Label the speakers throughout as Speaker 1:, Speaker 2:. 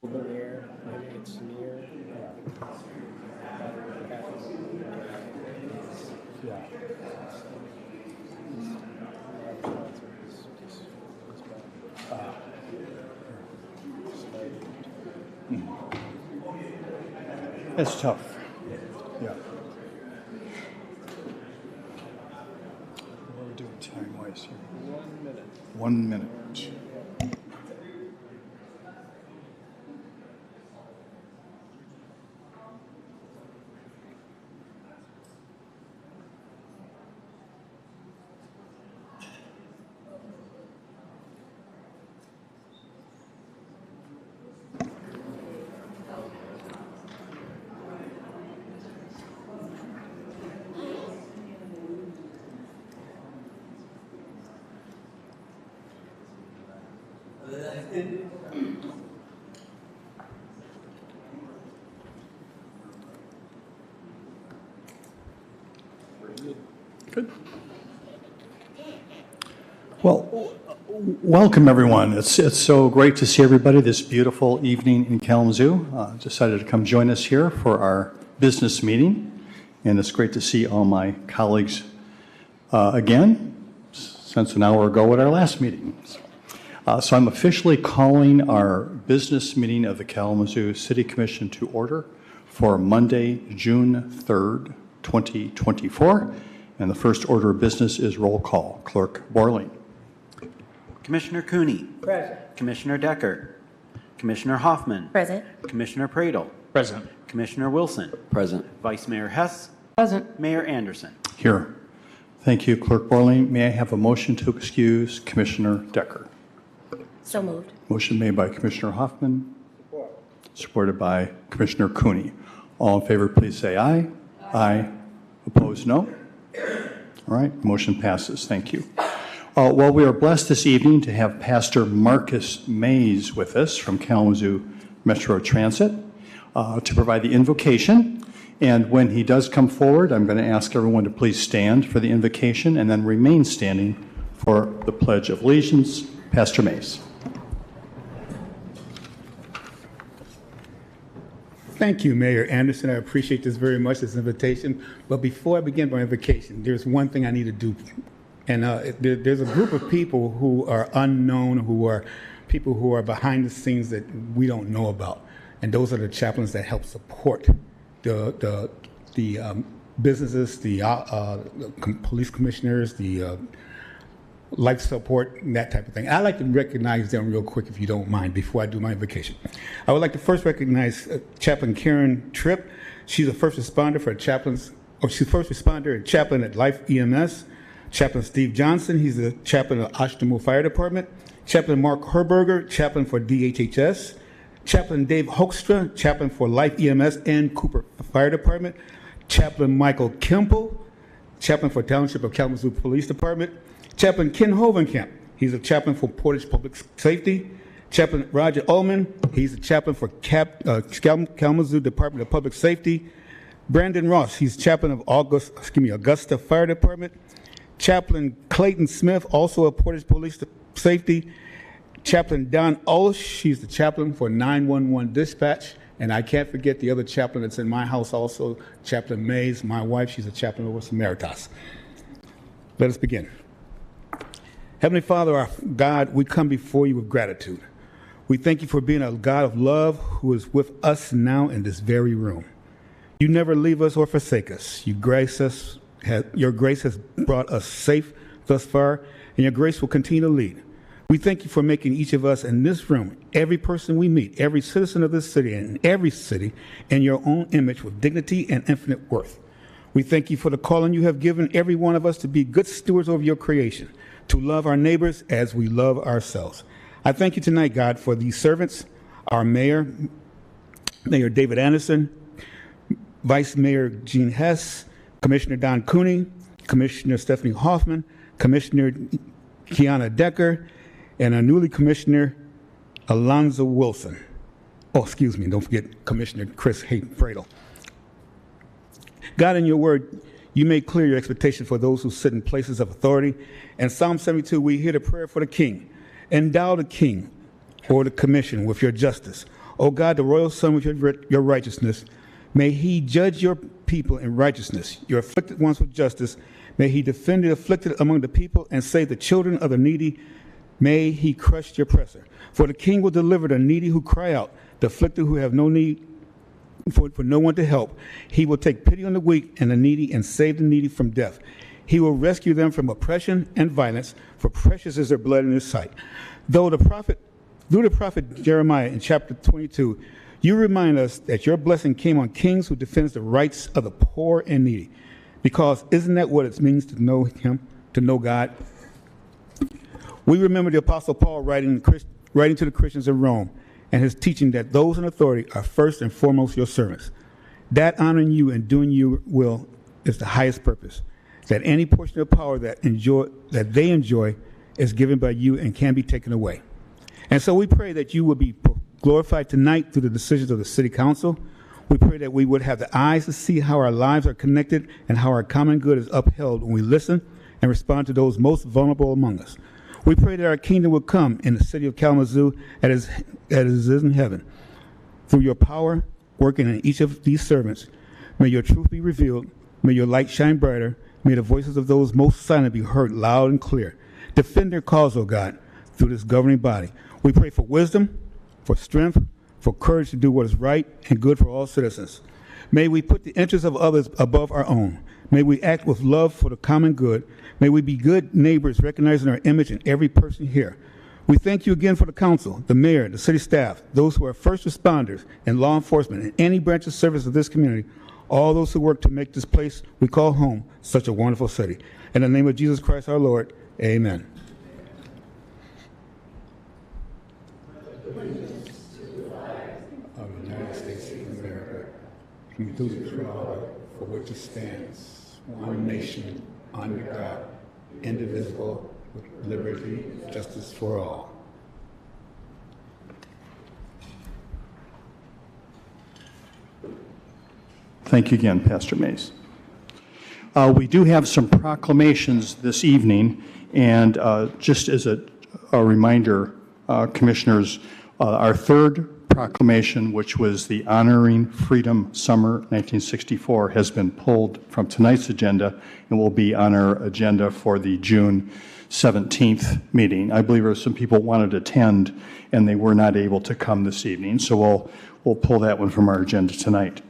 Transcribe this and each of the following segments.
Speaker 1: Near, maybe it's near.
Speaker 2: Yeah. It's tough. Yeah. What are we doing time-wise here?
Speaker 1: 1 minute.
Speaker 2: 1 minute. Good. Well, welcome everyone. It's so great to see everybody this beautiful evening in Kalamazoo. Decided to come join us here for our business meeting, and it's great to see all my colleagues again since an hour ago at our last meeting. So I'm officially calling our business meeting of the Kalamazoo City Commission to order for Monday, June 3rd, 2024. And the first order of business is roll call. Clerk Borling.
Speaker 3: Commissioner Cooney.
Speaker 1: Present.
Speaker 3: Commissioner Decker. Commissioner Hoffman.
Speaker 4: Present.
Speaker 3: Commissioner Pradle.
Speaker 1: Present.
Speaker 3: Commissioner Wilson.
Speaker 5: Present.
Speaker 3: Vice Mayor Hess.
Speaker 4: Present.
Speaker 3: Mayor Anderson.
Speaker 2: Here. Thank you, Clerk Borling. May I have a motion to excuse Commissioner Decker?
Speaker 4: So moved.
Speaker 2: Motion made by Commissioner Hoffman. Supported by Commissioner Cooney. All in favor, please say aye. Aye. Opposed, no? All right, motion passes. Thank you. Well, we are blessed this evening to have Pastor Marcus Mays with us from Kalamazoo Metro Transit to provide the invocation. And when he does come forward, I'm going to ask everyone to please stand for the invocation and then remain standing for the Pledge of Allegiance. Pastor Mays.
Speaker 6: Thank you, Mayor Anderson. I appreciate this very much, this invitation. But before I begin my invocation, there's one thing I need to do. And there's a group of people who are unknown, who are people who are behind the scenes that we don't know about. And those are the chaplains that help support the businesses, the police commissioners, the life support, and that type of thing. I'd like to recognize them real quick, if you don't mind, before I do my invocation. I would like to first recognize Chaplain Karen Tripp. She's a first responder for chaplains, or she's first responder and chaplain at Life EMS. Chaplain Steve Johnson, he's the chaplain of Ashtamul Fire Department. Chaplain Mark Herberger, chaplain for DHHS. Chaplain Dave Hoekstra, chaplain for Life EMS and Cooper Fire Department. Chaplain Michael Kemple, chaplain for Township of Kalamazoo Police Department. Chaplain Ken Hovenkamp, he's a chaplain for Portage Public Safety. Chaplain Roger Ullman, he's a chaplain for Kalamazoo Department of Public Safety. Brandon Ross, he's chaplain of Augusta Fire Department. Chaplain Clayton Smith, also of Portage Police Safety. Chaplain Don Ulsh, he's the chaplain for 911 Dispatch. And I can't forget the other chaplain that's in my house also, Chaplain Mays, my wife, she's a chaplain over Samaritas. Let us begin. Heavenly Father, our God, we come before you with gratitude. We thank you for being a God of love who is with us now in this very room. You never leave us or forsake us. Your grace has brought us safe thus far, and your grace will continue to lead. We thank you for making each of us in this room, every person we meet, every citizen of this city and every city, in your own image with dignity and infinite worth. We thank you for the calling you have given every one of us to be good stewards over your creation, to love our neighbors as we love ourselves. I thank you tonight, God, for these servants, our Mayor David Anderson, Vice Mayor Gene Hess, Commissioner Don Cooney, Commissioner Stephanie Hoffman, Commissioner Kiana Decker, and our newly Commissioner Alonzo Wilson. Oh, excuse me, don't forget Commissioner Chris Hayden Pradle. God, in your word, you made clear your expectation for those who sit in places of authority. In Psalm 72, we hear the prayer for the king. Endow the king or the commission with your justice. O God, the royal Son with your righteousness, may he judge your people in righteousness, your afflicted ones with justice. May he defend the afflicted among the people and save the children of the needy. May he crush the oppressor. For the king will deliver the needy who cry out, the afflicted who have no need for no one to help. He will take pity on the weak and the needy and save the needy from death. He will rescue them from oppression and violence, for precious is their blood in his sight. Through the prophet Jeremiah in chapter 22, you remind us that your blessing came on kings who defend the rights of the poor and needy. Because isn't that what it means to know him, to know God? We remember the Apostle Paul writing to the Christians in Rome and his teaching that those in authority are first and foremost your servants. That honoring you and doing your will is the highest purpose. That any portion of power that they enjoy is given by you and can be taken away. And so we pray that you will be glorified tonight through the decisions of the City Council. We pray that we would have the eyes to see how our lives are connected and how our common good is upheld when we listen and respond to those most vulnerable among us. We pray that our kingdom will come in the city of Kalamazoo as it is in heaven. Through your power working in each of these servants, may your truth be revealed. May your light shine brighter. May the voices of those most silent be heard loud and clear. Defend their cause, O God, through this governing body. We pray for wisdom, for strength, for courage to do what is right and good for all citizens. May we put the interests of others above our own. May we act with love for the common good. May we be good neighbors, recognizing our image in every person here. We thank you again for the council, the mayor, the city staff, those who are first responders and law enforcement, and any branch of service of this community, all those who work to make this place we call home such a wonderful city. In the name of Jesus Christ our Lord, amen. Of the United States of America, and to the republic for which it stands, one nation, under God, indivisible, with liberty and justice for all.
Speaker 2: Thank you again, Pastor Mays. We do have some proclamations this evening, and just as a reminder, Commissioners, our third proclamation, which was the Honoring Freedom Summer 1964, has been pulled from tonight's agenda and will be on our agenda for the June 17th meeting. I believe there were some people who wanted to attend and they were not able to come this evening, so we'll pull that one from our agenda tonight.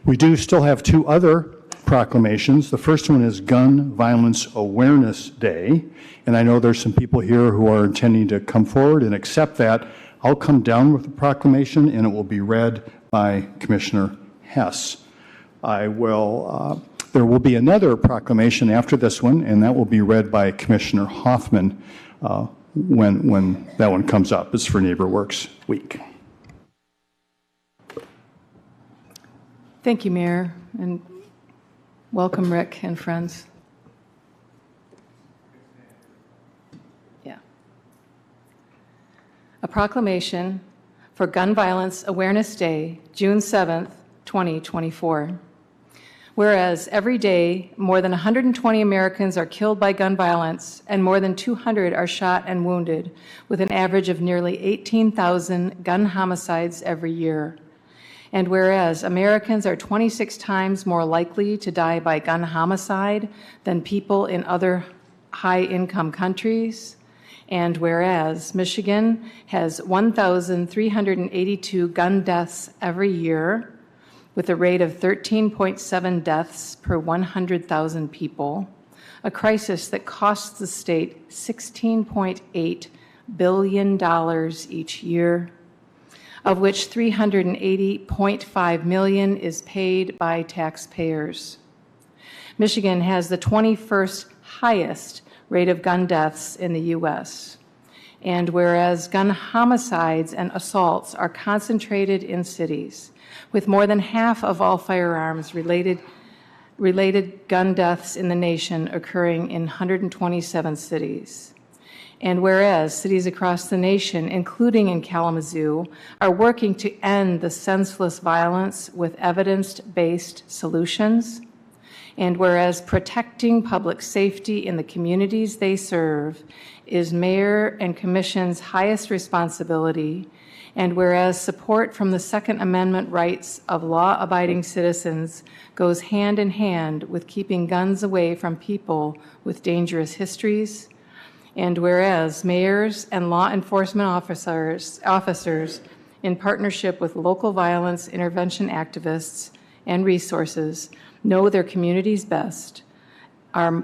Speaker 2: We do still have two other proclamations. The first one is Gun Violence Awareness Day, and I know there's some people here who are intending to come forward and accept that. I'll come down with the proclamation, and it will be read by Commissioner Hess. There will be another proclamation after this one, and that will be read by Commissioner Hoffman when that one comes up. It's for NeighborWorks Week.
Speaker 5: Thank you, Mayor, and welcome, Rick and friends. A proclamation for Gun Violence Awareness Day, June 7th, 2024. Whereas every day, more than 120 Americans are killed by gun violence and more than 200 are shot and wounded, with an average of nearly 18,000 gun homicides every year. And whereas Americans are 26 times more likely to die by gun homicide than people in other high-income countries, and whereas Michigan has 1,382 gun deaths every year, with a rate of 13.7 deaths per 100,000 people, a crisis that costs the state $16.8 billion each year, of which $380.5 million is paid by taxpayers. Michigan has the 21st highest rate of gun deaths in the U.S. And whereas gun homicides and assaults are concentrated in cities, with more than half of all firearms related gun deaths in the nation occurring in 127 cities. And whereas cities across the nation, including in Kalamazoo, are working to end the senseless violence with evidence-based solutions, and whereas protecting public safety in the communities they serve is Mayor and Commission's highest responsibility, And whereas support from the Second Amendment rights of law-abiding citizens goes hand in hand with keeping guns away from people with dangerous histories, and whereas mayors and law enforcement officers in partnership with local violence intervention activists and resources know their communities best, are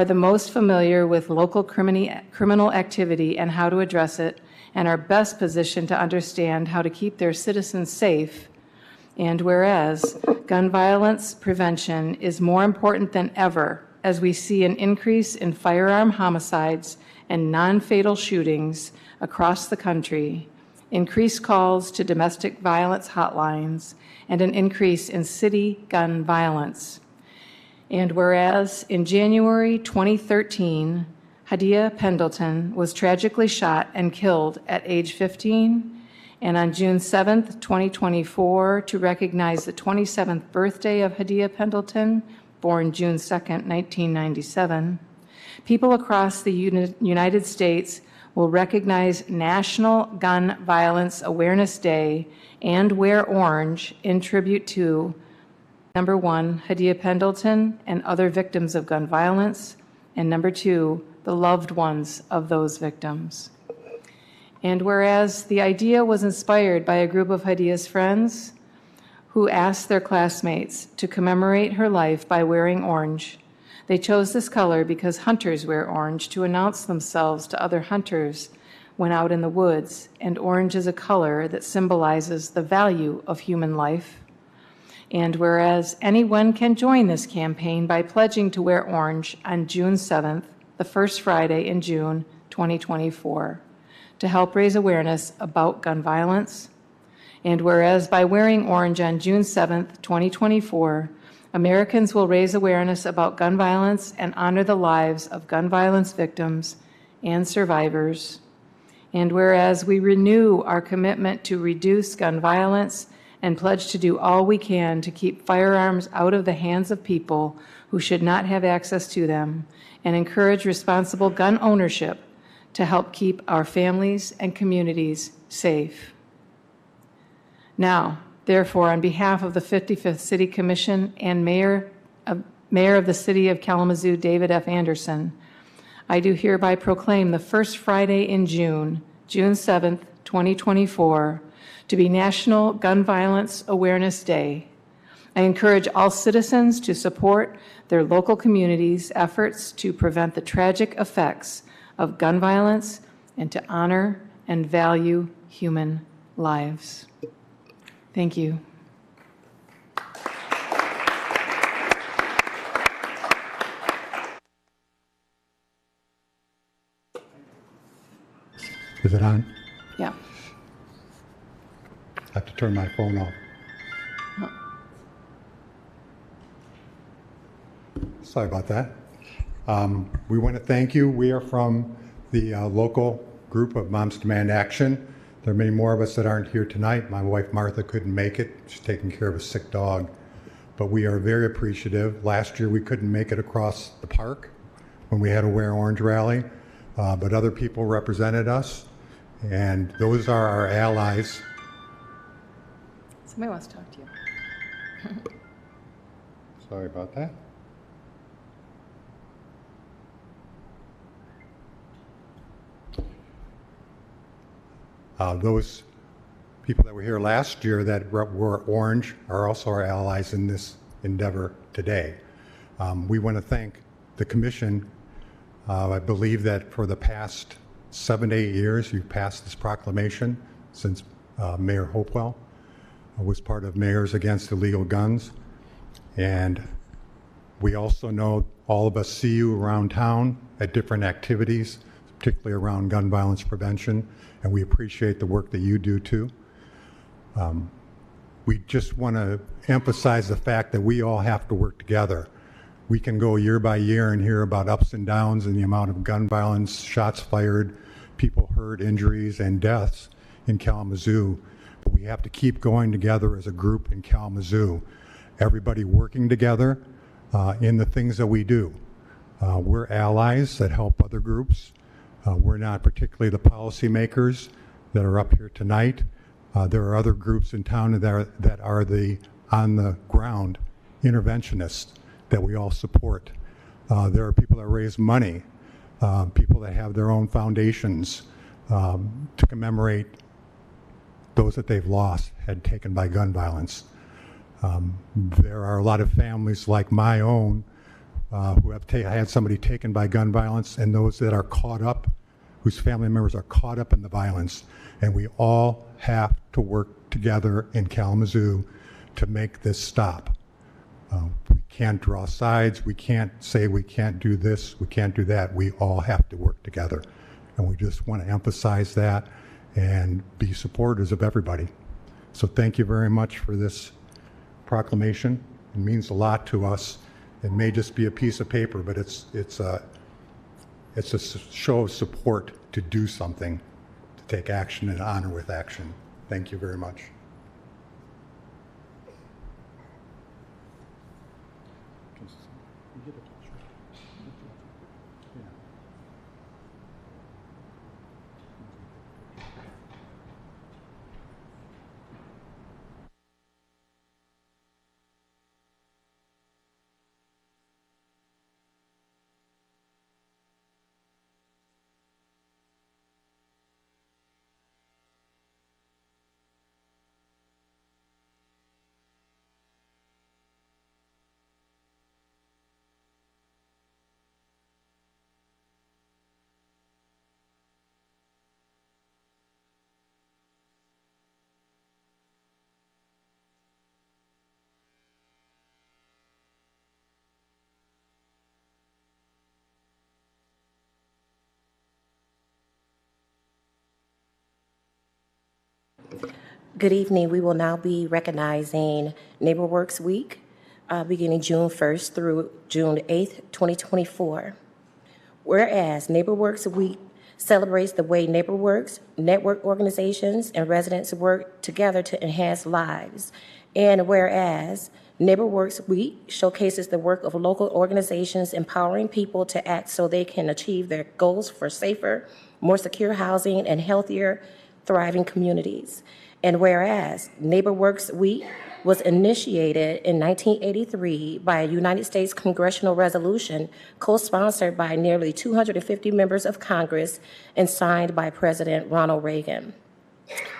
Speaker 5: the most familiar with local criminal activity and how to address it, and are best positioned to understand how to keep their citizens safe. And whereas gun violence prevention is more important than ever as we see an increase in firearm homicides and non-fatal shootings across the country, increased calls to domestic violence hotlines, and an increase in city gun violence. And whereas in January 2013, Hadia Pendleton was tragically shot and killed at age 15, and on June 7th, 2024, to recognize the 27th birthday of Hadia Pendleton, born June 2nd, 1997, people across the United States will recognize National Gun Violence Awareness Day and wear orange in tribute to, number one, Hadia Pendleton and other victims of gun violence, and number two, the loved ones of those victims. And whereas the idea was inspired by a group of Hadia's friends who asked their classmates to commemorate her life by wearing orange, they chose this color because hunters wear orange to announce themselves to other hunters when out in the woods, and orange is a color that symbolizes the value of human life. And whereas anyone can join this campaign by pledging to wear orange on June 7th, the first Friday in June 2024, to help raise awareness about gun violence. And whereas by wearing orange on June 7th, 2024, Americans will raise awareness about gun violence and honor the lives of gun violence victims and survivors. And whereas we renew our commitment to reduce gun violence and pledge to do all we can to keep firearms out of the hands of people who should not have access to them, and encourage responsible gun ownership to help keep our families and communities safe. Now, therefore, on behalf of the 55th City Commission and Mayor of the City of Kalamazoo, David F. Anderson, I do hereby proclaim the first Friday in June, June 7th, 2024, to be National Gun Violence Awareness Day. I encourage all citizens to support their local communities' efforts to prevent the tragic effects of gun violence and to honor and value human lives. Thank you.
Speaker 7: Is it on?
Speaker 5: Yeah.
Speaker 7: I have to turn my phone off. Sorry about that. We want to thank you. We are from the local group of Moms Demand Action. There are many more of us that aren't here tonight. My wife Martha couldn't make it. She's taking care of a sick dog. But we are very appreciative. Last year we couldn't make it across the park when we had a Wear Orange rally, but other people represented us, and those are our allies.
Speaker 5: Somebody wants to talk to you.
Speaker 7: Sorry about that. Those people that were here last year that were orange are also our allies in this endeavor today. We want to thank the commission. I believe that for the past 7 to 8 years, you've passed this proclamation since Mayor Hopewell was part of Mayors Against Illegal Guns. And we also know all of us see you around town at different activities, particularly around gun violence prevention, and we appreciate the work that you do too. We just want to emphasize the fact that we all have to work together. We can go year by year and hear about ups and downs in the amount of gun violence, shots fired, people hurt, injuries, and deaths in Kalamazoo, but we have to keep going together as a group in Kalamazoo. Everybody working together in the things that we do. We're allies that help other groups. We're not particularly the policymakers that are up here tonight, There are other groups in town that are the on-the-ground interventionists that we all support. There are people that raise money, people that have their own foundations to commemorate those that they've lost, had taken by gun violence. There are a lot of families like my own who have had somebody taken by gun violence, and those that are caught up, whose family members are caught up in the violence. And we all have to work together in Kalamazoo to make this stop. We can't draw sides. We can't say we can't do this, we can't do that. We all have to work together. And we just want to emphasize that and be supporters of everybody. So thank you very much for this proclamation. It means a lot to us. It may just be a piece of paper, but it's a show of support to do something, to take action and honor with action. Thank you very much.
Speaker 4: Good evening. We will now be recognizing NeighborWorks Week, beginning June 1st through June 8th, 2024. Whereas NeighborWorks Week celebrates the way NeighborWorks, network organizations, and residents work together to enhance lives. And whereas NeighborWorks Week showcases the work of local organizations empowering people to act so they can achieve their goals for safer, more secure housing and healthier, thriving communities. And whereas NeighborWorks Week was initiated in 1983 by a United States congressional resolution co-sponsored by nearly 250 members of Congress and signed by President Ronald Reagan.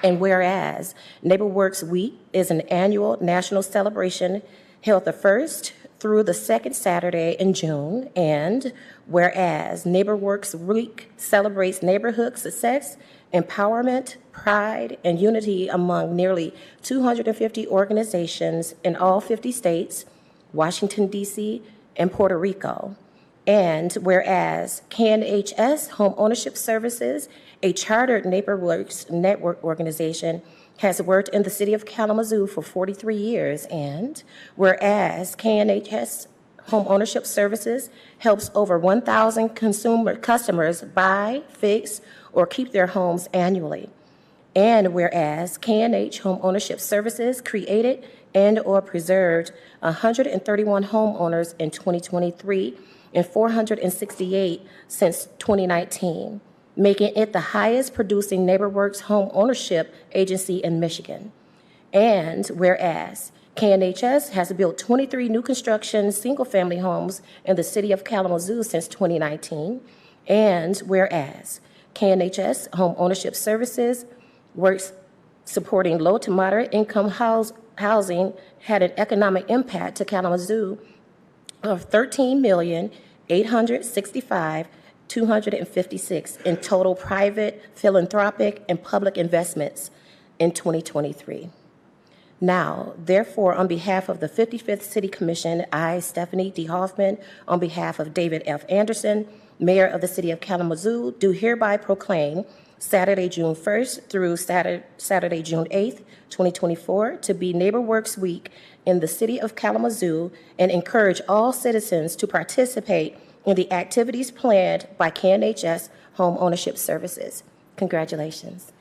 Speaker 4: And whereas NeighborWorks Week is an annual national celebration held the first through the second Saturday in June, and whereas NeighborWorks Week celebrates neighborhood success, empowerment, pride, and unity among nearly 250 organizations in all 50 states, Washington, D.C., and Puerto Rico. And whereas KNHS Home Ownership Services, a chartered NeighborWorks network organization, has worked in the city of Kalamazoo for 43 years, and whereas KNHS Home Ownership Services helps over 1,000 customers buy, fix, or keep their homes annually. And whereas KNH Home Ownership Services created and or preserved 131 homeowners in 2023 and 468 since 2019, making it the highest producing NeighborWorks home ownership agency in Michigan. And whereas KNHS has built 23 new construction single-family homes in the city of Kalamazoo since 2019, and whereas KNHS Home Ownership Services works supporting low to moderate income housing had an economic impact to Kalamazoo of $13,865,256 in total private, philanthropic, and public investments in 2023. Now, therefore, on behalf of the 55th City Commission, I, Stephanie D. Hoffman, on behalf of David F. Anderson, Mayor of the City of Kalamazoo, do hereby proclaim Saturday, June 1st through Saturday, June 8th, 2024, to be NeighborWorks Week in the City of Kalamazoo and encourage all citizens to participate in the activities planned by KNHS Home Ownership Services. Congratulations.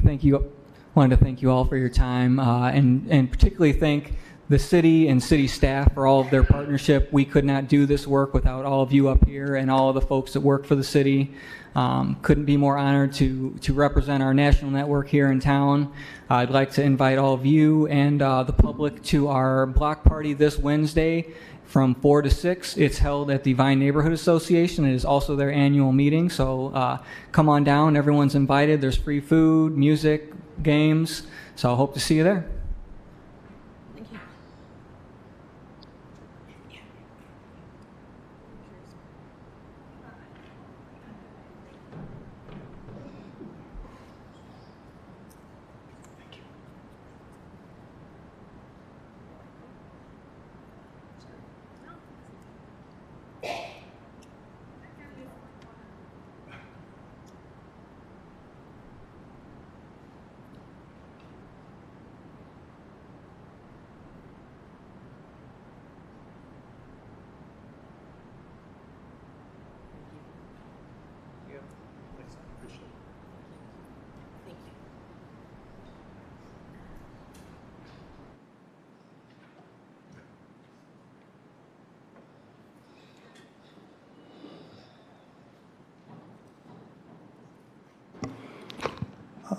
Speaker 8: Thank you. I wanted to thank you all for your time and particularly thank the city and city staff for all of their partnership. We could not do this work without all of you up here and all of the folks that work for the city. Couldn't be more honored to represent our national network here in town. I'd like to invite all of you and the public to our block party this Wednesday from 4 to 6. It's held at the Vine Neighborhood Association. It is also their annual meeting, so come on down. Everyone's invited. There's free food, music, games, so I hope to see you there.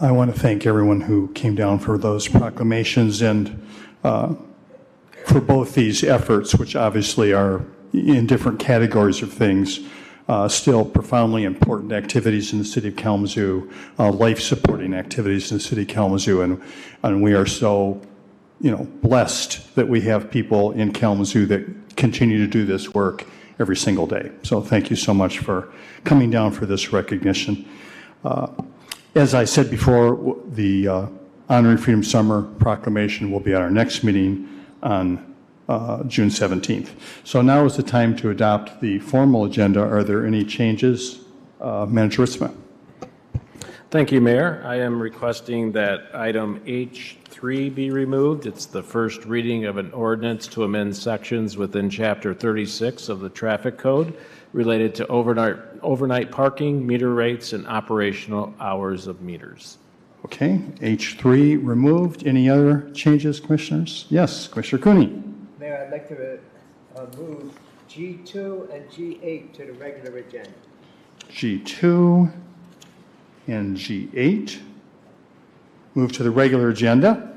Speaker 2: I want to thank everyone who came down for those proclamations and for both these efforts, which obviously are in different categories of things, still profoundly important activities in the city of Kalamazoo, life-supporting activities in the city of Kalamazoo, and we are so, blessed that we have people in Kalamazoo that continue to do this work every single day. So thank you so much for coming down for this recognition. As I said before, the Honoring Freedom Summer proclamation will be at our next meeting on June 17th. So now is the time to adopt the formal agenda. Are there any changes? Manager Ritzma.
Speaker 1: Thank you, Mayor. I am requesting that item H3 be removed. It's the first reading of an ordinance to amend sections within Chapter 36 of the Traffic Code related to overnight parking, meter rates, and operational hours of meters.
Speaker 2: Okay, H3 removed. Any other changes, Commissioners? Yes, Commissioner Cooney.
Speaker 9: Mayor, I'd like to move G2 and G8 to the regular agenda.
Speaker 2: G2 and G8 move to the regular agenda.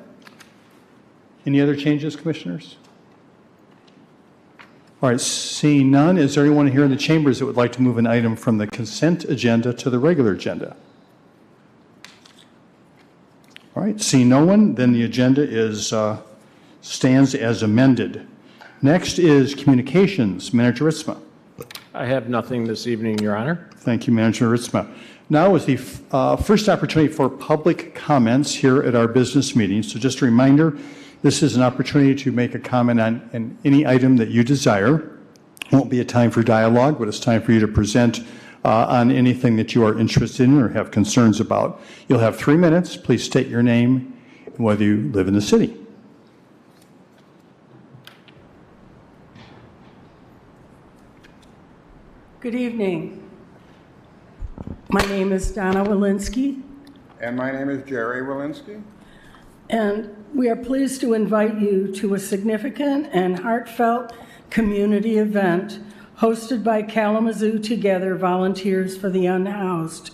Speaker 2: Any other changes, Commissioners? All right, seeing none, is there anyone here in the chambers that would like to move an item from the consent agenda to the regular agenda? All right, seeing no one, then the agenda stands as amended. Next is communications. Manager Ritzma.
Speaker 1: I have nothing this evening, Your Honor.
Speaker 2: Thank you, Manager Ritzma. Now is the first opportunity for public comments here at our business meeting. So just a reminder, this is an opportunity to make a comment on any item that you desire. It won't be a time for dialogue, but it's time for you to present on anything that you are interested in or have concerns about. You'll have 3 minutes. Please state your name and whether you live in the city.
Speaker 10: Good evening. My name is Donna Walensky.
Speaker 11: And my name is Jerry Walensky.
Speaker 10: And we are pleased to invite you to a significant and heartfelt community event hosted by Kalamazoo Together Volunteers for the Unhoused.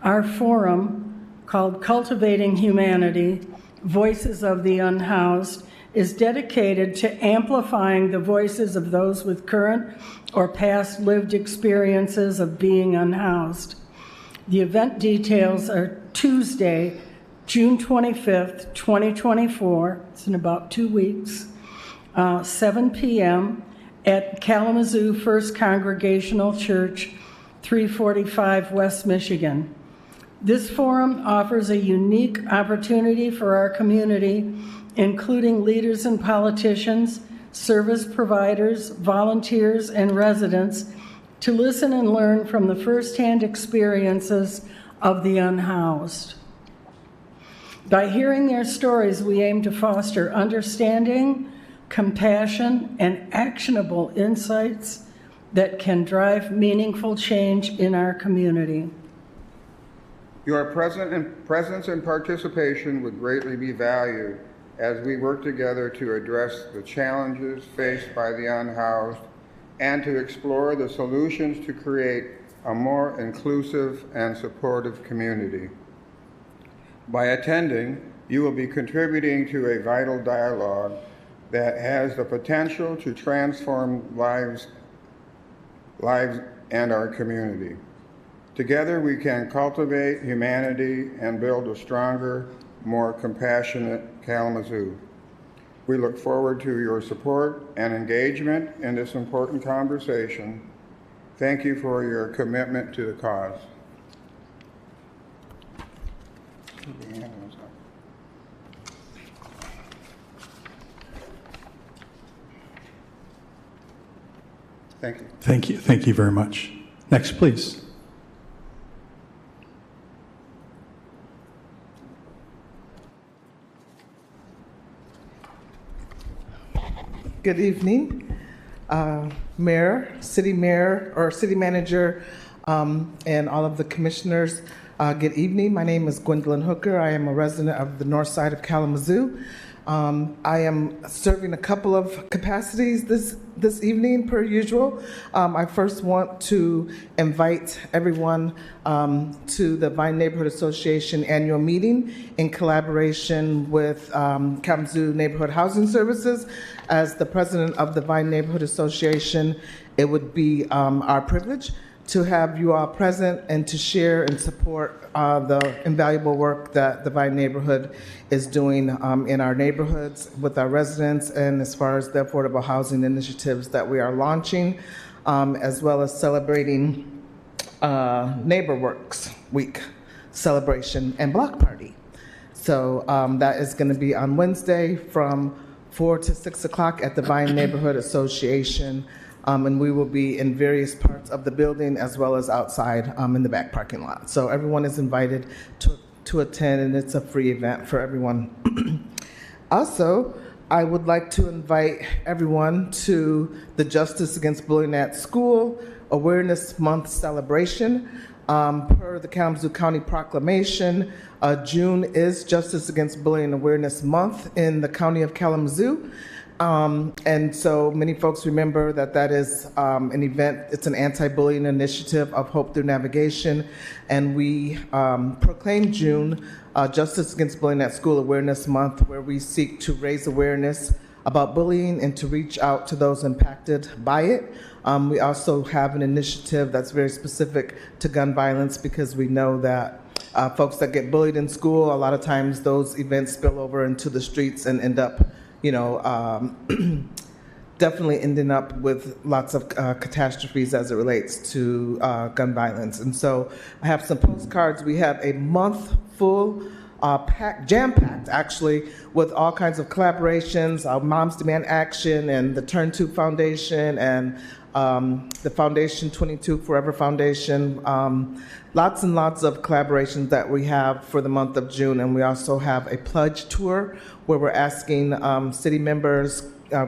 Speaker 10: Our forum, called Cultivating Humanity, Voices of the Unhoused, is dedicated to amplifying the voices of those with current or past lived experiences of being unhoused. The event details are Tuesday, June 25th, 2024, it's in about 2 weeks, 7 p.m. at Kalamazoo First Congregational Church, 345 West Michigan. This forum offers a unique opportunity for our community, including leaders and politicians, service providers, volunteers, and residents, to listen and learn from the firsthand experiences of the unhoused. By hearing their stories, we aim to foster understanding, compassion, and actionable insights that can drive meaningful change in our community.
Speaker 11: Your presence and participation would greatly be valued as we work together to address the challenges faced by the unhoused and to explore the solutions to create a more inclusive and supportive community. By attending, you will be contributing to a vital dialogue that has the potential to transform lives and our community. Together, we can cultivate humanity and build a stronger, more compassionate Kalamazoo. We look forward to your support and engagement in this important conversation. Thank you for your commitment to the cause. Thank you.
Speaker 2: Thank you. Thank you very much. Next, please.
Speaker 12: Good evening, Mayor, City Manager, and all of the commissioners. Good evening. My name is Gwendolyn Hooker. I am a resident of the north side of Kalamazoo. I am serving a couple of capacities this evening, per usual. I first want to invite everyone to the Vine Neighborhood Association annual meeting in collaboration with Kalamazoo Neighborhood Housing Services. As the president of the Vine Neighborhood Association, it would be our privilege to have you all present and to share and support the invaluable work that the Vine neighborhood is doing in our neighborhoods with our residents, and as far as the affordable housing initiatives that we are launching, as well as celebrating NeighborWorks Week celebration and block party. So that is going to be on Wednesday from 4 to 6 o'clock at the Vine Neighborhood Association. And we will be in various parts of the building as well as outside in the back parking lot. So everyone is invited to attend, and it's a free event for everyone. Also, I would like to invite everyone to the Justice Against Bullying at School Awareness Month celebration. Per the Kalamazoo County Proclamation, June is Justice Against Bullying Awareness Month in the County of Kalamazoo. And so many folks remember that is an event. It's an anti-bullying initiative of Hope Through Navigation, and we proclaim June Justice Against Bullying at School Awareness Month, where we seek to raise awareness about bullying and to reach out to those impacted by it. We also have an initiative that's very specific to gun violence, because we know that folks that get bullied in school, a lot of times those events spill over into the streets and end up definitely ending up with lots of catastrophes as it relates to gun violence. And so I have some postcards. We have a month full, jam-packed actually, with all kinds of collaborations, Moms Demand Action and the Turn 2 Foundation and the Foundation 22 Forever Foundation. Lots and lots of collaborations that we have for the month of June. And we also have a pledge tour where we're asking city members,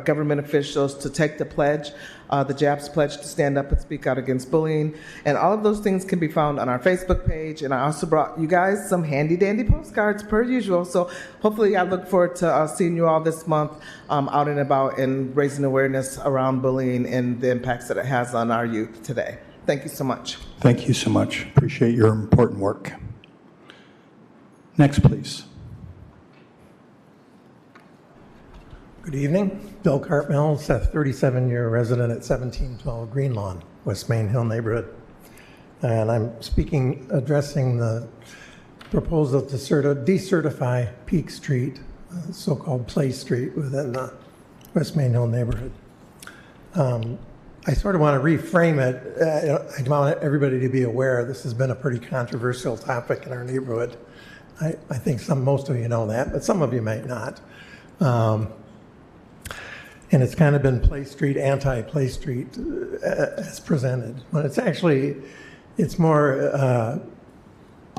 Speaker 12: government officials to take the pledge, the JABS pledge, to stand up and speak out against bullying. And all of those things can be found on our Facebook page. And I also brought you guys some handy dandy postcards per usual. So hopefully I look forward to seeing you all this month out and about and raising awareness around bullying and the impacts that it has on our youth today. Thank you so much.
Speaker 2: Thank you so much. Appreciate your important work. Next, please.
Speaker 13: Good evening. Bill Cartmills, a 37-year resident at 1712 Green Lawn, West Main Hill neighborhood. And I'm addressing the proposal to decertify Peak Street, so-called Play Street, within the West Main Hill neighborhood. I sort of want to reframe it. I want everybody to be aware this has been a pretty controversial topic in our neighborhood. I think most of you know that, but some of you might not. And it's kind of been Play Street, anti-Play Street as presented. But it's more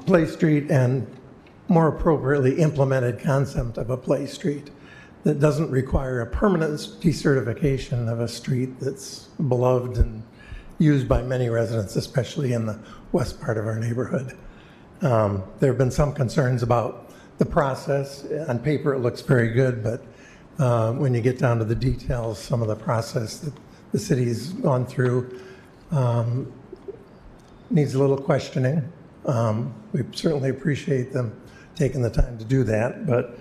Speaker 13: Play Street and more appropriately implemented concept of a Play Street that doesn't require a permanent decertification of a street that's beloved and used by many residents, especially in the west part of our neighborhood. There have been some concerns about the process. On paper, it looks very good, but when you get down to the details, some of the process that the city's gone through needs a little questioning. We certainly appreciate them taking the time to do that, but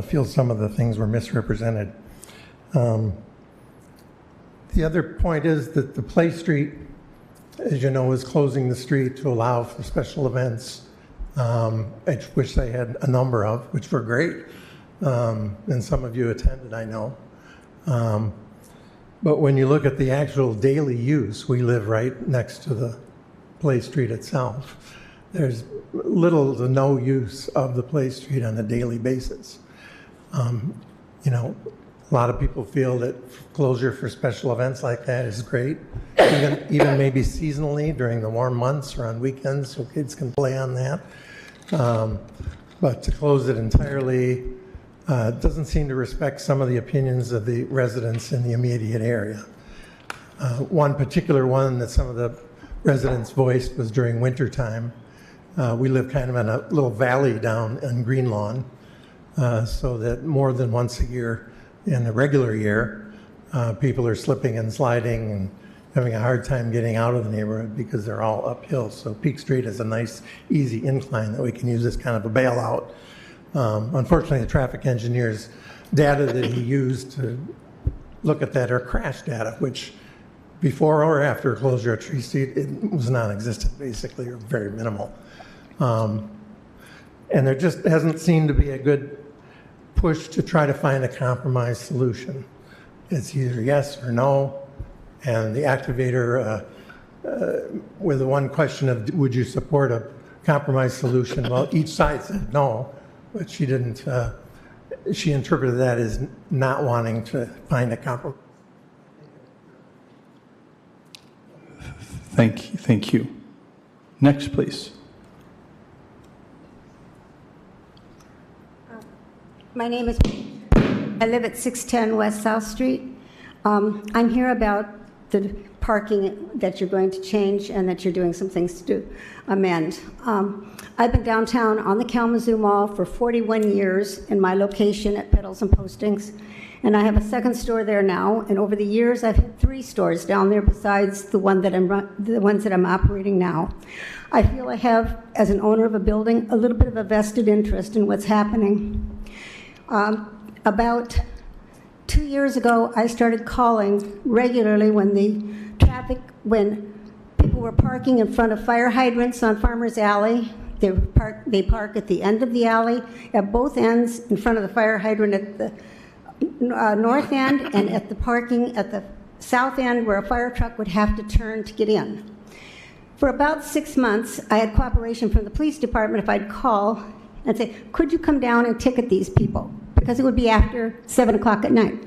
Speaker 13: feel some of the things were misrepresented. The other point is that the Play Street, as you know, is closing the street to allow for special events, which they had a number of, which were great. And some of you attended, I know. But when you look at the actual daily use, we live right next to the Play Street itself. There's little to no use of the Play Street on a daily basis. You know, a lot of people feel that closure for special events like that is great, even maybe seasonally during the warm months or on weekends, so kids can play on that. But to close it entirely doesn't seem to respect some of the opinions of the residents in the immediate area. One particular one that some of the residents voiced was during winter time. We live kind of in a little valley down in Green Lawn, so that more than once a year in a regular year, people are slipping and sliding and having a hard time getting out of the neighborhood because they're all uphill. So Peak Street is a nice, easy incline that we can use as kind of a bailout. Unfortunately, the traffic engineer's data that he used to look at that are crash data, which before or after closure of Tree Street, it was non-existent, basically, or very minimal. And there just hasn't seemed to be a good push to try to find a compromise solution. It's either yes or no, and the activator, with the one question of would you support a compromise solution, well, each side said no, but she didn't, she interpreted that as not wanting to find a compromise.
Speaker 2: Thank you. Next, please.
Speaker 14: My name is, I live at 610 West South Street. I'm here about the parking that you're going to change and that you're doing some things to amend. I've been downtown on the Kalamazoo Mall for 41 years in my location at Pedals and Postings, and I have a second store there now, and over the years I've had 3 stores down there besides the ones that I'm operating now. I feel I have, as an owner of a building, a little bit of a vested interest in what's happening. About 2 years ago, I started calling regularly when people were parking in front of fire hydrants on Farmers Alley. They park at the end of the alley, at both ends, in front of the fire hydrant at the north end, and at the parking at the south end where a fire truck would have to turn to get in. For about 6 months, I had cooperation from the police department if I'd call and say, could you come down and ticket these people? Because it would be after 7 o'clock at night.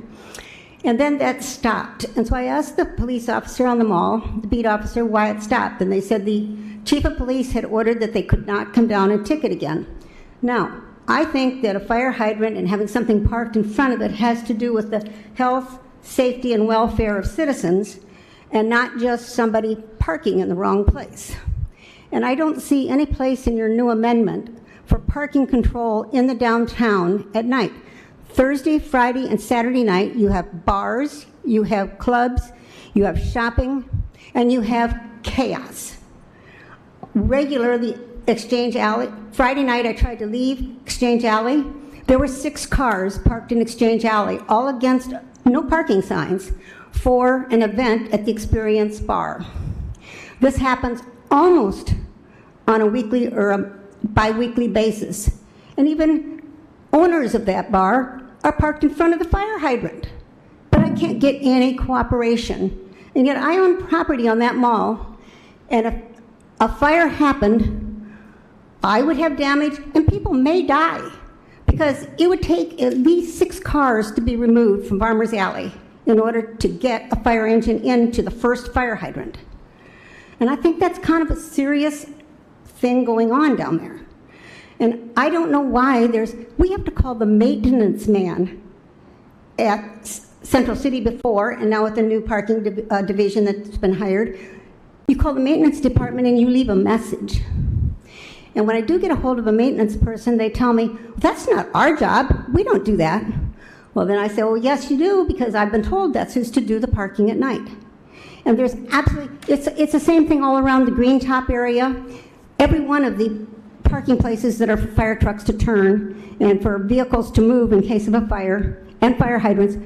Speaker 14: And then that stopped. And so I asked the police officer on the mall, the beat officer, why it stopped. And they said the chief of police had ordered that they could not come down and ticket again. Now, I think that a fire hydrant and having something parked in front of it has to do with the health, safety, and welfare of citizens, and not just somebody parking in the wrong place. And I don't see any place in your new amendment for parking control in the downtown at night. Thursday, Friday, and Saturday night, you have bars, you have clubs, you have shopping, and you have chaos. Regularly, Exchange Alley. Friday night, I tried to leave Exchange Alley. There were 6 cars parked in Exchange Alley, all against no parking signs, for an event at the Experience Bar. This happens almost on a weekly or a bi-weekly basis. And even owners of that bar are parked in front of the fire hydrant. But I can't get any cooperation. And yet I own property on that mall, and if a fire happened, I would have damage, and people may die, because it would take at least 6 cars to be removed from Farmers Alley in order to get a fire engine into the first fire hydrant. And I think that's kind of a serious thing going on down there. And I don't know why we have to call the maintenance man at Central City before, and now with the new parking division that's been hired. You call the maintenance department and you leave a message. And when I do get a hold of a maintenance person, they tell me, well, that's not our job. We don't do that. Well, then I say, well, yes, you do, because I've been told that's who's to do the parking at night. And there's absolutely, it's the same thing all around the Green Top area. Every one of the parking places that are for fire trucks to turn and for vehicles to move in case of a fire, and fire hydrants.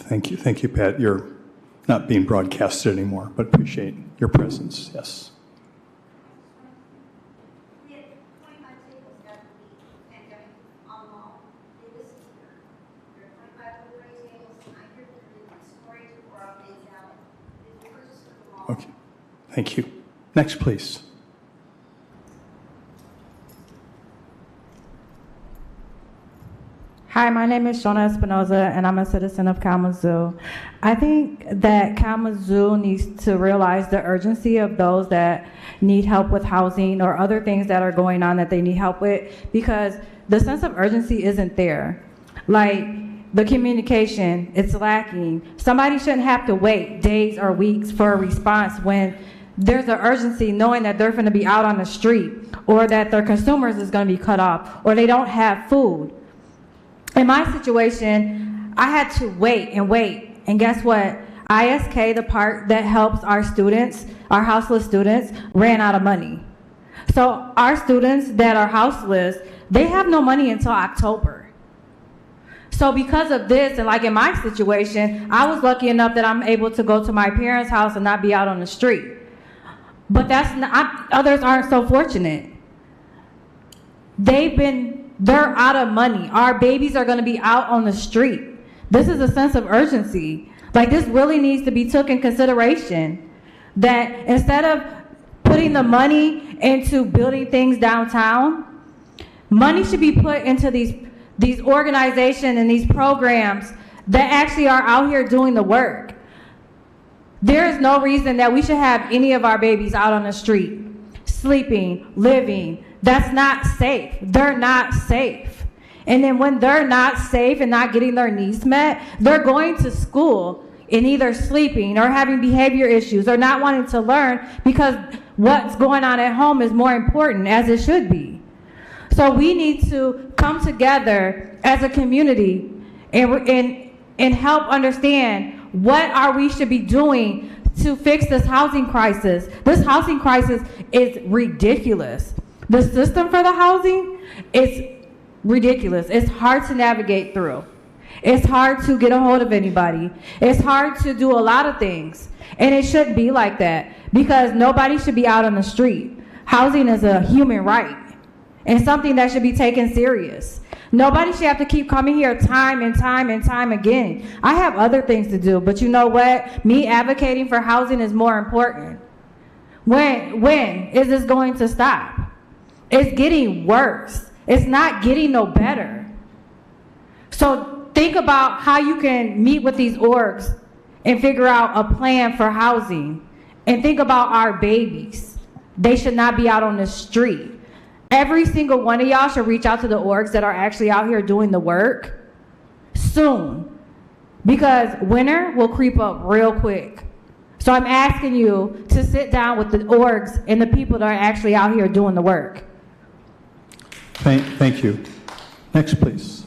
Speaker 2: Thank you, Pat. You're not being broadcasted anymore, but appreciate your presence. Yes. Okay. Thank you. Next, please.
Speaker 15: Hi, my name is Shona Espinoza, and I'm a citizen of Kalamazoo. I think that Kalamazoo needs to realize the urgency of those that need help with housing or other things that are going on that they need help with, because the sense of urgency isn't there. Like, the communication, it's lacking. Somebody shouldn't have to wait days or weeks for a response when there's an urgency knowing that they're going to be out on the street, or that their consumers is going to be cut off, or they don't have food. In my situation, I had to wait, and guess what? ISK, the part that helps our students, our houseless students, ran out of money. So our students that are houseless, they have no money until October. So because of this, and like in my situation, I was lucky enough that I'm able to go to my parents' house and not be out on the street. But that's not, others aren't so fortunate. They're out of money. Our babies are going to be out on the street. This is a sense of urgency. Like, this really needs to be took in consideration. That instead of putting the money into building things downtown, money should be put into these organizations and these programs that actually are out here doing the work. There is no reason that we should have any of our babies out on the street, sleeping, living. That's not safe. They're not safe. And then when they're not safe and not getting their needs met, they're going to school and either sleeping or having behavior issues or not wanting to learn because what's going on at home is more important, as it should be. So we need to come together as a community and help understand what we should be doing to fix this housing crisis. This housing crisis is ridiculous. The system for the housing is ridiculous. It's hard to navigate through. It's hard to get a hold of anybody. It's hard to do a lot of things. And it shouldn't be like that, because nobody should be out on the street. Housing is a human right and something that should be taken serious. Nobody should have to keep coming here time and time and time again. I have other things to do, but you know what? Me advocating for housing is more important. When is this going to stop? It's getting worse. It's not getting no better. So think about how you can meet with these orgs and figure out a plan for housing. And think about our babies. They should not be out on the street. Every single one of y'all should reach out to the orgs that are actually out here doing the work soon, because winter will creep up real quick. So I'm asking you to sit down with the orgs and the people that are actually out here doing the work.
Speaker 2: Thank you. Next, please.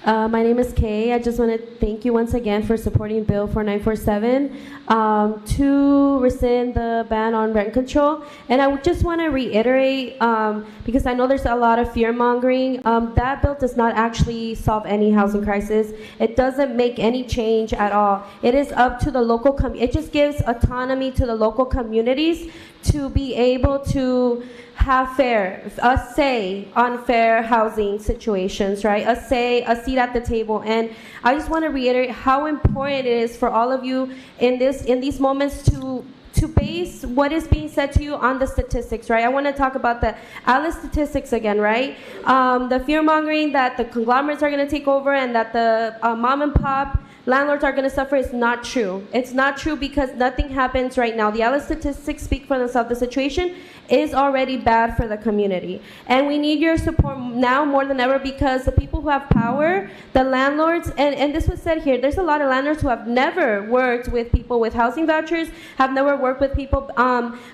Speaker 16: My name is Kay. I just want to thank you once again for supporting Bill 4947 to rescind the ban on rent control. And I just want to reiterate, because I know there's a lot of fear-mongering, that bill does not actually solve any housing crisis. It doesn't make any change at all. It is up to the local it just gives autonomy to the local communities to be able to have a say on fair housing situations, right? A seat at the table. And I just want to reiterate how important it is for all of you in these moments to base what is being said to you on the statistics, right? I want to talk about the Alice statistics again, right? The fear-mongering that the conglomerates are going to take over and that the mom and pop landlords are going to suffer is not true. It's not true because nothing happens right now. The LA statistics speak for themselves. The situation is already bad for the community. And we need your support now more than ever because the people who have power, the landlords, and this was said here, there's a lot of landlords who have never worked with people with housing vouchers, have never worked with people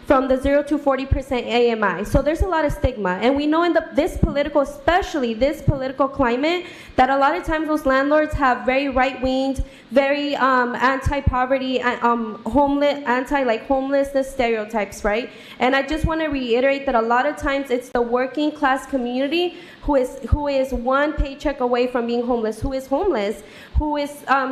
Speaker 16: from the 0 to 40% AMI. So there's a lot of stigma. And we know in this political, especially this political climate, that a lot of times those landlords have very right-winged, very anti-poverty, homelessness stereotypes, right? And I just want to reiterate that a lot of times it's the working class community who is one paycheck away from being homeless, who is homeless, who is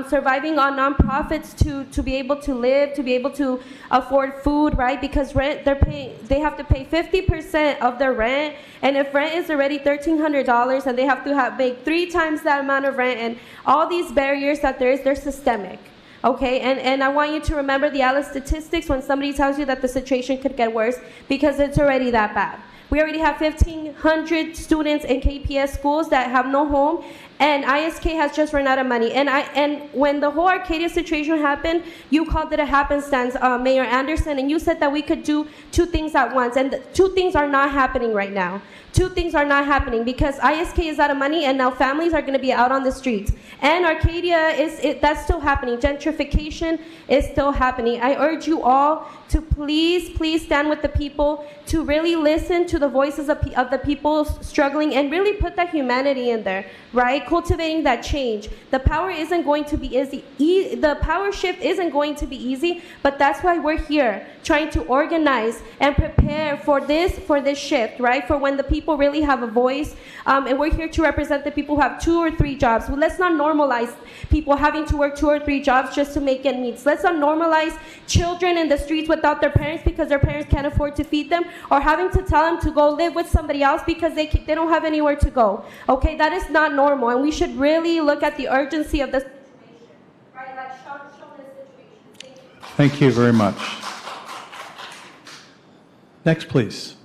Speaker 16: surviving on nonprofits to be able to live, to be able to afford food, right? Because rent, they have to pay 50% of their rent, and if rent is already $1,300 and they have to make 3 times that amount of rent, and all these barriers that they're systemic. Okay, and I want you to remember the Alice statistics when somebody tells you that the situation could get worse because it's already that bad. We already have 1,500 students in KPS schools that have no home, and ISK has just run out of money. And when the whole Arcadia situation happened, you called it a happenstance, Mayor Anderson, and you said that we could do 2 things at once, and the 2 things are not happening right now. 2 things are not happening because ISK is out of money, and now families are going to be out on the streets. And Arcadia that's still happening. Gentrification is still happening. I urge you all to please stand with the people, to really listen to the voices of the people struggling, and really put that humanity in there, right? Cultivating that change. The power isn't going to be easy. The power shift isn't going to be easy, but that's why we're here, trying to organize and prepare for this shift, right? For when the people really have a voice, and we're here to represent the people who have 2 or 3 jobs. Well, let's not normalize people having to work 2 or 3 jobs just to make ends meet. Let's not normalize children in the streets without their parents because their parents can't afford to feed them, or having to tell them to go live with somebody else because they don't have anywhere to go. Okay, that is not normal, and we should really look at the urgency of the situation. Right, like show this situation.
Speaker 2: Thank you very much. Next, please.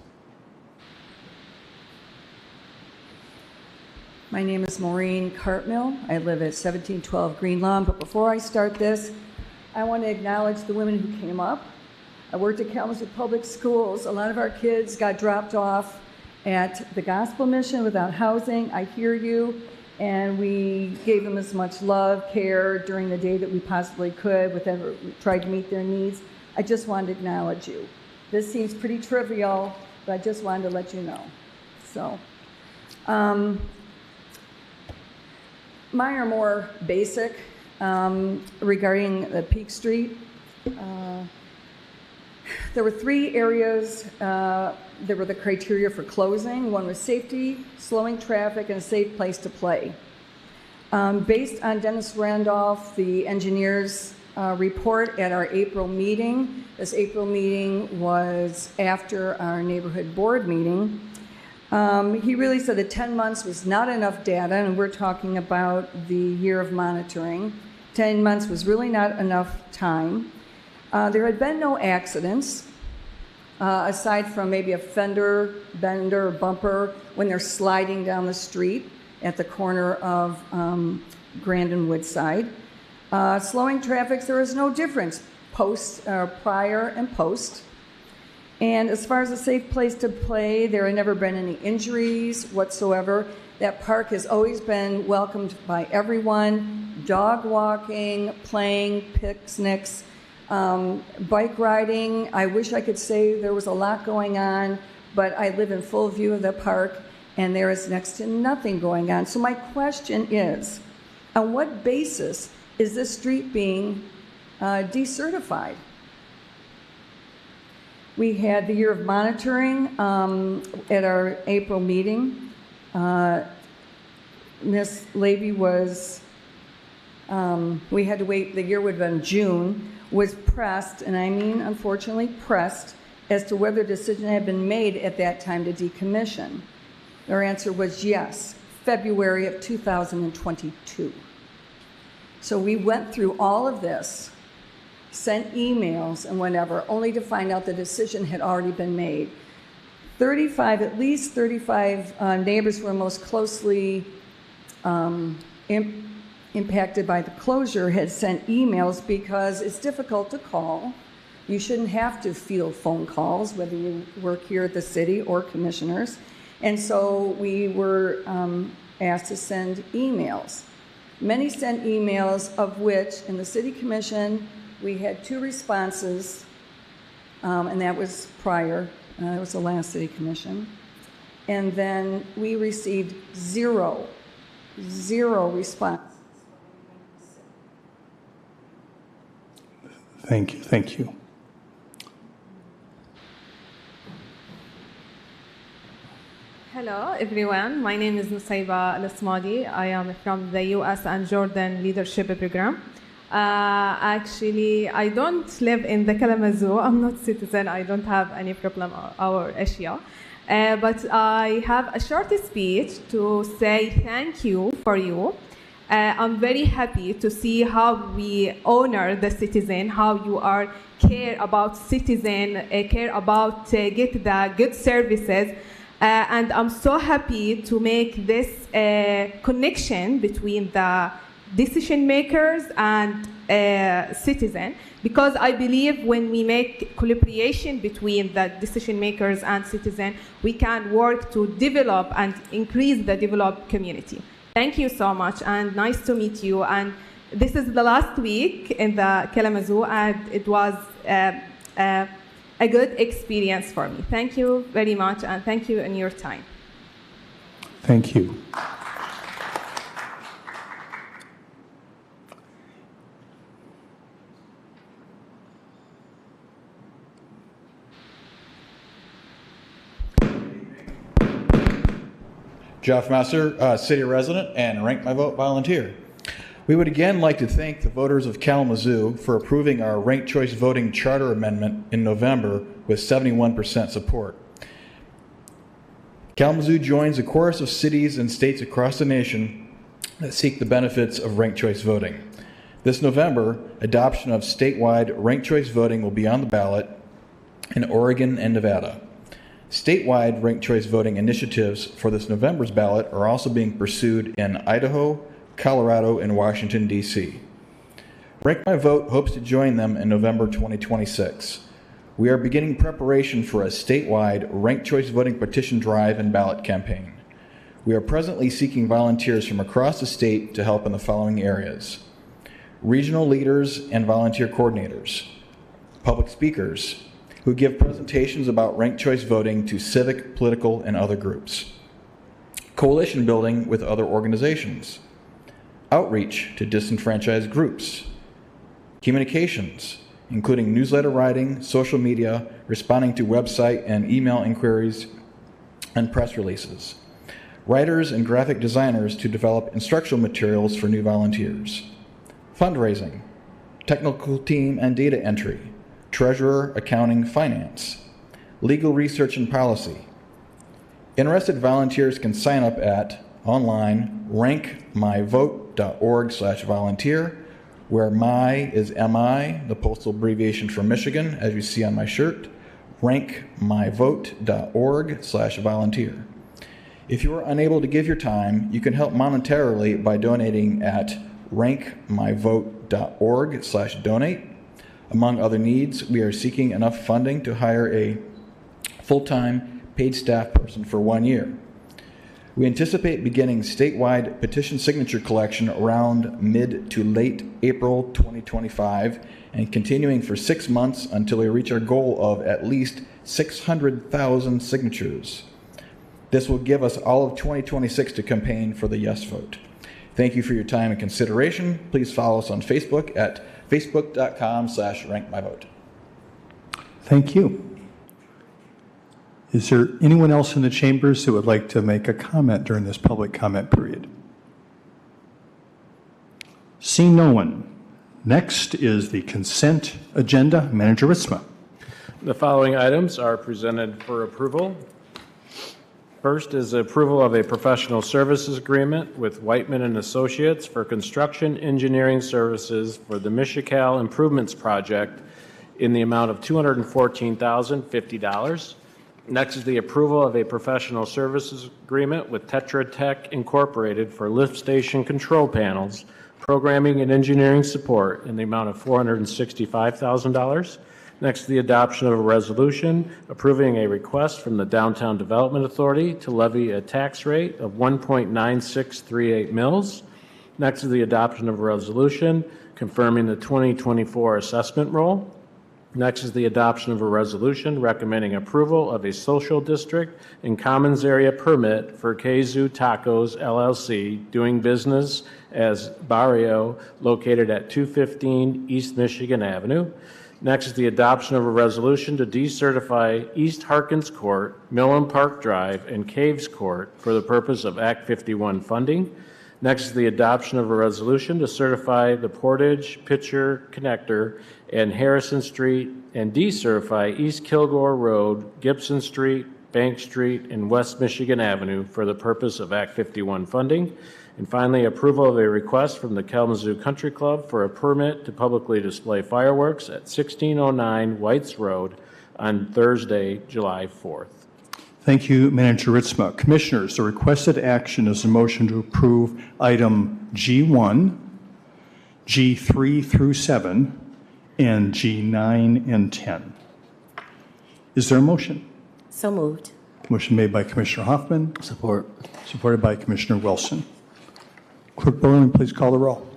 Speaker 17: My name is Maureen Cartmill. I live at 1712 Green Lawn. But before I start this, I want to acknowledge the women who came up. I worked at Kalamazoo Public Schools. A lot of our kids got dropped off at the Gospel Mission without housing. I hear you. And we gave them as much love, care during the day that we possibly could, whatever we tried to meet their needs. I just wanted to acknowledge you. This seems pretty trivial, but I just wanted to let you know. So, mine are more basic regarding the Peak Street. There were 3 areas that were the criteria for closing. One was safety, slowing traffic, and a safe place to play. Based on Dennis Randolph, the engineer's report at our April meeting, this April meeting was after our neighborhood board meeting, he really said that 10 months was not enough data, and we're talking about the year of monitoring. 10 months was really not enough time. There had been no accidents, aside from maybe a fender, bender, or bumper when they're sliding down the street at the corner of Grand and Woodside. Slowing traffic, there is no difference, prior and post. And as far as a safe place to play, there have never been any injuries whatsoever. That park has always been welcomed by everyone, dog walking, playing, picnics, bike riding. I wish I could say there was a lot going on, but I live in full view of the park, and there is next to nothing going on. So my question is, on what basis is this street being decertified? We had the year of monitoring at our April meeting. Ms. Levy was, we had to wait, the year would have been June, was pressed, and I mean unfortunately pressed, as to whether a decision had been made at that time to decommission. Their answer was yes, February of 2022. So we went through all of this, sent emails and whatever, only to find out the decision had already been made. At least 35 neighbors were most closely impacted by the closure had sent emails because it's difficult to call. You shouldn't have to field phone calls, whether you work here at the city or commissioners. And so we were asked to send emails. Many sent emails, of which in the city commission we had 2 responses, and that was prior. That was the last city commission. And then we received zero response.
Speaker 2: Thank you. Thank you.
Speaker 18: Hello, everyone. My name is Nusayba Al-Asmadi. I am from the U.S. and Jordan Leadership Program. Actually, I don't live in the Kalamazoo. I'm not citizen. I don't have any problem or issue. But I have a short speech to say thank you for you. I'm very happy to see how we honor the citizen, how you are care about citizen, care about get the good services. And I'm so happy to make this connection between the decision makers and citizen, because I believe when we make collaboration between the decision makers and citizen, we can work to develop and increase the developed community. Thank you so much, and nice to meet you. And this is the last week in the Kalamazoo, and it was a good experience for me. Thank you very much, and thank you in your time.
Speaker 2: Thank you.
Speaker 19: Jeff Messer, city resident and Rank My Vote volunteer. We would again like to thank the voters of Kalamazoo for approving our ranked choice voting charter amendment in November with 71% support. Kalamazoo joins a chorus of cities and states across the nation that seek the benefits of ranked choice voting. This November, adoption of statewide ranked choice voting will be on the ballot in Oregon and Nevada. Statewide ranked choice voting initiatives for this November's ballot are also being pursued in Idaho, Colorado, and Washington, D.C. Rank My Vote hopes to join them in November 2026. We are beginning preparation for a statewide ranked choice voting petition drive and ballot campaign. We are presently seeking volunteers from across the state to help in the following areas: regional leaders and volunteer coordinators, public speakers who give presentations about ranked choice voting to civic, political, and other groups, coalition building with other organizations, outreach to disenfranchised groups, communications, including newsletter writing, social media, responding to website and email inquiries, and press releases, writers and graphic designers to develop instructional materials for new volunteers, fundraising, technical team and data entry, treasurer, accounting, finance, legal research and policy. Interested volunteers can sign up at online rankmyvote.org/volunteer, where my is MI, the postal abbreviation for Michigan, as you see on my shirt, rankmyvote.org/volunteer. If you are unable to give your time, you can help monetarily by donating at rankmyvote.org/donate. Among other needs, we are seeking enough funding to hire a full-time paid staff person for 1 year. We anticipate beginning statewide petition signature collection around mid to late April 2025 and continuing for 6 months until we reach our goal of at least 600,000 signatures. This will give us all of 2026 to campaign for the yes vote. Thank you for your time and consideration. Please follow us on Facebook at facebook.com/rankmyvote.
Speaker 2: Thank you. Is there anyone else in the chambers who would like to make a comment during this public comment period? Seeing no one. Next is the consent agenda. Manager Ritzma.
Speaker 1: The following items are presented for approval. First is approval of a professional services agreement with Whiteman and Associates for construction engineering services for the Michical Improvements Project in the amount of $214,050. Next is the approval of a professional services agreement with Tetra Tech Incorporated for lift station control panels programming and engineering support in the amount of $465,000. Next, the adoption of a resolution approving a request from the Downtown Development Authority to levy a tax rate of 1.9638 mils. Next is the adoption of a resolution confirming the 2024 assessment roll. Next is the adoption of a resolution recommending approval of a social district and commons area permit for Kalamazoo Tacos LLC doing business as Barrio located at 215 East Michigan Avenue. Next is the adoption of a resolution to decertify East Harkins Court, Millen Park Drive, and Caves Court for the purpose of Act 51 funding. Next is the adoption of a resolution to certify the Portage Pitcher Connector and Harrison Street and decertify East Kilgore Road, Gibson Street, Bank Street, and West Michigan Avenue for the purpose of Act 51 funding. And finally, approval of a request from the Kalamazoo Country Club for a permit to publicly display fireworks at 1609 Whites Road on Thursday, July 4th.
Speaker 2: Thank you, Manager Ritzma. Commissioners, the requested action is a motion to approve item G1, G3 through 7, and G9 and 10. Is there a motion?
Speaker 4: So moved.
Speaker 2: Motion made by Commissioner Hoffman.
Speaker 3: Support.
Speaker 2: Supported by Commissioner Wilson. Clerk Borland, please call the roll.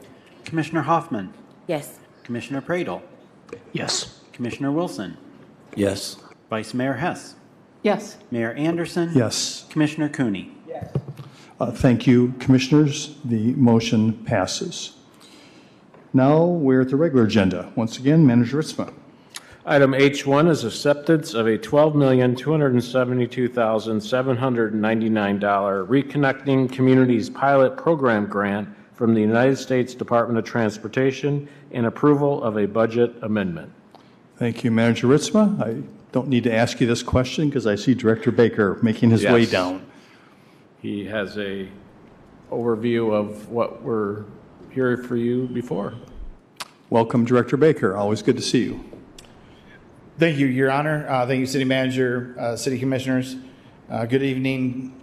Speaker 3: Commissioner Hoffman.
Speaker 4: Yes.
Speaker 3: Commissioner Pradel.
Speaker 1: Yes.
Speaker 3: Commissioner Wilson.
Speaker 1: Yes.
Speaker 3: Vice Mayor Hess.
Speaker 5: Yes.
Speaker 3: Mayor Anderson.
Speaker 2: Yes.
Speaker 3: Commissioner Cooney.
Speaker 9: Yes.
Speaker 2: Thank you, Commissioners. The motion passes. Now we're at the regular agenda. Once again, Manager Ritzma.
Speaker 1: Item H1 is acceptance of a $12,272,799 Reconnecting Communities Pilot Program grant from the United States Department of Transportation and approval of a budget amendment.
Speaker 2: Thank you, Manager Ritzma. I don't need to ask you this question because I see Director Baker making his way
Speaker 1: Yes.
Speaker 2: down.
Speaker 1: He has a overview of what we're here for you before.
Speaker 2: Welcome, Director Baker. Always good to see you.
Speaker 20: Thank you, Your Honor. Thank you, City Manager, City Commissioners. Good evening.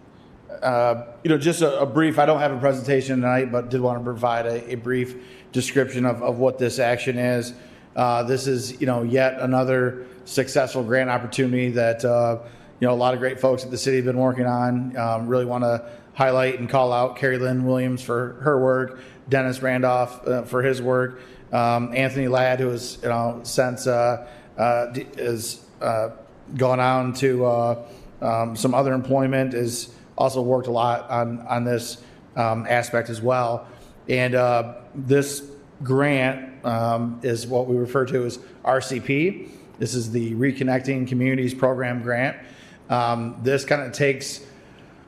Speaker 20: Just a brief, I don't have a presentation tonight, but did want to provide a brief description of what this action is. This is, yet another successful grant opportunity that, a lot of great folks at the city have been working on. Really want to highlight and call out Carrie Lynn Williams for her work, Dennis Randolph for his work, Anthony Ladd, who has, since is gone on to some other employment, has also worked a lot on this aspect as well. And this grant is what we refer to as RCP. This is the Reconnecting Communities Program grant. This kind of takes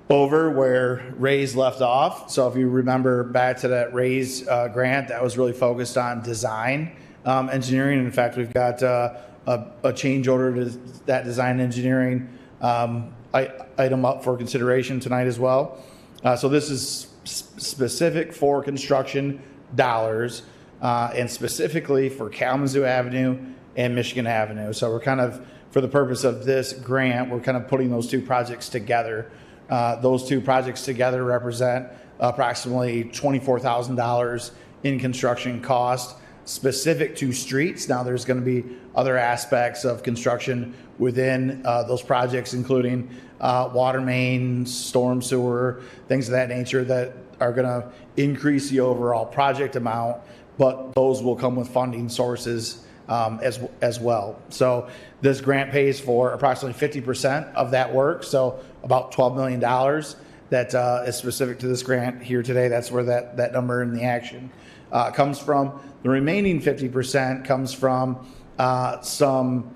Speaker 20: over where Ray's left off. So if you remember back to that Ray's grant, that was really focused on design engineering. In fact, we've got a change order to that design engineering item up for consideration tonight as well. So this is specific for construction dollars and specifically for Kalamazoo Avenue and Michigan Avenue. So we're kind of, for the purpose of this grant, we're kind of putting those two projects together. Those two projects together represent approximately $24,000 in construction cost specific to streets. Now there's going to be other aspects of construction within those projects, including water mains, storm sewer, things of that nature that are going to increase the overall project amount, but those will come with funding sources as well. So this grant pays for approximately 50% of that work, so about $12 million that is specific to this grant here today. That's where that number in the action comes from. The remaining 50% comes from some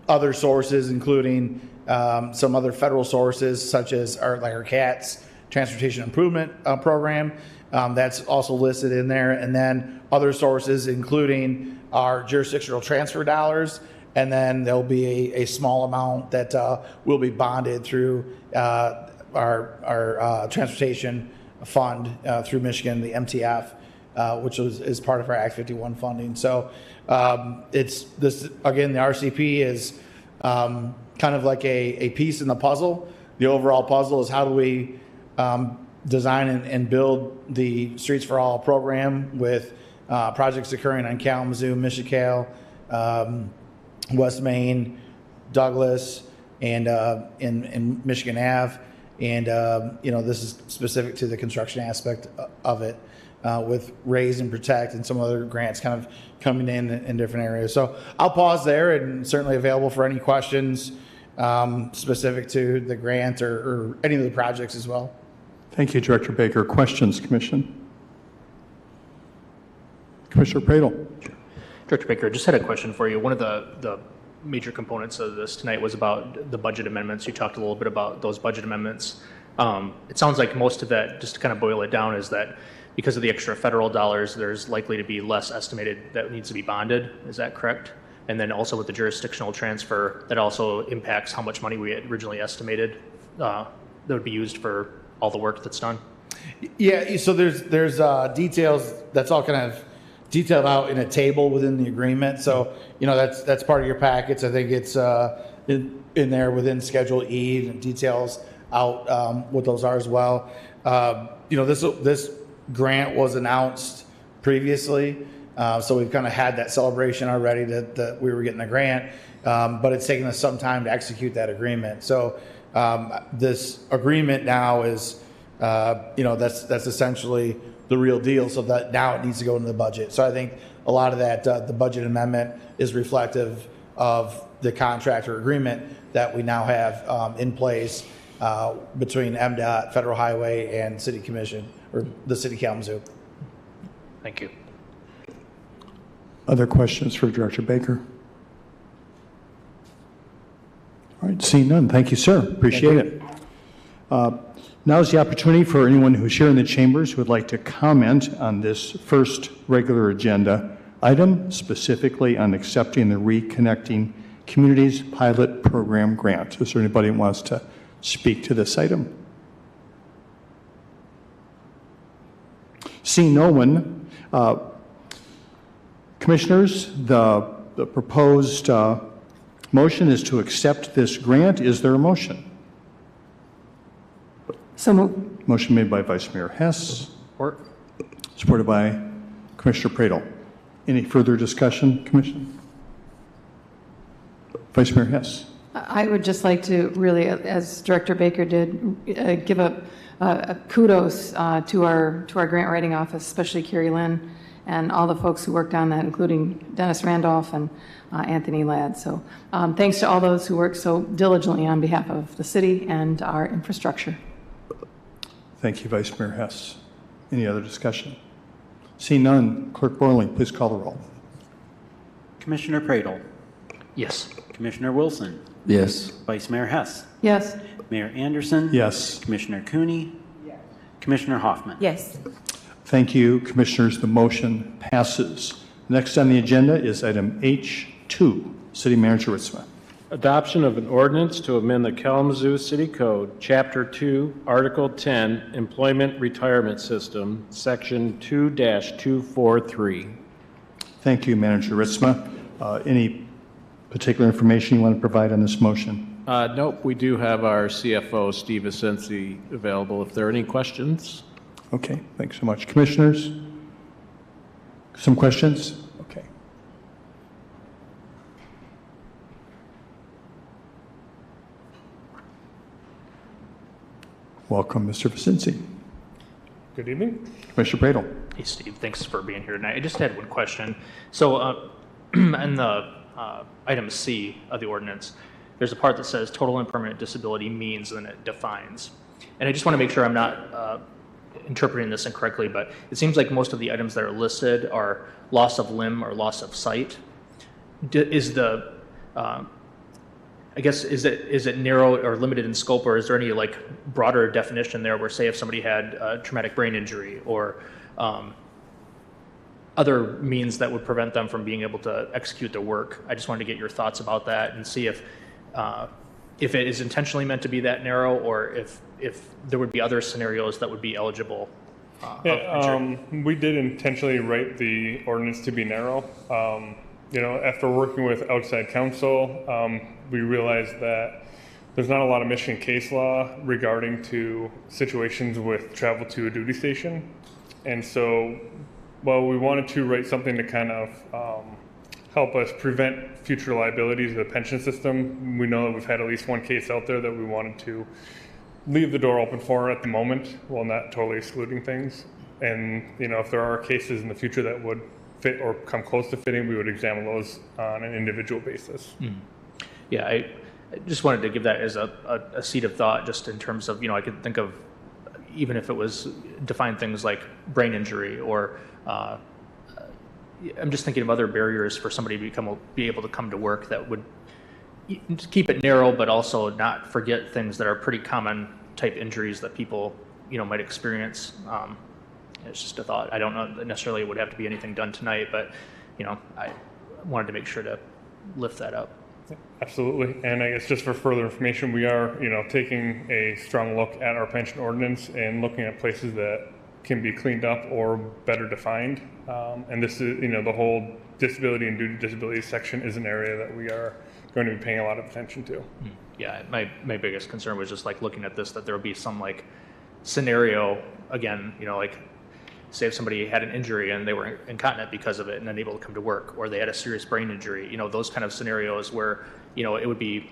Speaker 20: other sources, including some other federal sources, such as our CATS Transportation Improvement Program. That's also listed in there. And then other sources, including our jurisdictional transfer dollars. And then there'll be a small amount that will be bonded through our transportation fund through Michigan, the MTF, which is part of our Act 51 funding. So it's this, again, the RCP is kind of like a piece in the puzzle. The overall puzzle is how do we design and build the Streets for All program with projects occurring on Kalamazoo, Michigan, West Main, Douglas, and in Michigan Ave. And, this is specific to the construction aspect of it with Raise and Protect and some other grants kind of coming in different areas. So I'll pause there and certainly available for any questions specific to the grant or any of the projects as well.
Speaker 2: Thank you, Director Baker. Questions, Commission? Commissioner Pradel.
Speaker 21: Director Baker, just had a question for you. One of the major components of this tonight was about the budget amendments. You talked a little bit about those budget amendments. It sounds like most of that, just to kind of boil it down, is that because of the extra federal dollars, there's likely to be less estimated that needs to be bonded. Is that correct? And then also with the jurisdictional transfer, that also impacts how much money we had originally estimated that would be used for all the work that's done.
Speaker 20: Yeah, so there's details that's all kind of detailed out in a table within the agreement. So, that's part of your packets. I think it's in there within Schedule E, and details out what those are as well. This grant was announced previously, so we've kind of had that celebration already that we were getting the grant, but it's taken us some time to execute that agreement. So this agreement now is, that's essentially the real deal, so that now it needs to go into the budget. So I think a lot of that, the budget amendment is reflective of the contract or agreement that we now have in place between MDOT, Federal Highway, and City Commission, or the City of Kalamazoo.
Speaker 21: Thank you.
Speaker 2: Other questions for Director Baker? All right, seeing none. Thank you, sir. Appreciate it. Now is the opportunity for anyone who's here in the chambers who would like to comment on this first regular agenda item, specifically on accepting the Reconnecting Communities Pilot Program grant. Is there anybody who wants to speak to this item? Seeing no one, Commissioners, the proposed motion is to accept this grant. Is there a motion?
Speaker 5: So moved.
Speaker 2: Motion made by Vice Mayor Hess.
Speaker 21: Support.
Speaker 2: Supported by Commissioner Pradel. Any further discussion, Commission? Vice Mayor Hess.
Speaker 5: I would just like to really, as Director Baker did, give a kudos to our grant writing office, especially Carrie Lynn and all the folks who worked on that, including Dennis Randolph and Anthony Ladd. So thanks to all those who worked so diligently on behalf of the city and our infrastructure.
Speaker 2: Thank you, Vice Mayor Hess. Any other discussion? Seeing none, Clerk Borling, please call the roll.
Speaker 3: Commissioner Pradel.
Speaker 21: Yes.
Speaker 3: Commissioner Wilson.
Speaker 19: Yes.
Speaker 3: Vice Mayor Hess.
Speaker 5: Yes.
Speaker 3: Mayor Anderson.
Speaker 2: Yes.
Speaker 3: Commissioner Cooney. Yes. Commissioner Hoffman.
Speaker 4: Yes.
Speaker 2: Thank you, Commissioners. The motion passes. Next on the agenda is item H2. City Manager Ritzma.
Speaker 1: Adoption of an ordinance to amend the Kalamazoo City Code, Chapter 2, Article 10, Employment Retirement System, Section 2-243.
Speaker 2: Thank you, Manager Ritzma. Any particular information you want to provide on this motion?
Speaker 1: Nope, we do have our CFO, Steve Asensi, available if there are any questions.
Speaker 2: Okay, thanks so much. Commissioners, some questions? Okay. Welcome, Mr. Vicinci.
Speaker 22: Good evening.
Speaker 2: Commissioner Pradel.
Speaker 21: Hey, Steve, thanks for being here tonight. I just had one question. So in the item C of the ordinance, there's a part that says total and permanent disability means, and then it defines. And I just want to make sure I'm not interpreting this incorrectly, but it seems like most of the items that are listed are loss of limb or loss of sight. Is the I guess, is it narrow or limited in scope, or is there any like broader definition there where, say, if somebody had a traumatic brain injury or other means that would prevent them from being able to execute their work? I just wanted to get your thoughts about that and see if it is intentionally meant to be that narrow, or if there would be other scenarios that would be eligible.
Speaker 22: We did intentionally write the ordinance to be narrow. After working with outside counsel, we realized that there's not a lot of Michigan case law regarding to situations with travel to a duty station. And so, well, we wanted to write something to kind of help us prevent future liabilities of the pension system. We know that we've had at least one case out there that we wanted to leave the door open for at the moment, while not totally excluding things. And, you know, if there are cases in the future that would fit or come close to fitting, we would examine those on an individual basis.
Speaker 21: Yeah, I just wanted to give that as a seed of thought, just in terms of, you know, I could think of, even if it was define things like brain injury, or I'm just thinking of other barriers for somebody to be able to come to work that would keep it narrow, but also not forget things that are pretty common type injuries that people, you know, might experience. It's just a thought. I don't know that necessarily it would have to be anything done tonight, but, you know, I wanted to make sure to lift that up.
Speaker 22: Absolutely. And I guess just for further information, we are, you know, taking a strong look at our pension ordinance and looking at places that can be cleaned up or better defined. And this is, you know, the whole disability and duty disability section is an area that we are going to be paying a lot of attention to.
Speaker 21: Yeah, my biggest concern was just like looking at this, that there would be some like scenario, again, you know, like say if somebody had an injury and they were incontinent because of it and unable to come to work, or they had a serious brain injury, you know, those kind of scenarios where, you know, it would be,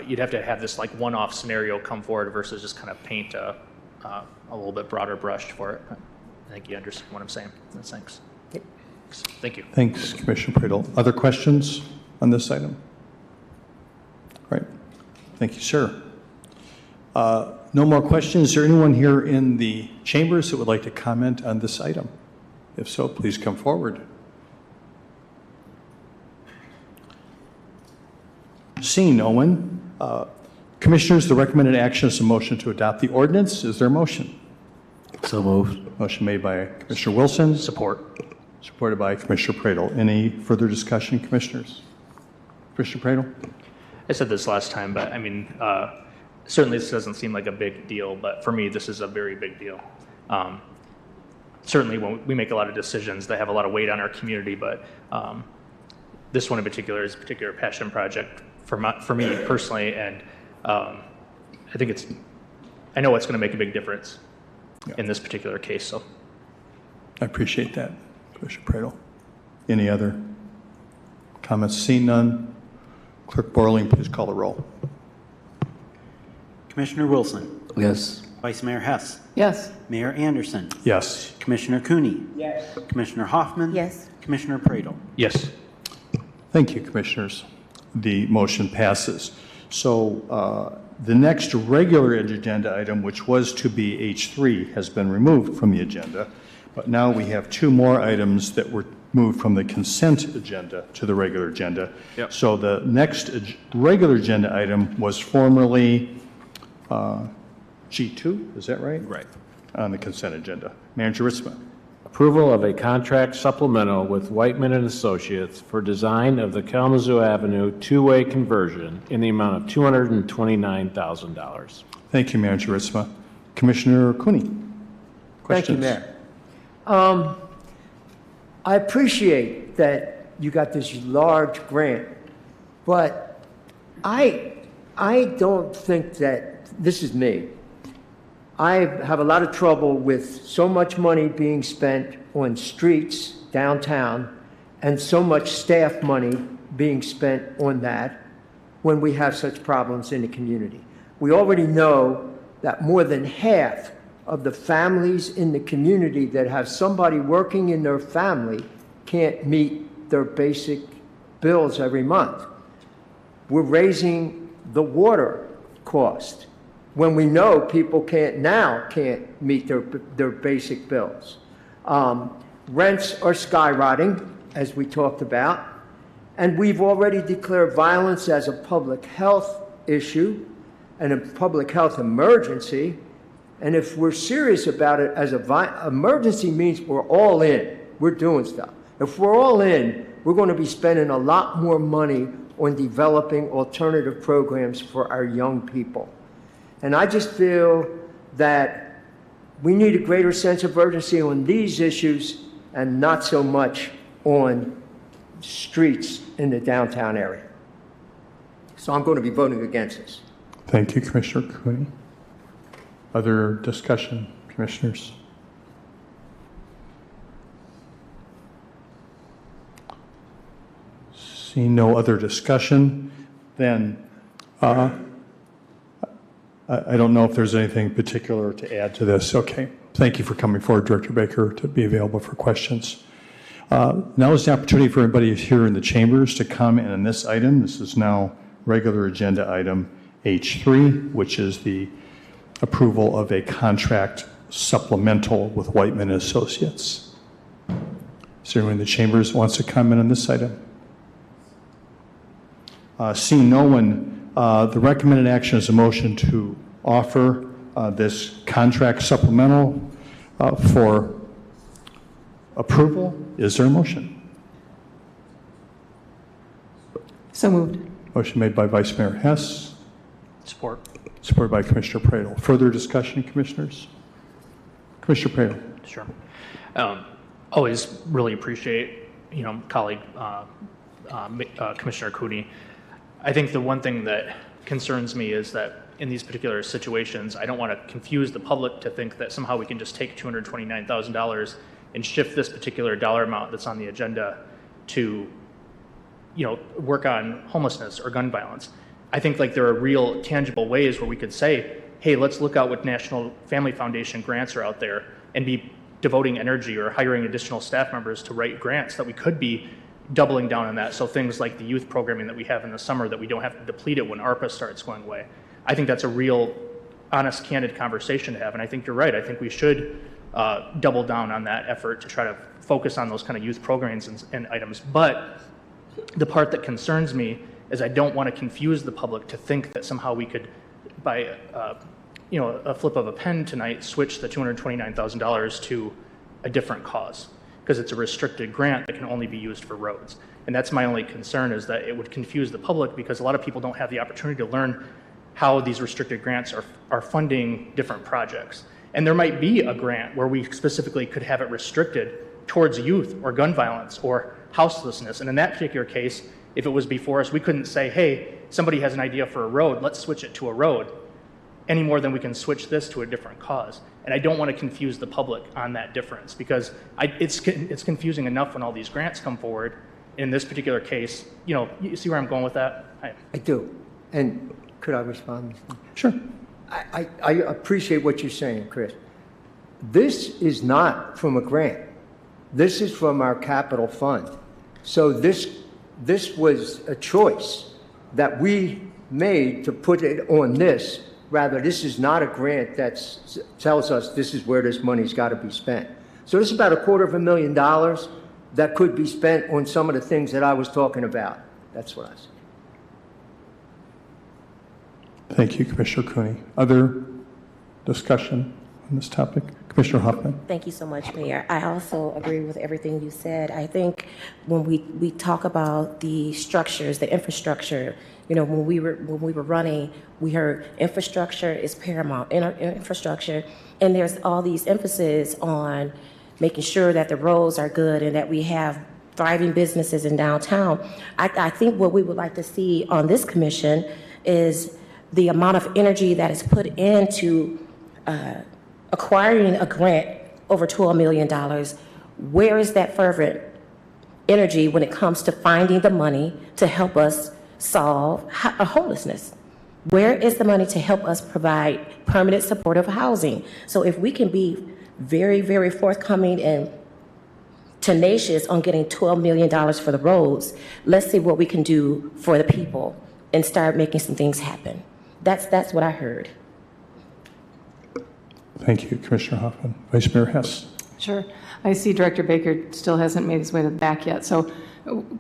Speaker 21: you'd have to have this like one-off scenario come forward versus just kind of paint a little bit broader brush for it. I think you understand what I'm saying. Thanks. Thank you.
Speaker 2: Thanks, Commissioner Pradel. Other questions on this item? Right. Thank you, sir. No more questions. Is there anyone here in the chambers that would like to comment on this item? If so, please come forward. Seeing no one, Commissioners, the recommended action is a motion to adopt the ordinance. Is there a motion?
Speaker 6: So moved.
Speaker 2: Motion made by Commissioner Wilson.
Speaker 21: Support.
Speaker 2: Supported by Commissioner Pradel. Any further discussion, Commissioners? Commissioner Pradel?
Speaker 21: I said this last time, but I mean, certainly this doesn't seem like a big deal, but for me, this is a very big deal. Certainly when we make a lot of decisions that have a lot of weight on our community, but this one in particular is a particular passion project for me personally, and I know it's going to make a big difference in this particular case. So
Speaker 2: I appreciate that, Commissioner Pradel. Any other comments? Seeing none, Clerk Borling, please call the roll.
Speaker 3: Commissioner Wilson.
Speaker 6: Yes.
Speaker 3: Vice Mayor Hess.
Speaker 5: Yes.
Speaker 3: Mayor Anderson.
Speaker 2: Yes.
Speaker 3: Commissioner Cooney.
Speaker 9: Yes.
Speaker 3: Commissioner Hoffman.
Speaker 4: Yes.
Speaker 3: Commissioner Pradel.
Speaker 21: yes.
Speaker 2: Thank you, Commissioners. The motion passes. So the next regular agenda item, which was to be H3, has been removed from the agenda. But now we have two more items that were moved from the consent agenda to the regular agenda.
Speaker 1: Yep.
Speaker 2: So the next regular agenda item was formerly G2, is that right?
Speaker 1: Right.
Speaker 2: On the consent agenda. Manager Ritzman.
Speaker 1: Approval of a contract supplemental with Whiteman and Associates for design of the Kalamazoo Avenue two-way conversion in the amount of $229,000.
Speaker 2: Thank you, Manager Ritzman. Commissioner Cooney.
Speaker 9: Thank you, Mayor. I appreciate that you got this large grant, but I don't think that, this is me, I have a lot of trouble with so much money being spent on streets downtown and so much staff money being spent on that when we have such problems in the community. We already know that more than half of the families in the community that have somebody working in their family can't meet their basic bills every month. We're raising the water cost when we know people can't meet their basic bills. Rents are skyrocketing, as we talked about, and we've already declared violence as a public health issue and a public health emergency. And if we're serious about it as an emergency, means we're all in. We're doing stuff. If we're all in, we're going to be spending a lot more money on developing alternative programs for our young people. And I just feel that we need a greater sense of urgency on these issues and not so much on streets in the downtown area. So I'm going to be voting against this.
Speaker 2: Thank you, Commissioner Cooney. Other discussion, commissioners? Seeing no other discussion, then I don't know if there's anything particular to add to this. Okay. Thank you for coming forward, Director Baker, to be available for questions. Now is the opportunity for everybody here in the chambers to comment on this item. This is now regular agenda item H3, which is the approval of a contract supplemental with Whiteman Associates. Is there anyone in the chambers who wants to comment on this item? Seeing no one, the recommended action is a motion to offer this contract supplemental for approval. Is there a motion?
Speaker 5: So moved.
Speaker 2: Motion made by Vice Mayor Hess.
Speaker 21: Support.
Speaker 2: Supported by Commissioner Pradel. Further discussion, commissioners? Commissioner Pradel.
Speaker 21: Sure. Always really appreciate, colleague Commissioner Cooney. I think the one thing that concerns me is that in these particular situations, I don't want to confuse the public to think that somehow we can just take $229,000 and shift this particular dollar amount that's on the agenda to, work on homelessness or gun violence. I think there are real tangible ways where we could say, hey, let's look out what National Family Foundation grants are out there and be devoting energy or hiring additional staff members to write grants that we could be doubling down on that. So things like the youth programming that we have in the summer that we don't have to deplete it when ARPA starts going away. I think that's a real honest, candid conversation to have. And I think you're right. I think we should double down on that effort to try to focus on those kind of youth programs and items. But the part that concerns me is I don't want to confuse the public to think that somehow we could, by a flip of a pen tonight, switch the $229,000 to a different cause, because it's a restricted grant that can only be used for roads. And that's my only concern, is that it would confuse the public, because a lot of people don't have the opportunity to learn how these restricted grants are funding different projects. And there might be a grant where we specifically could have it restricted towards youth or gun violence or houselessness. And in that particular case, if it was before us, we couldn't say, hey, somebody has an idea for a road, let's switch it to a road, any more than we can switch this to a different cause. And I don't want to confuse the public on that difference, because it's confusing enough when all these grants come forward. In this particular case, you see where I'm going with that?
Speaker 9: I do. And could I respond?
Speaker 2: Sure.
Speaker 9: I appreciate what you're saying, Chris. This is not from a grant. This is from our capital fund. So this was a choice that we made to put it on this. Rather, this is not a grant that tells us this is where this money's got to be spent. So this is about $250,000 that could be spent on some of the things that I was talking about. That's what I said.
Speaker 2: Thank you, Commissioner Cooney. Other discussion on this topic? Commissioner Hoffman.
Speaker 4: Thank you so much, Mayor. I also agree with everything you said. I think when we talk about the structures, the infrastructure, when we were running, we heard infrastructure is paramount, infrastructure, and there's all these emphasis on making sure that the roads are good and that we have thriving businesses in downtown. I think what we would like to see on this commission is the amount of energy that is put into acquiring a grant over $12 million. Where is that fervent energy when it comes to finding the money to help us solve homelessness? Where is the money to help us provide permanent supportive housing? So if we can be very, very forthcoming and tenacious on getting $12 million for the roads, let's see what we can do for the people and start making some things happen. That's what I heard.
Speaker 2: Thank you, Commissioner Hoffman. Vice Mayor Hess.
Speaker 5: Sure. I see Director Baker still hasn't made his way to the back yet. So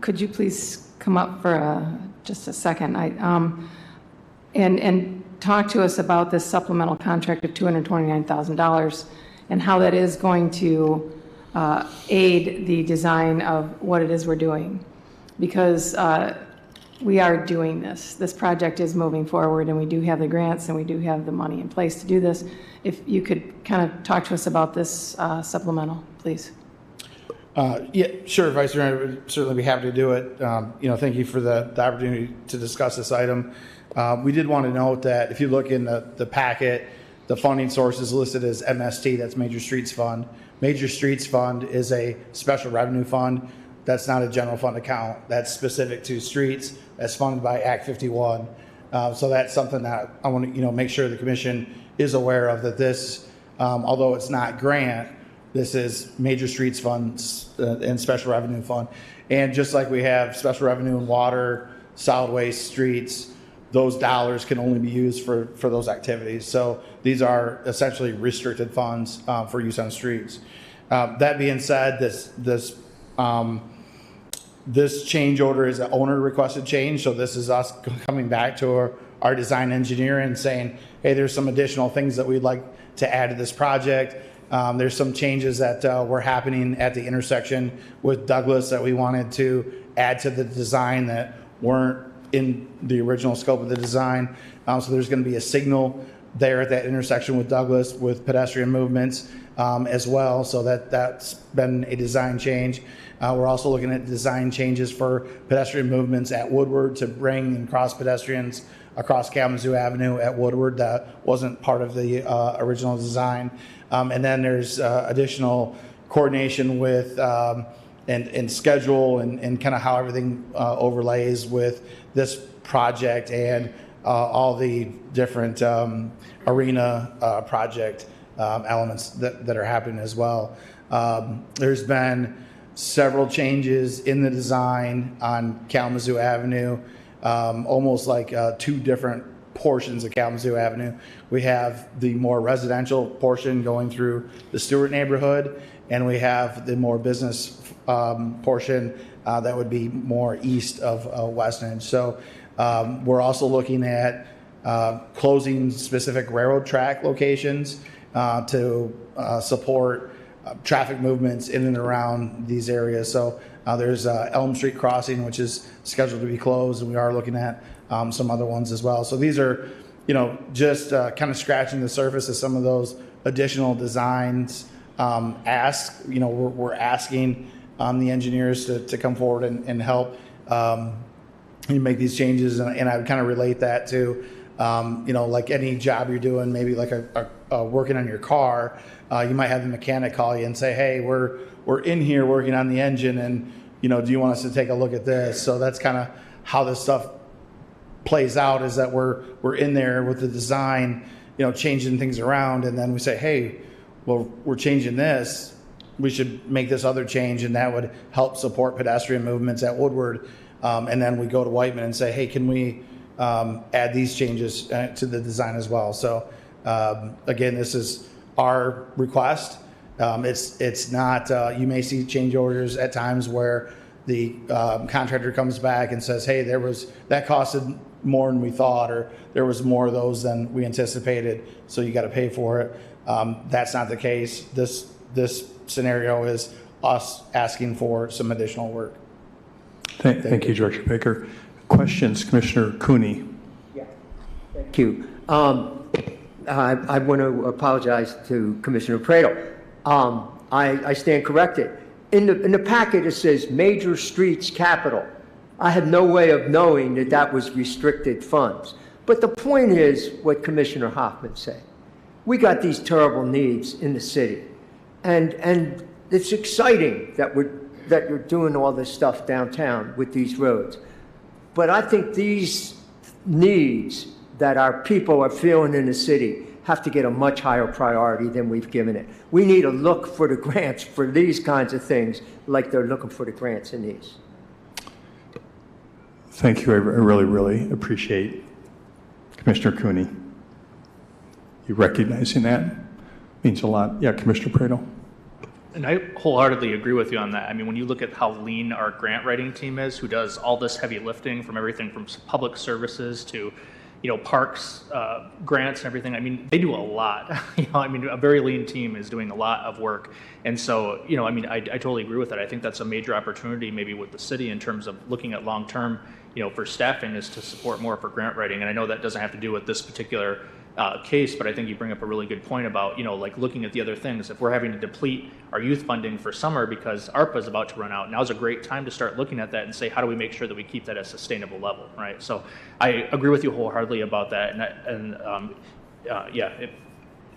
Speaker 5: could you please come up for just a second and talk to us about this supplemental contract of $229,000 and how that is going to aid the design of what it is we're doing. Because we are doing this. This project is moving forward, and we do have the grants and we do have the money in place to do this. If you could kind of talk to us about this supplemental, please.
Speaker 20: Yeah, sure, Vice Mayor, I would certainly be happy to do it. Thank you for the opportunity to discuss this item. We did want to note that if you look in the packet, the funding source is listed as MST, that's Major Streets Fund. Major Streets Fund is a special revenue fund. That's not a general fund account. That's specific to streets. That's funded by Act 51. So that's something that I want to make sure the commission is aware of, that this, although it's not grant, this is Major Streets Funds and Special Revenue Fund. And just like we have special revenue in water, solid waste, streets, those dollars can only be used for those activities. So these are essentially restricted funds for use on streets. That being said, this change order is an owner requested change. So this is us coming back to our design engineer and saying, hey, there's some additional things that we'd like to add to this project. There's some changes that were happening at the intersection with Douglas that we wanted to add to the design that weren't in the original scope of the design. So there's going to be a signal there at that intersection with Douglas with pedestrian movements as well. So that's been a design change. We're also looking at design changes for pedestrian movements at Woodward to bring and cross pedestrians across Kalamazoo Avenue at Woodward. That wasn't part of the original design. And then there's additional coordination with and schedule and kind of how everything overlays with this project and all the different arena project elements that are happening as well. There's been several changes in the design on Kalamazoo Avenue, almost like two different portions of Kalamazoo Avenue. We have the more residential portion going through the Stewart neighborhood, and we have the more business portion that would be more east of West End. So we're also looking at closing specific railroad track locations to support traffic movements in and around these areas. So there's Elm Street Crossing, which is scheduled to be closed, and we are looking at some other ones as well. So these are, just kind of scratching the surface of some of those additional designs. We're asking the engineers to come forward and help make these changes, and I would kind of relate that to, like any job you're doing, maybe like a working on your car. You might have the mechanic call you and say, hey, we're in here working on the engine, and do you want us to take a look at this? So that's kind of how this stuff plays out, is that we're in there with the design, changing things around, and then we say, hey, well, we're changing this, we should make this other change, and that would help support pedestrian movements at Woodward. And then we go to Whiteman and say, hey, can we add these changes to the design as well? So again, this is our request. It's not, you may see change orders at times where the contractor comes back and says, hey, that costed more than we thought, or there was more of those than we anticipated, so you got to pay for it. That's not the case. This scenario is us asking for some additional work.
Speaker 2: Thank you, Director Baker. Questions, Commissioner Cooney?
Speaker 9: Yeah, thank you. I want to apologize to Commissioner Praedel. I stand corrected. In the packet, it says Major Streets Capital. I had no way of knowing that was restricted funds. But the point is what Commissioner Hoffman said. We got these terrible needs in the city. And it's exciting that you're doing all this stuff downtown with these roads. But I think these needs that our people are feeling in the city have to get a much higher priority than we've given it. We need to look for the grants for these kinds of things like they're looking for the grants in these.
Speaker 2: Thank you. I really, really appreciate Commissioner Cooney. You recognizing that means a lot. Yeah, Commissioner Praedel.
Speaker 21: And I wholeheartedly agree with you on that. I mean, when you look at how lean our grant writing team is, who does all this heavy lifting from everything from public services to, parks, grants and everything. I mean, they do a lot. A very lean team is doing a lot of work. And so, I totally agree with that. I think that's a major opportunity maybe with the city in terms of looking at long-term, for staffing, is to support more for grant writing. And I know that doesn't have to do with this particular case, but I think you bring up a really good point about, like looking at the other things. If we're having to deplete our youth funding for summer because ARPA is about to run out, now's a great time to start looking at that and say, how do we make sure that we keep that at a sustainable level, right? So I agree with you wholeheartedly about that.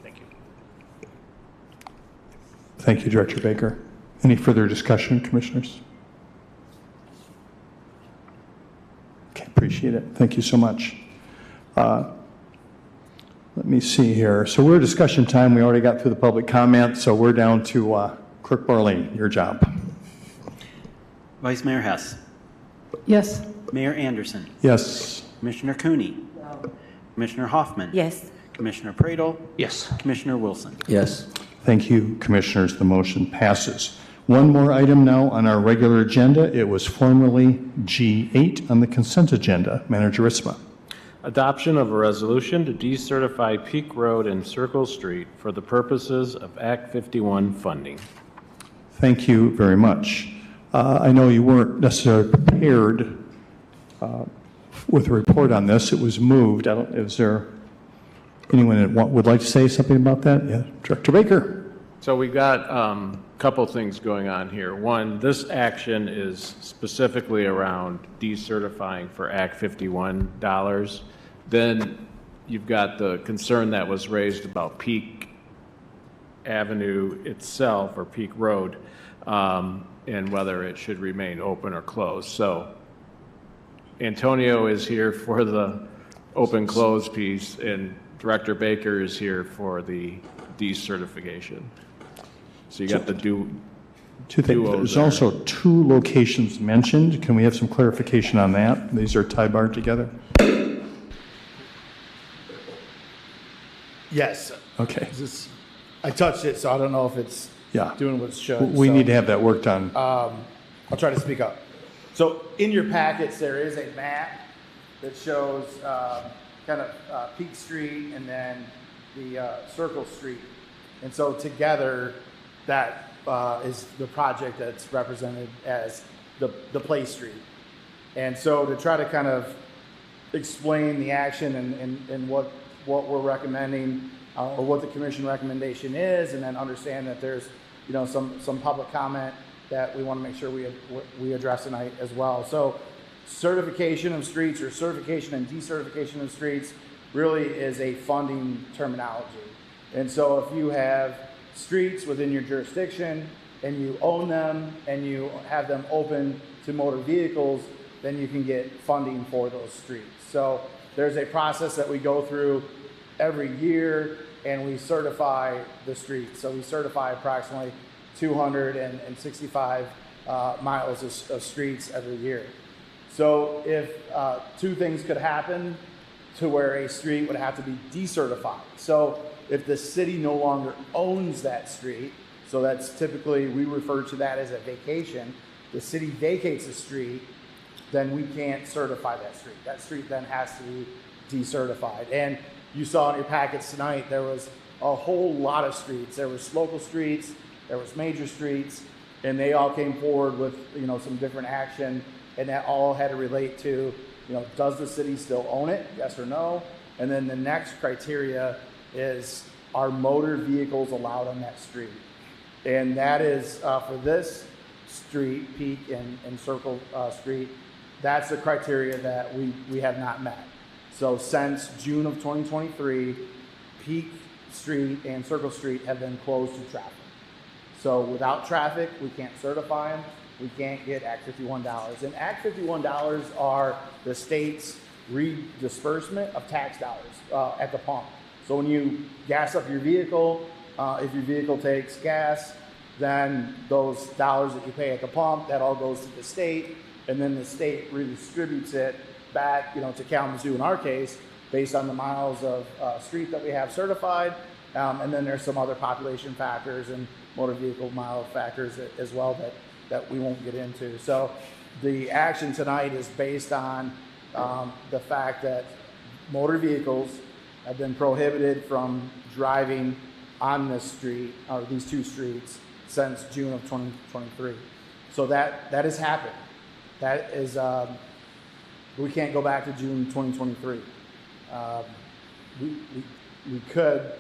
Speaker 21: Thank you.
Speaker 2: Thank you, Director Baker. Any further discussion, commissioners? Okay, appreciate it. Thank you so much. Let me see here. So we're at discussion time. We already got through the public comment, so we're down to Clerk Barley, your job.
Speaker 3: Vice Mayor Hess.
Speaker 5: Yes.
Speaker 3: Mayor Anderson.
Speaker 2: Yes.
Speaker 3: Commissioner Cooney. Commissioner Hoffman.
Speaker 4: Yes.
Speaker 3: Commissioner Pradel.
Speaker 21: Yes.
Speaker 3: Commissioner Wilson.
Speaker 2: Yes. Thank you, commissioners. The motion passes. One more item now on our regular agenda. It was formerly G8 on the consent agenda. Manager Ritzma.
Speaker 1: Adoption of a resolution to decertify Peak Road and Circle Street for the purposes of Act 51 funding.
Speaker 2: Thank you very much. I know you weren't necessarily prepared with a report on this. It was moved. Is there anyone that would like to say something about that? Yeah, Director Baker.
Speaker 1: So we've got a couple things going on here. One, this action is specifically around decertifying for Act 51 dollars. Then you've got the concern that was raised about Peak Avenue itself, or Peak Road, and whether it should remain open or closed. So Antonio is here for the open close piece, and Director Baker is here for the decertification. So you got the two
Speaker 2: things. There's also two locations mentioned. Can we have some clarification on that? These are tie-barred together?
Speaker 20: Yes.
Speaker 2: Okay.
Speaker 20: I touched it, so I don't know if it's doing what it should.
Speaker 2: We need to have that work done.
Speaker 20: I'll try to speak up. So in your packets, there is a map that shows kind of Peak Street and then the Circle Street. And so together, that is the project that's represented as the Play Street. And so to try to kind of explain the action and what we're recommending or what the commission recommendation is, and then understand that there's some public comment that we want to make sure we address tonight as well. So certification of streets, or certification and decertification of streets, really is a funding terminology. And so if you have streets within your jurisdiction and you own them and you have them open to motor vehicles, then you can get funding for those streets. So there's a process that we go through every year, and we certify the streets. So we certify approximately 265 miles of streets every year. So if two things could happen to where a street would have to be decertified. So if the city no longer owns that street, so that's typically, we refer to that as a vacation, the city vacates a street, then we can't certify that street. That street then has to be decertified. And you saw in your packets tonight, there was a whole lot of streets. There was local streets, there was major streets, and they all came forward with some different action, and that all had to relate to, does the city still own it? Yes or no? And then the next criteria is, are motor vehicles allowed on that street? And that is for this street, Peak and Circle Street, that's the criteria that we have not met. So since June of 2023, Peak Street and Circle Street have been closed to traffic. So without traffic, we can't certify them. We can't get Act 51 dollars. And Act 51 dollars are the state's redisbursement of tax dollars at the pump. So when you gas up your vehicle, if your vehicle takes gas, then those dollars that you pay at the pump, that all goes to the state, and then the state redistributes it back, to Kalamazoo in our case, based on the miles of street that we have certified, and then there's some other population factors and motor vehicle mile factors as well that we won't get into. So the action tonight is based on the fact that motor vehicles have been prohibited from driving on this street, or these two streets, since June of 2023. So that has happened. That is, we can't go back to June 2023. we could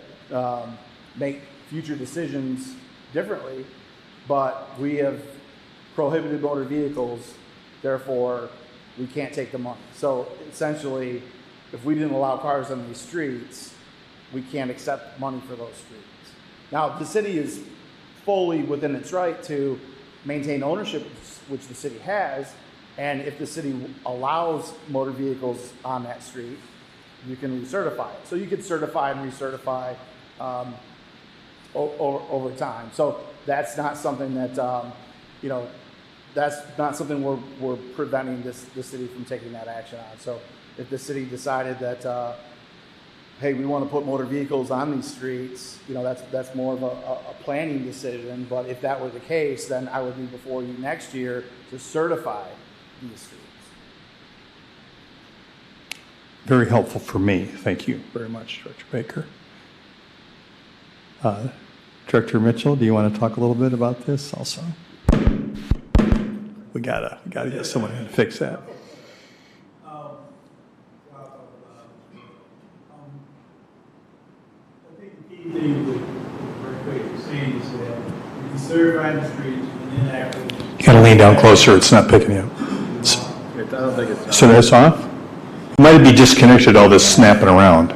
Speaker 20: make future decisions differently, but we have prohibited motor vehicles, therefore we can't take the money. So essentially, if we didn't allow cars on these streets, we can't accept money for those streets. Now, the city is fully within its right to maintain ownership, which the city has, and if the city allows motor vehicles on that street, you can recertify it. So you could certify and recertify over time. So that's not something that, that's not something we're preventing the city from taking that action on. So if the city decided that, hey, we want to put motor vehicles on these streets, that's more of a planning decision. But if that were the case, then I would be before you next year to certify these streets.
Speaker 2: Very helpful for me. Thank you very much, Director Baker. Director Mitchell, do you want to talk a little bit about this also? We gotta get someone in to fix that.
Speaker 6: The thing with what you're saying is that we certify the streets and then after.
Speaker 2: You gotta lean down closer, it's not picking you up.
Speaker 1: I don't think it's.
Speaker 2: So that's off? Might be disconnected, all this snapping around.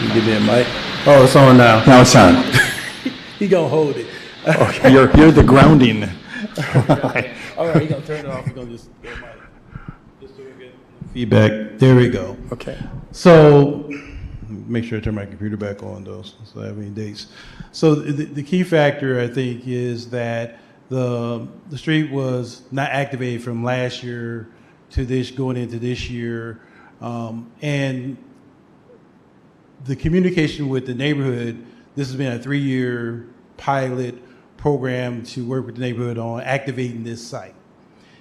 Speaker 6: You give me a mic? Oh, it's on now.
Speaker 2: Now it's on.
Speaker 6: He gonna hold it.
Speaker 2: Okay, you're the grounding.
Speaker 6: All right, he gonna turn it off. He gonna just do it again. Feedback. There we go.
Speaker 2: Okay.
Speaker 6: So make sure I turn my computer back on though, so I have any dates. So the key factor I think is that the street was not activated from last year to this going into this year, and the communication with the neighborhood. This has been a 3-year pilot program to work with the neighborhood on activating this site.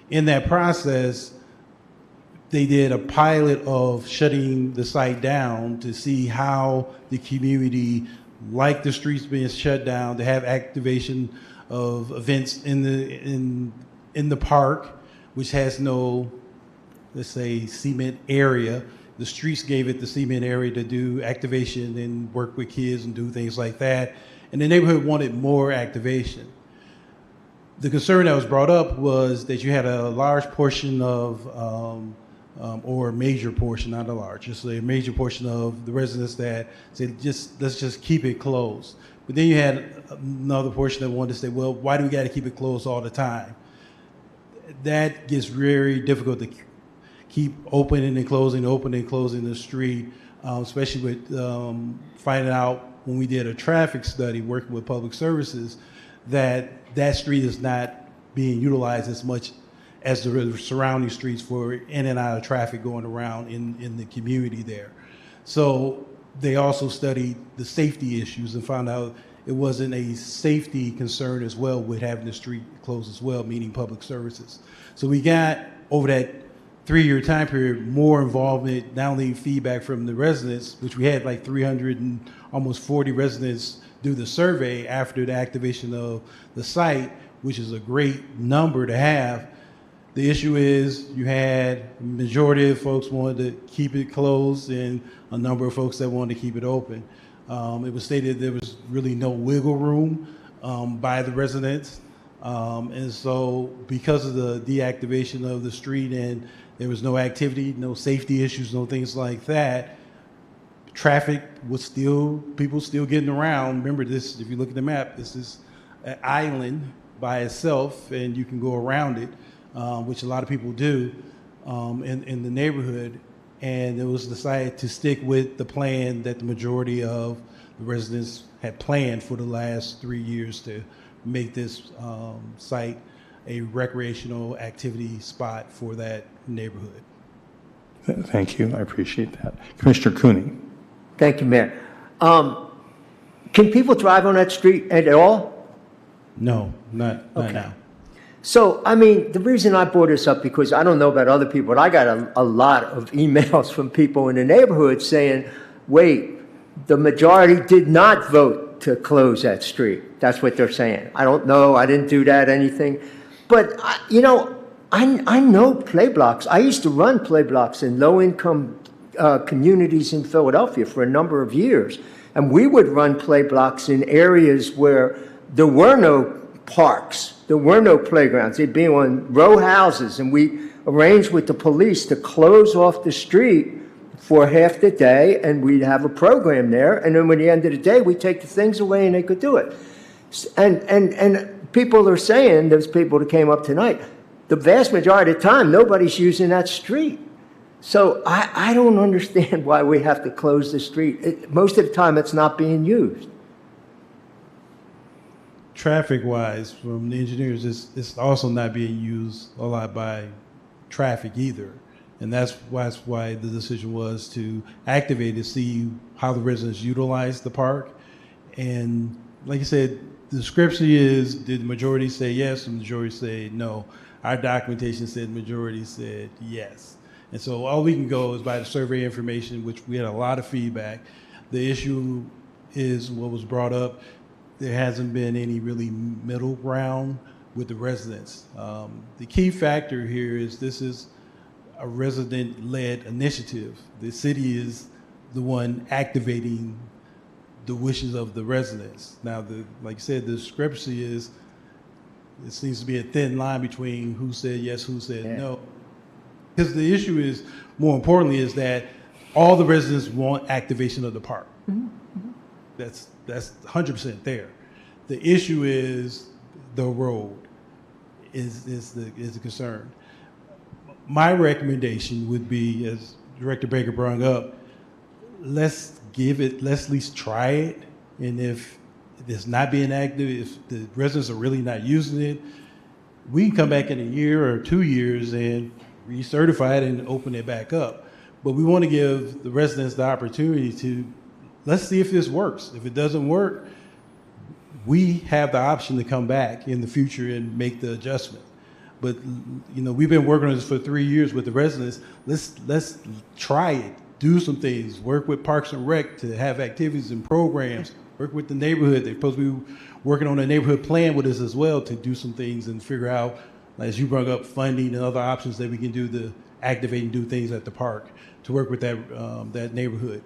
Speaker 6: In that process, they did a pilot of shutting the site down to see how the community liked the streets being shut down, to have activation of events in the park, which has no, let's say, cement area. The streets gave it the cement area to do activation and work with kids and do things like that. And the neighborhood wanted more activation. The concern that was brought up was that you had a large portion of, or a major portion, not a large, just a major portion of the residents that said, let's just keep it closed. But then you had another portion that wanted to say, well, why do we got to keep it closed all the time? That gets very difficult to keep opening and closing the street, especially with finding out when we did a traffic study working with public services that street is not being utilized as much as the surrounding streets for in and out of traffic going around in the community there. So they also studied the safety issues and found out it wasn't a safety concern as well with having the street closed as well, meaning public services. So we got, over that 3-year time period, more involvement, not only feedback from the residents, which we had like 300 and almost 40 residents do the survey after the activation of the site, which is a great number to have. The issue is you had a majority of folks wanted to keep it closed and a number of folks that wanted to keep it open. It was stated there was really no wiggle room by the residents. And so because of the deactivation of the street and there was no activity, no safety issues, no things like that, traffic was still, people still getting around. Remember this, if you look at the map, this is an island by itself and you can go around it, which a lot of people do in the neighborhood. And it was decided to stick with the plan that the majority of the residents had planned for the last 3 years to make this site a recreational activity spot for that neighborhood.
Speaker 2: Thank you. I appreciate that. Commissioner Cooney.
Speaker 9: Thank you, Mayor. Can people drive on that street at all?
Speaker 6: No, not now.
Speaker 9: So, I mean, the reason I brought this up, because I don't know about other people, but I got a lot of emails from people in the neighborhood saying, wait, the majority did not vote to close that street. That's what they're saying. I don't know. I didn't do that, anything. But, I know play blocks. I used to run play blocks in low-income communities in Philadelphia for a number of years. And we would run play blocks in areas where there were no parks, there were no playgrounds. They'd be on row houses, and we arranged with the police to close off the street for half the day, and we'd have a program there. And then at the end of the day, we'd take the things away and they could do it. And people are saying, there's people that came up tonight, the vast majority of the time, nobody's using that street. So I don't understand why we have to close the street. Most of the time, it's not being used.
Speaker 6: Traffic-wise, from the engineers, it's also not being used a lot by traffic either. And that's why the decision was to activate to see how the residents utilize the park. And like I said, the description is, did the majority say yes, and the majority say no? Our documentation said the majority said yes. And so all we can go is by the survey information, which we had a lot of feedback. The issue is what was brought up. There hasn't been any really middle ground with the residents. The key factor here is this is a resident-led initiative. The city is the one activating the wishes of the residents. Now, like I said, the discrepancy is, it seems to be a thin line between who said yes, who said no. Because the issue is, more importantly, is that all the residents want activation of the park. That's 100% there. The issue is the road is the concern. My recommendation would be, as Director Baker brought up, let's at least try it. And if it's not being active, if the residents are really not using it, we can come back in a year or 2 years and recertify it and open it back up. But we want to give the residents the opportunity to, let's see if this works. If it doesn't work, we have the option to come back in the future and make the adjustment. But we've been working on this for 3 years with the residents. Let's try it, do some things, work with Parks and Rec to have activities and programs, work with the neighborhood. They're supposed to be working on a neighborhood plan with us as well to do some things and figure out, as you brought up, funding and other options that we can do to activate and do things at the park to work with that neighborhood.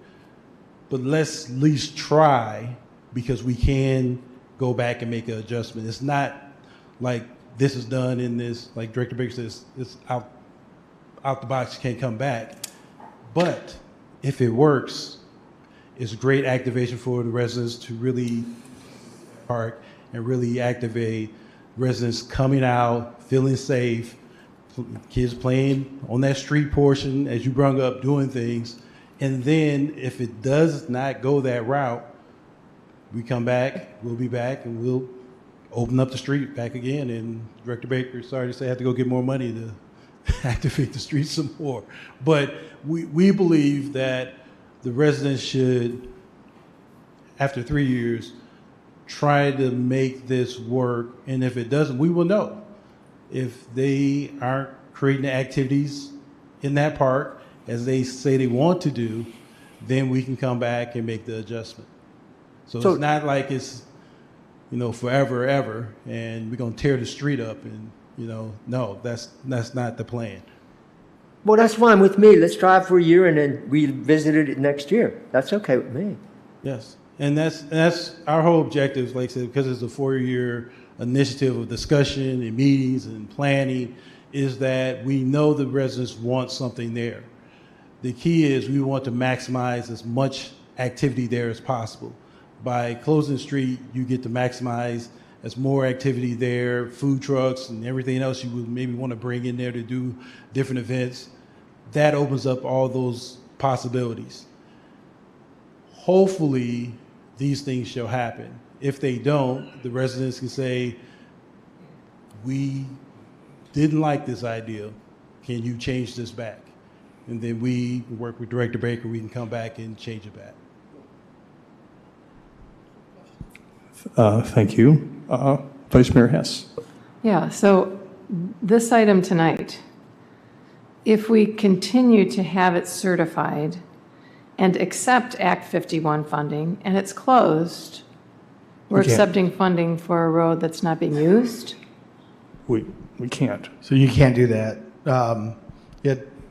Speaker 6: But let's at least try, because we can go back and make an adjustment. It's not like this is done in this, like Director Baker says, it's out the box, you can't come back. But if it works, it's great activation for the residents to really park and really activate residents coming out, feeling safe, kids playing on that street portion, as you brought up, doing things. And then if it does not go that route, we come back, we'll be back, and we'll open up the street back again. And Director Baker, sorry to say, I have to go get more money to activate the street some more. But we believe that the residents should, after 3 years, try to make this work. And if it doesn't, we will know. If they aren't creating the activities in that park as they say they want to do, then we can come back and make the adjustment. So it's not like it's, forever, ever, and we're going to tear the street up. And, no, that's not the plan.
Speaker 9: Well, that's fine with me. Let's try it for a year and then revisit it next year. That's okay with me.
Speaker 6: Yes. And that's our whole objective, like I said, because it's a 4-year initiative of discussion and meetings and planning, is that we know the residents want something there. The key is we want to maximize as much activity there as possible. By closing the street, you get to maximize as more activity there, food trucks and everything else you would maybe want to bring in there to do different events. That opens up all those possibilities. Hopefully, these things shall happen. If they don't, the residents can say, we didn't like this idea. Can you change this back? And then we work with Director Baker, we can come back and change it back.
Speaker 2: Thank you. Vice Mayor Hess.
Speaker 5: Yeah, so this item tonight, if we continue to have it certified and accept Act 51 funding, and it's closed, we're accepting funding for a road that's not being used?
Speaker 7: we can't.
Speaker 20: So you can't do that.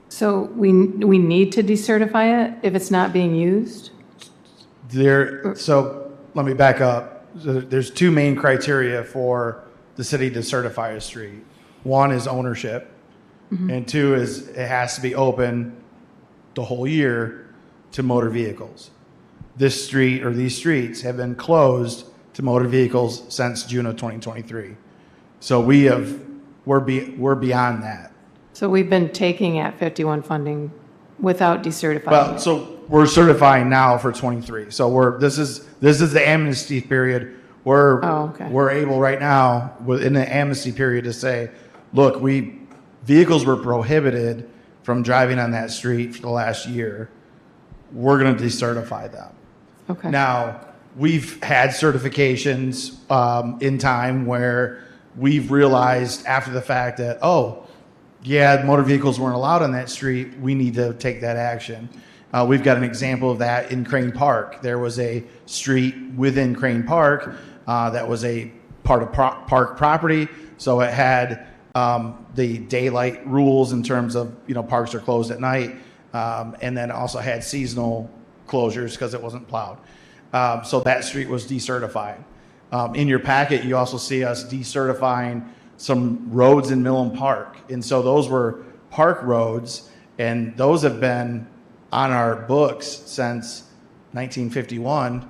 Speaker 5: So we need to decertify it if it's not being used?
Speaker 20: So let me back up. So there's two main criteria for the city to certify a street. One is ownership, and two is it has to be open the whole year to motor vehicles. This street or these streets have been closed to motor vehicles since June of 2023. So we're beyond that.
Speaker 5: So we've been taking Act 51 funding without decertifying
Speaker 20: Well,
Speaker 5: it.
Speaker 20: so we're certifying now for 23. So this is the amnesty period. We're able right now within the amnesty period to say, look, vehicles were prohibited from driving on that street for the last year. We're going to decertify them.
Speaker 5: Okay.
Speaker 20: Now, we've had certifications in time where we've realized after the fact that, motor vehicles weren't allowed on that street. We need to take that action. We've got an example of that in Crane Park. There was a street within Crane Park that was a part of park property. So it had the daylight rules in terms of, parks are closed at night. And then also had seasonal closures because it wasn't plowed. So that street was decertified. In your packet, you also see us decertifying some roads in Millen Park. And so those were park roads, and those have been on our books since 1951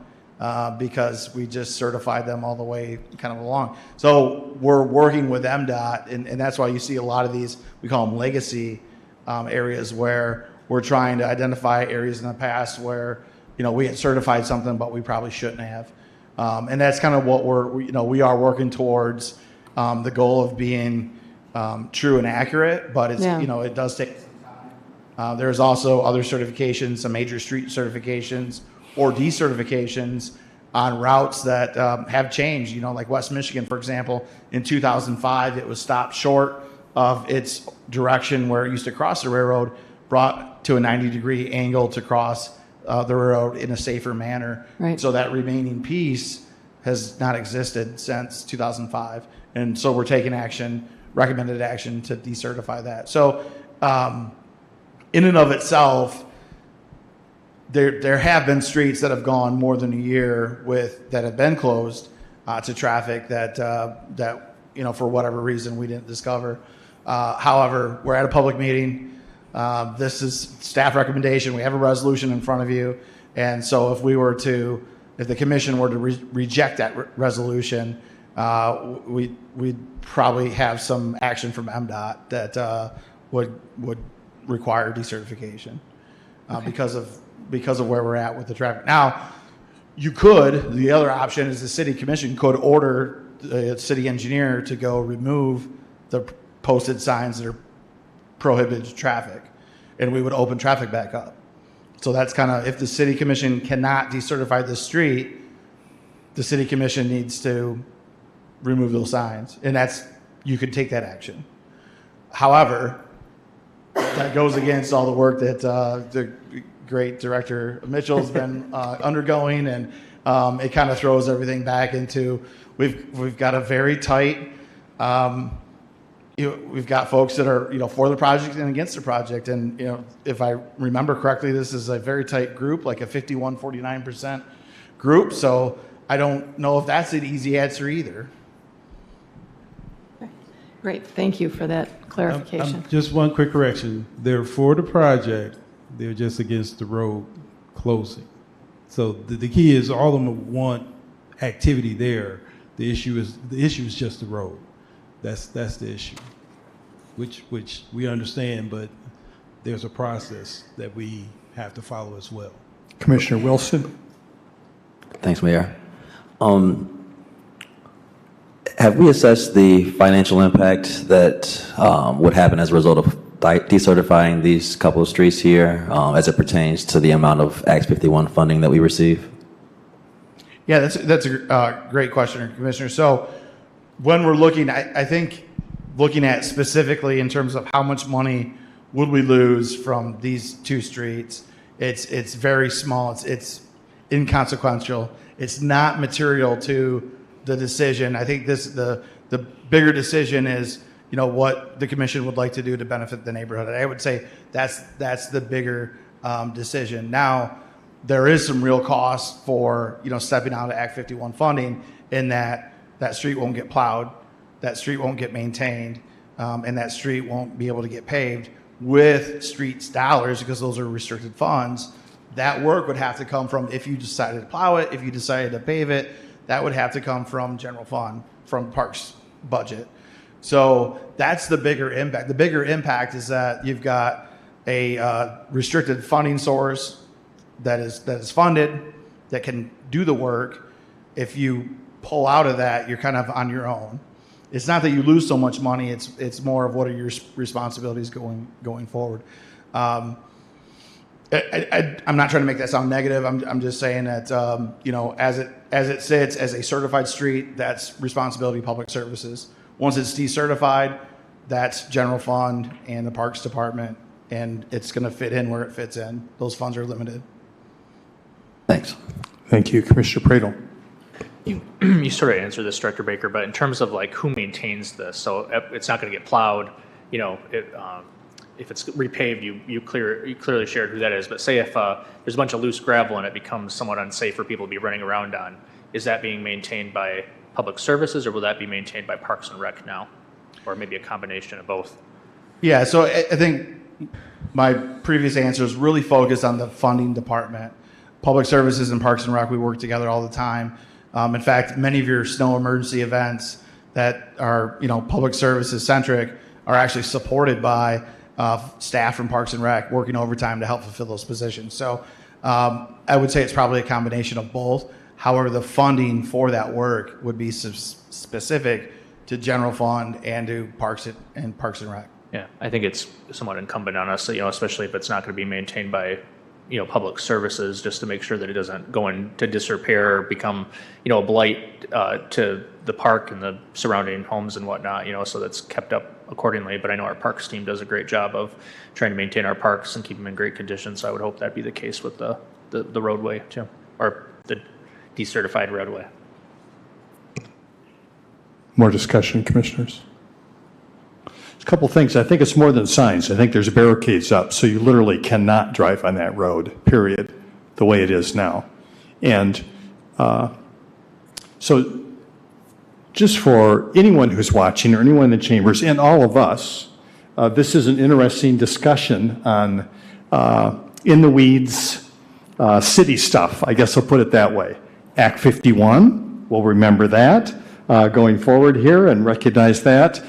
Speaker 20: because we just certified them all the way kind of along. So we're working with MDOT, and that's why you see a lot of these, we call them legacy areas, where we're trying to identify areas in the past where, we had certified something, but we probably shouldn't have. And that's kind of what we are working towards, the goal of being true and accurate, but it's, it does take some time. There's also other certifications, some major street certifications or decertifications on routes that have changed, like West Michigan, for example. In 2005, it was stopped short of its direction where it used to cross the railroad, brought to a 90-degree angle to cross the railroad in a safer manner.
Speaker 5: Right.
Speaker 20: So that remaining piece has not existed since 2005. And so we're taking action, recommended action to decertify that. So in and of itself, there have been streets that have gone more than a year that have been closed to traffic that for whatever reason we didn't discover. However, we're at a public meeting. This is staff recommendation. We have a resolution in front of you. And so if the commission were to reject that resolution, we'd probably have some action from MDOT that would require decertification because of where we're at with the traffic. Now, the other option is the city commission could order the city engineer to go remove the posted signs that are prohibited traffic, and we would open traffic back up. So that's kind of, if the city commission cannot decertify the street, the city commission needs to remove those signs, and you could take that action. However, that goes against all the work that the great director Mitchell's been undergoing, and it kind of throws everything back into, we've got a very tight, we've got folks that are for the project and against the project, and if I remember correctly, this is a very tight group, like a 51-49% group. So I don't know if that's an easy answer either.
Speaker 5: Great, thank you for that clarification.
Speaker 6: Just one quick correction. They're for the project. They're just against the road closing. So the key is all of them want activity there. The issue is just the road. That's the issue, which we understand, but there's a process that we have to follow as well.
Speaker 2: Commissioner Wilson.
Speaker 8: Thanks, Mayor. Have we assessed the financial impact that would happen as a result of decertifying these couple of streets here as it pertains to the amount of Act 51 funding that we receive?
Speaker 20: Yeah, that's a great question, Commissioner. So when we're looking, I think looking at specifically in terms of how much money would we lose from these two streets, it's very small. It's inconsequential. It's not material to the decision. I think the the bigger decision is, what the commission would like to do to benefit the neighborhood. And I would say that's the bigger decision. Now, there is some real cost for, stepping out of Act 51 funding in that street won't get plowed, that street won't get maintained, and that street won't be able to get paved with streets dollars because those are restricted funds. That work would have to come from, if you decided to plow it, if you decided to pave it, that would have to come from general fund, from parks budget. So that's the bigger impact. The bigger impact is that you've got a restricted funding source that is funded, that can do the work. If you pull out of that, you're kind of on your own. It's not that you lose so much money, it's more of what are your responsibilities going forward. I'm not trying to make that sound negative. I'm just saying that as it sits as a certified street, that's responsibility of public services. Once it's decertified, that's general fund and the parks department, and it's going to fit in where it fits in. Those funds are limited.
Speaker 8: Thanks.
Speaker 2: Thank you, Commissioner Pradel.
Speaker 21: You sort of answered this, Director Baker, but in terms of like who maintains this, so it's not going to get plowed. If it's repaved, you clearly shared who that is. But say if there's a bunch of loose gravel and it becomes somewhat unsafe for people to be running around on, is that being maintained by Public Services, or will that be maintained by Parks and Rec now, or maybe a combination of both?
Speaker 20: Yeah, so I think my previous answer is really focused on the funding department. Public Services and Parks and Rec, we work together all the time. In fact, many of your snow emergency events that are Public Services centric are actually supported by staff from Parks and Rec working overtime to help fulfill those positions. So I would say it's probably a combination of both. However, the funding for that work would be specific to general fund and to Parks and Rec.
Speaker 21: Yeah, I think it's somewhat incumbent on us, especially if it's not going to be maintained by Public Services, just to make sure that it doesn't go into disrepair or become, a blight to the park and the surrounding homes and whatnot, so that's kept up accordingly. But I know our parks team does a great job of trying to maintain our parks and keep them in great condition. So I would hope that'd be the case with the roadway too, or the decertified roadway.
Speaker 2: More discussion, commissioners? A couple things. I think it's more than signs. I think there's barricades up, so you literally cannot drive on that road, period, the way it is now. And so just for anyone who's watching or anyone in the chambers and all of us, this is an interesting discussion on in the weeds city stuff. I guess I'll put it that way. Act 51, we'll remember that going forward here and recognize that.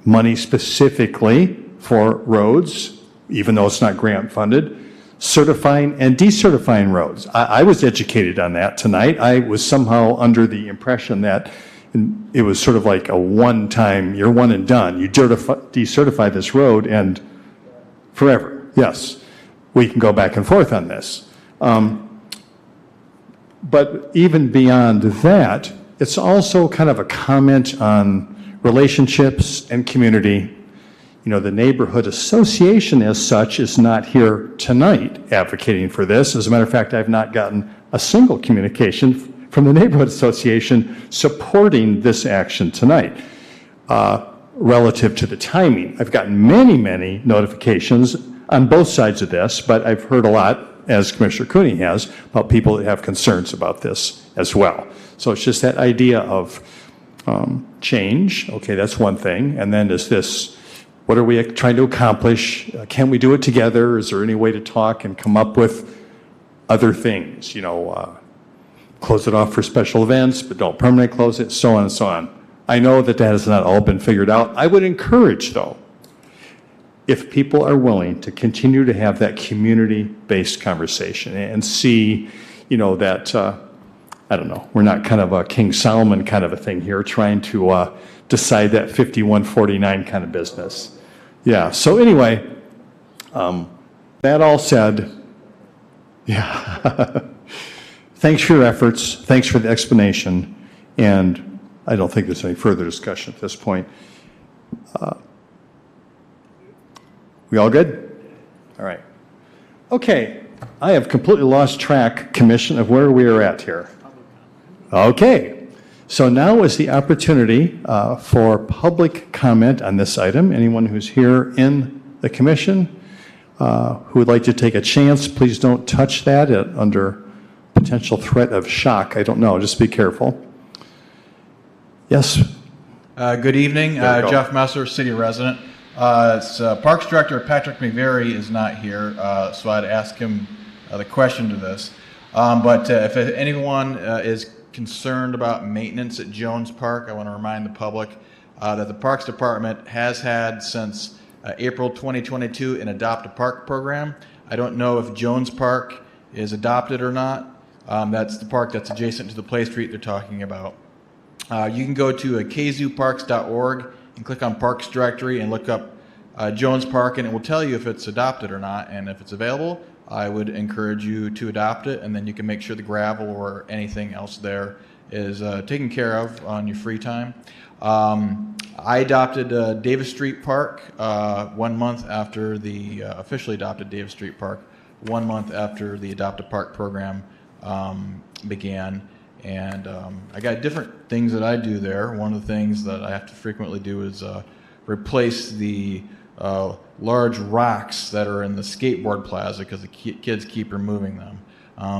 Speaker 2: Money specifically for roads, even though it's not grant funded, certifying and decertifying roads. I was educated on that tonight. I was somehow under the impression that it was sort of like a one-time, you're one and done. You decertify this road and forever. Yes, we can go back and forth on this. But even beyond that, it's also kind of a comment on relationships and community. The neighborhood association as such is not here tonight advocating for this. As a matter of fact, I've not gotten a single communication from the neighborhood association supporting this action tonight. Relative to the timing, I've gotten many notifications on both sides of this, but I've heard a lot, as Commissioner Cooney has, about people that have concerns about this as well. So it's just that idea of change. Okay, that's one thing. And then is this, what are we trying to accomplish? Can we do it together? Is there any way to talk and come up with other things? Close it off for special events, but don't permanently close it, so on and so on. I know that has not all been figured out. I would encourage, though, if people are willing to continue to have that community-based conversation and see, that I don't know, we're not kind of a King Solomon kind of a thing here trying to decide that 51-49 kind of business. Yeah, so anyway, that all said, yeah, thanks for your efforts, thanks for the explanation, and I don't think there's any further discussion at this point. We all good? All right. Okay, I have completely lost track, Commission, of where we are at here. Okay, So now is the opportunity for public comment on this item. Anyone who's here in the commission who would like to take a chance, please don't touch that under potential threat of shock. I don't know, just be careful. Yes?
Speaker 19: Good evening,
Speaker 2: There you go.
Speaker 19: Jeff Messer, city resident. Parks Director Patrick McVeary is not here, so I'd ask him the question to this. But if anyone is concerned about maintenance at Jones Park, I want to remind the public that the Parks Department has had since April 2022 an Adopt a Park program. I don't know if Jones Park is adopted or not. That's the park that's adjacent to the play street they're talking about. You can go to kzooparks.org and click on Parks Directory and look up Jones Park, and it will tell you if it's adopted or not. And if it's available, I would encourage you to adopt it, and then you can make sure the gravel or anything else there is taken care of on your free time. I adopted Davis Street Park 1 month after the officially adopted Davis Street Park 1 month after the Adopt a Park program began. And I got different things that I do there. One of the things that I have to frequently do is replace the large rocks that are in the skateboard plaza because the kids keep removing them.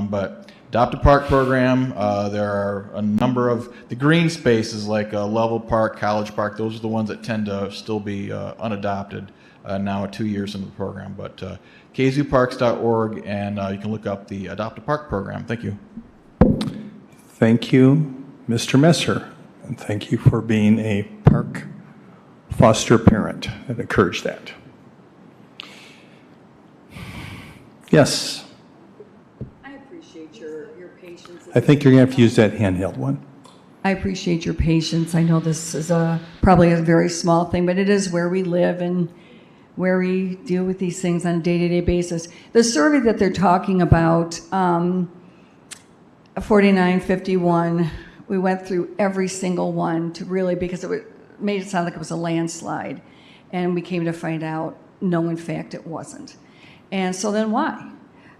Speaker 19: But Adopt a Park program, there are a number of the green spaces like Level Park, College Park. Those are the ones that tend to still be unadopted now 2 years into the program. But kzooparks.org, and you can look up the Adopt a Park program. Thank you.
Speaker 2: Thank you, Mr. Messer, and thank you for being a park foster parent and encourage that. Yes,
Speaker 17: I appreciate your patience.
Speaker 2: I think you're going to have to use that handheld one.
Speaker 17: I appreciate your patience. I know this is probably a very small thing, but it is where we live and where we deal with these things on a day-to-day basis. The survey that they're talking about, 4951, we went through every single one to really, because made it sound like it was a landslide. And we came to find out, no, in fact, it wasn't. And so then why?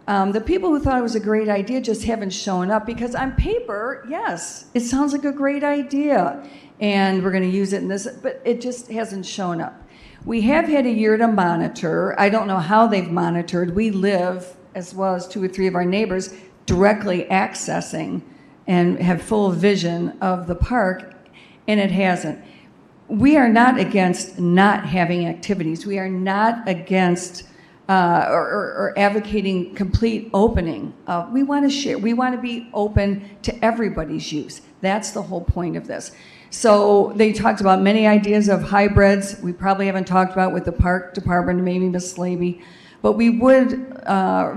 Speaker 17: The people who thought it was a great idea just haven't shown up, because on paper, yes, it sounds like a great idea. And we're going to use it in this, but it just hasn't shown up. We have had a year to monitor. I don't know how they've monitored. We live, as well as 2 or 3 of our neighbors, directly accessing and have full vision of the park, and it hasn't. We are not against not having activities. We are not against or advocating complete opening. We want to share. We want to be open to everybody's use. That's the whole point of this. So they talked about many ideas of hybrids. We probably haven't talked about with the park department, maybe Ms. Slaby. But we would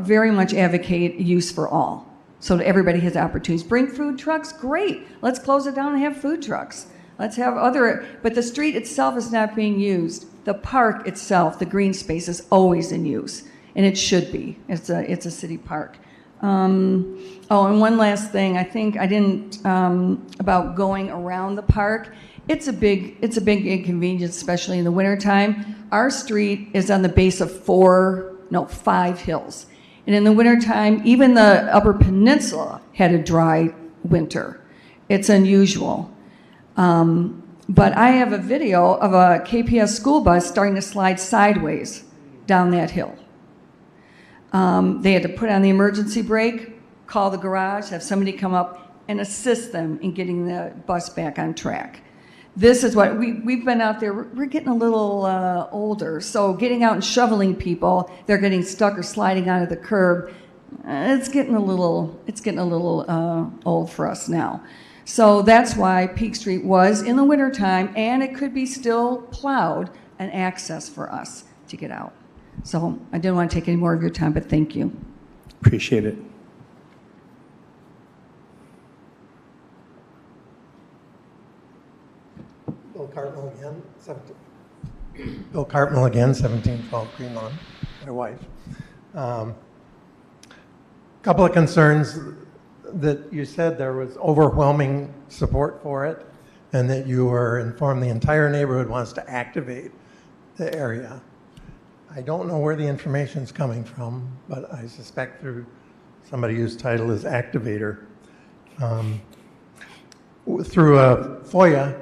Speaker 17: very much advocate use for all, so that everybody has opportunities. Bring food trucks, great. Let's close it down and have food trucks. Let's have other, but the street itself is not being used. The park itself, the green space, is always in use, and it should be. It's a city park. Oh, and one last thing. I think I didn't about going around the park. It's a big inconvenience, especially in the wintertime. Our street is on the base of 5 hills. And in the wintertime, even the Upper Peninsula had a dry winter. It's unusual. But I have a video of a KPS school bus starting to slide sideways down that hill. They had to put on the emergency brake, call the garage, have somebody come up and assist them in getting the bus back on track. This is what we've been out there. We're getting a little older, so getting out and shoveling people, they're getting stuck or sliding onto the curb. It's getting a little old for us now. So that's why Peak Street was in the wintertime, and it could be still plowed, an access for us to get out. So I didn't want to take any more of your time, but thank you.
Speaker 2: Appreciate it.
Speaker 13: Bill Cartmel again, 1712 Green Lawn, my wife. Couple of concerns that you said there was overwhelming support for it, and that you were informed the entire neighborhood wants to activate the area. I don't know where the information's coming from, but I suspect through somebody whose title is activator. through FOIA,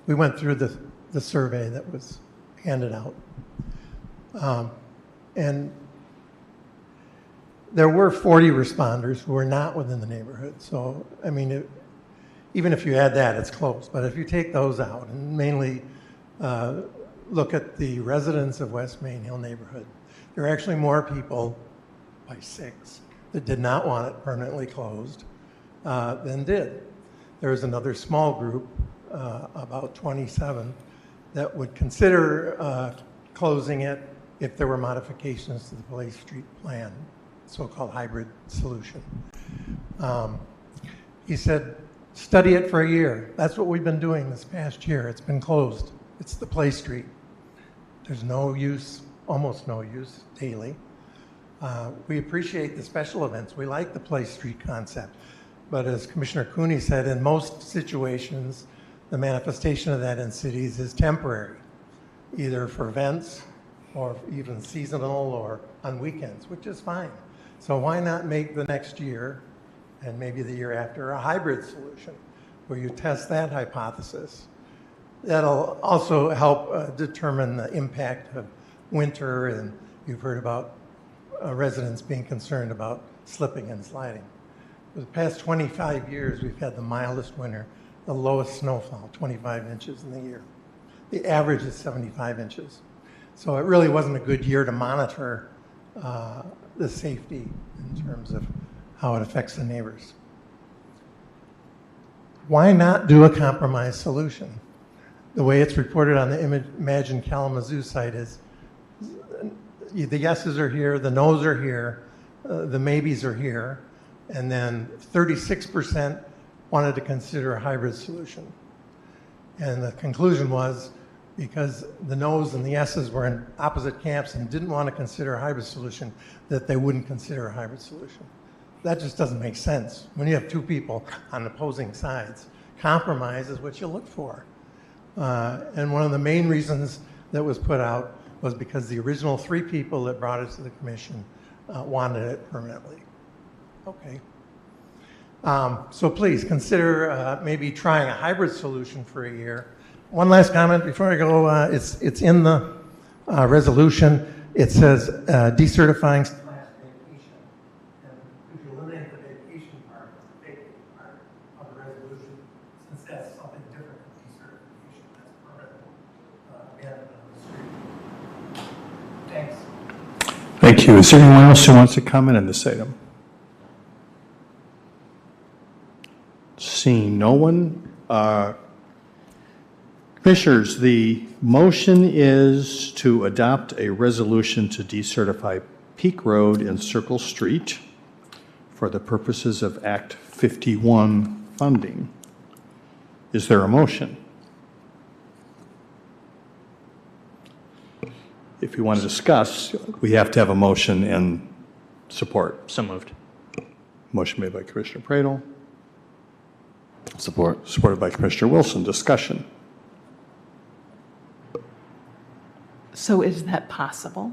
Speaker 13: we went through the survey that was handed out. And there were 40 responders who were not within the neighborhood. So, I mean, even if you add that, it's close. But if you take those out and mainly look at the residents of West Main Hill neighborhood, there are actually more people, by 6, that did not want it permanently closed than did. There was another small group, about 27, that would consider closing it if there were modifications to the Police Street plan, so-called hybrid solution. He said, study it for a year. That's what we've been doing this past year. It's been closed. It's the Play Street. There's no use, almost no use daily. We appreciate the special events. We like the Play Street concept. But as Commissioner Cooney said, in most situations, the manifestation of that in cities is temporary, either for events or even seasonal or on weekends, which is fine. So why not make the next year and maybe the year after a hybrid solution where you test that hypothesis? That'll also help determine the impact of winter, and you've heard about residents being concerned about slipping and sliding. For the past 25 years, we've had the mildest winter, the lowest snowfall, 25 inches in the year. The average is 75 inches. So it really wasn't a good year to monitor the safety in terms of how it affects the neighbors. Why not do a compromise solution? The way it's reported on the Imagine Kalamazoo site is the yeses are here, the nos are here, the maybes are here, and then 36% wanted to consider a hybrid solution. And the conclusion was, because the no's and the yeses were in opposite camps and didn't want to consider a hybrid solution, that they wouldn't consider a hybrid solution. That just doesn't make sense. When you have two people on opposing sides, compromise is what you look for. And one of the main reasons that was put out was because the original 3 people that brought it to the commission wanted it permanently. Okay. So please consider maybe trying a hybrid solution for a year. One last comment before I go. It's in the resolution. It says decertifying class vacation. And could you eliminate the vacation part, the vacation part of the resolution, since that's something different than decertification. That's permanent abandonment on the street. Thanks.
Speaker 2: Thank you. Is there anyone else who wants to comment on this item? Seeing no one. Commissioners, the motion is to adopt a resolution to decertify Peak Road and Circle Street for the purposes of Act 51 funding. Is there a motion? If you want to discuss, we have to have a motion and support.
Speaker 21: So moved.
Speaker 2: Motion made by Commissioner Pradel.
Speaker 8: Support.
Speaker 2: Supported by Commissioner Wilson. Discussion.
Speaker 5: So is that possible?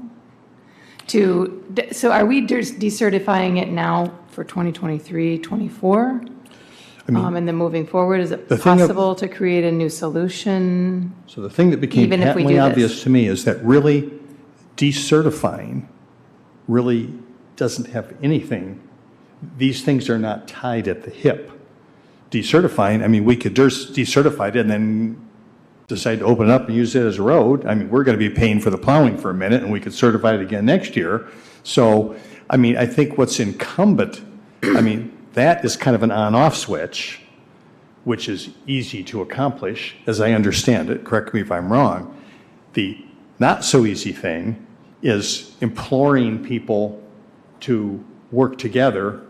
Speaker 5: So are we decertifying it now for 2023, 24? And then moving forward, is it possible to create a new solution?
Speaker 2: So the thing that became patently obvious to me is that really decertifying really doesn't have anything. These things are not tied at the hip. Decertifying, I mean, we could decertify it and then decide to open it up and use it as a road. I mean, we're going to be paying for the plowing for a minute, and we could certify it again next year. So, I mean, I think what's incumbent, I mean, that is kind of an on-off switch, which is easy to accomplish, as I understand it. Correct me if I'm wrong. The not so easy thing is imploring people to work together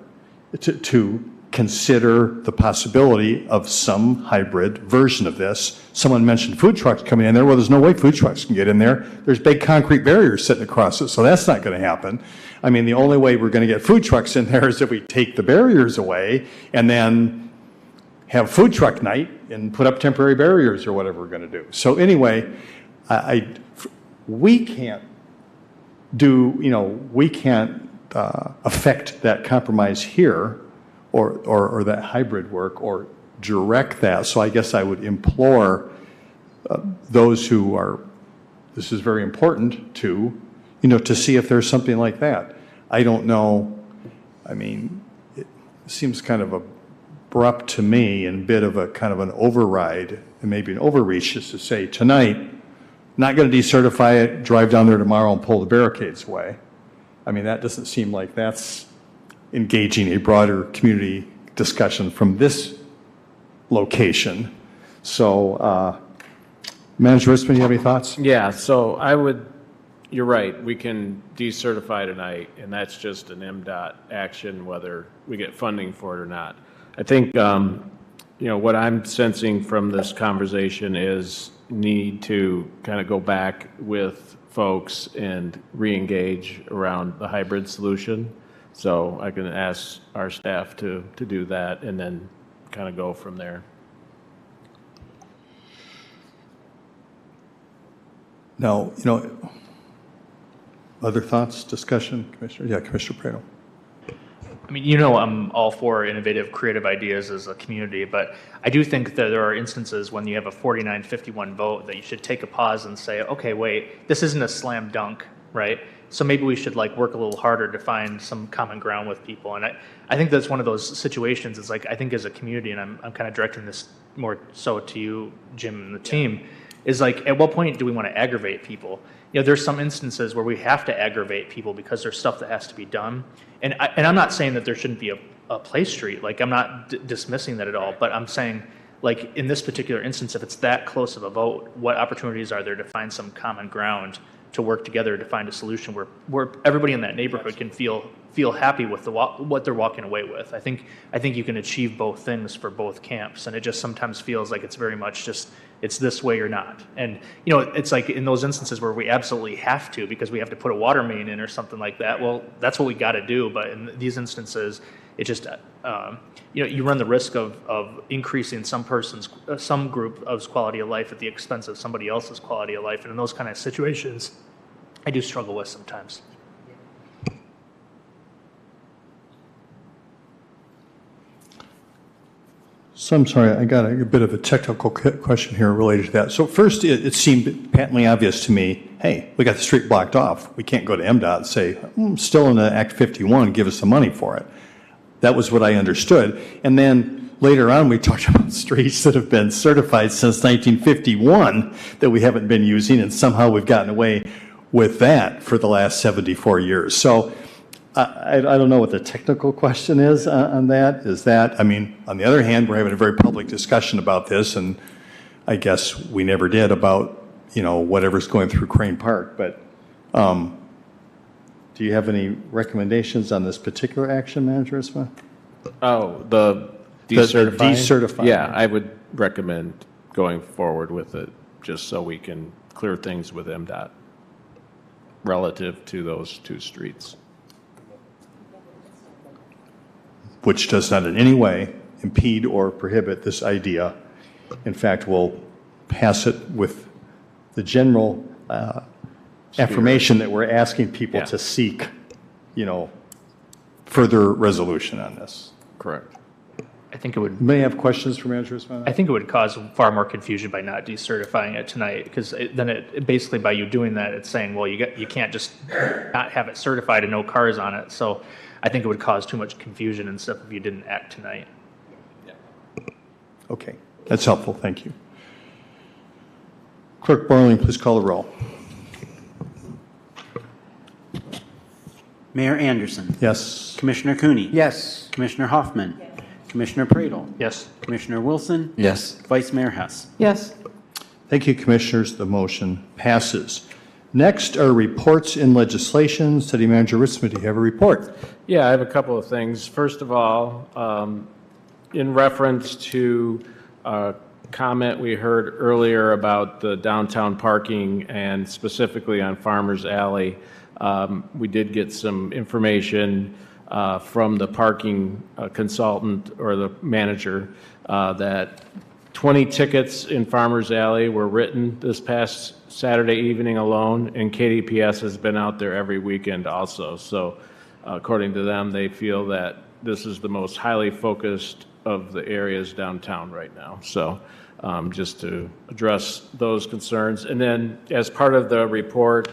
Speaker 2: to consider the possibility of some hybrid version of this. Someone mentioned food trucks coming in there. Well, there's no way food trucks can get in there. There's big concrete barriers sitting across it, so that's not going to happen. I mean, the only way we're going to get food trucks in there is if we take the barriers away and then have food truck night and put up temporary barriers or whatever we're going to do. So anyway, we can't affect that compromise here or that hybrid work or direct that. So I guess I would implore those who are, this is very important to, to see if there's something like that. I don't know. I mean, it seems kind of abrupt to me and a bit of a kind of an override and maybe an overreach just to say tonight, not going to decertify it, drive down there tomorrow and pull the barricades away. I mean, that doesn't seem like that's engaging a broader community discussion from this location. So, Manager Ritzman, do you have any thoughts?
Speaker 1: Yeah, so you're right, we can decertify tonight, and that's just an MDOT action, whether we get funding for it or not. I think, what I'm sensing from this conversation is need to kind of go back with folks and re-engage around the hybrid solution. So I can ask our staff to do that and then kind of go from there.
Speaker 2: Now, other thoughts, discussion, Commissioner? Yeah, Commissioner Prado.
Speaker 21: I mean, I'm all for innovative, creative ideas as a community, but I do think that there are instances when you have a 49-51 vote that you should take a pause and say, okay, wait, this isn't a slam dunk, right? So maybe we should work a little harder to find some common ground with people. And I think that's one of those situations. It's I think as a community, and I'm kind of directing this more so to you, Jim, and the team, is at what point do we want to aggravate people? There's some instances where we have to aggravate people because there's stuff that has to be done. And I'm not saying that there shouldn't be a play street. I'm not dismissing that at all. But I'm saying, in this particular instance, if it's that close of a vote, what opportunities are there to find some common ground to work together to find a solution where everybody in that neighborhood can feel happy with what they're walking away with? I think you can achieve both things for both camps. And it just sometimes feels like it's very much just, it's this way or not. And, it's in those instances where we absolutely have to, because we have to put a water main in or something like that. Well, that's what we got to do. But in these instances, it just, you run the risk of increasing some group of quality of life at the expense of somebody else's quality of life. And in those kind of situations, I do struggle with sometimes.
Speaker 2: So I'm sorry, I got a bit of a technical question here related to that. So first, it seemed patently obvious to me, hey, we got the street blocked off. We can't go to MDOT and say, still in the Act 51, give us some money for it. That was what I understood. And then later on, we talked about streets that have been certified since 1951 that we haven't been using, and somehow we've gotten away with that for the last 74 years. So I don't know what the technical question is on that. Is that, on the other hand, we're having a very public discussion about this, and I guess we never did about, whatever's going through Crane Park. But do you have any recommendations on this particular action, Manager Isma?
Speaker 1: Oh, the decertifying?
Speaker 2: The decertifying.
Speaker 1: Yeah, I would recommend going forward with it, just so we can clear things with MDOT relative to those two streets.
Speaker 2: Which does not in any way impede or prohibit this idea. In fact, we'll pass it with the general affirmation that we're asking people to seek, further resolution on this.
Speaker 1: Correct.
Speaker 21: I think it would.
Speaker 2: May I have questions for Manager Ismail?
Speaker 21: I think it would cause far more confusion by not decertifying it tonight, because then it basically, by you doing that, it's saying, well, you can't just not have it certified and no cars on it. So I think it would cause too much confusion and stuff if you didn't act tonight.
Speaker 2: Okay, that's helpful. Thank you. Clerk Borling, please call the roll.
Speaker 3: Mayor Anderson.
Speaker 2: Yes.
Speaker 3: Commissioner Cooney.
Speaker 9: Yes.
Speaker 3: Commissioner Hoffman. Commissioner Pradel.
Speaker 21: Yes.
Speaker 3: Commissioner Wilson.
Speaker 8: Yes.
Speaker 3: Vice Mayor Hess.
Speaker 5: Yes.
Speaker 2: Thank you, Commissioners. The motion passes. Next are reports in legislation. City Manager Ritzman, do you have a report?
Speaker 1: Yeah, I have a couple of things. First of all, in reference to a comment we heard earlier about the downtown parking and specifically on Farmers Alley, we did get some information from the parking consultant or the manager that 20 tickets in Farmers Alley were written this past Saturday evening alone, and KDPS has been out there every weekend also. So according to them, they feel that this is the most highly focused of the areas downtown right now. So just to address those concerns. And then as part of the report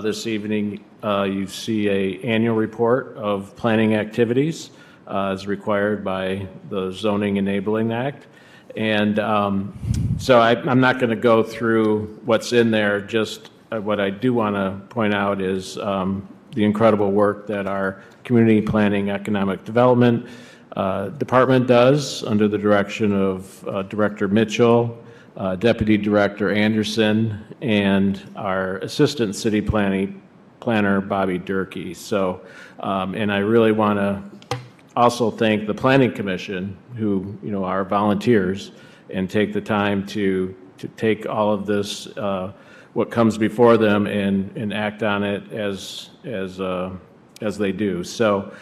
Speaker 1: this evening, you see a annual report of planning activities as required by the Zoning Enabling Act. And so I'm not going to go through what's in there. Just what I do want to point out is the incredible work that our Community Planning Economic Development Department does under the direction of Director Mitchell, Deputy Director Anderson, and our Assistant City Planner, Bobby Durkee. So, and I really want to also thank the Planning Commission, who are volunteers and take the time to take all of this, what comes before them, and act on it as they do. So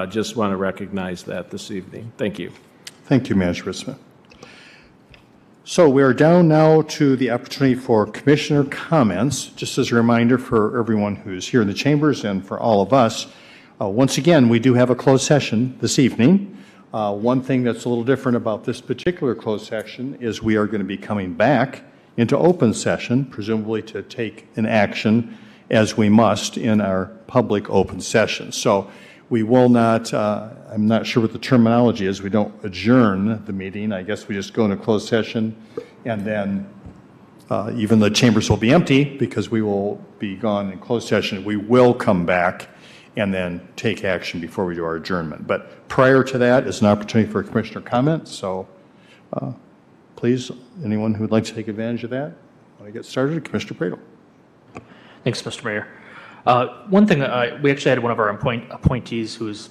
Speaker 1: just want to recognize that this evening. Thank you.
Speaker 2: Thank you, Manager Smith. So we are down now to the opportunity for commissioner comments. Just as a reminder for everyone who's here in the chambers and for all of us, once again, we do have a closed session this evening. One thing that's a little different about this particular closed session is we are going to be coming back into open session, presumably to take an action as we must in our public open session. So we will not, I'm not sure what the terminology is, we don't adjourn the meeting. I guess we just go into closed session, and then even the chambers will be empty because we will be gone in closed session. We will come back and then take action before we do our adjournment. But prior to that is an opportunity for commissioner comment. So please, anyone who would like to take advantage of that, when I get started, Commissioner Pradel.
Speaker 21: Thanks, Mr. Mayor. One thing, we actually had one of our appointees who's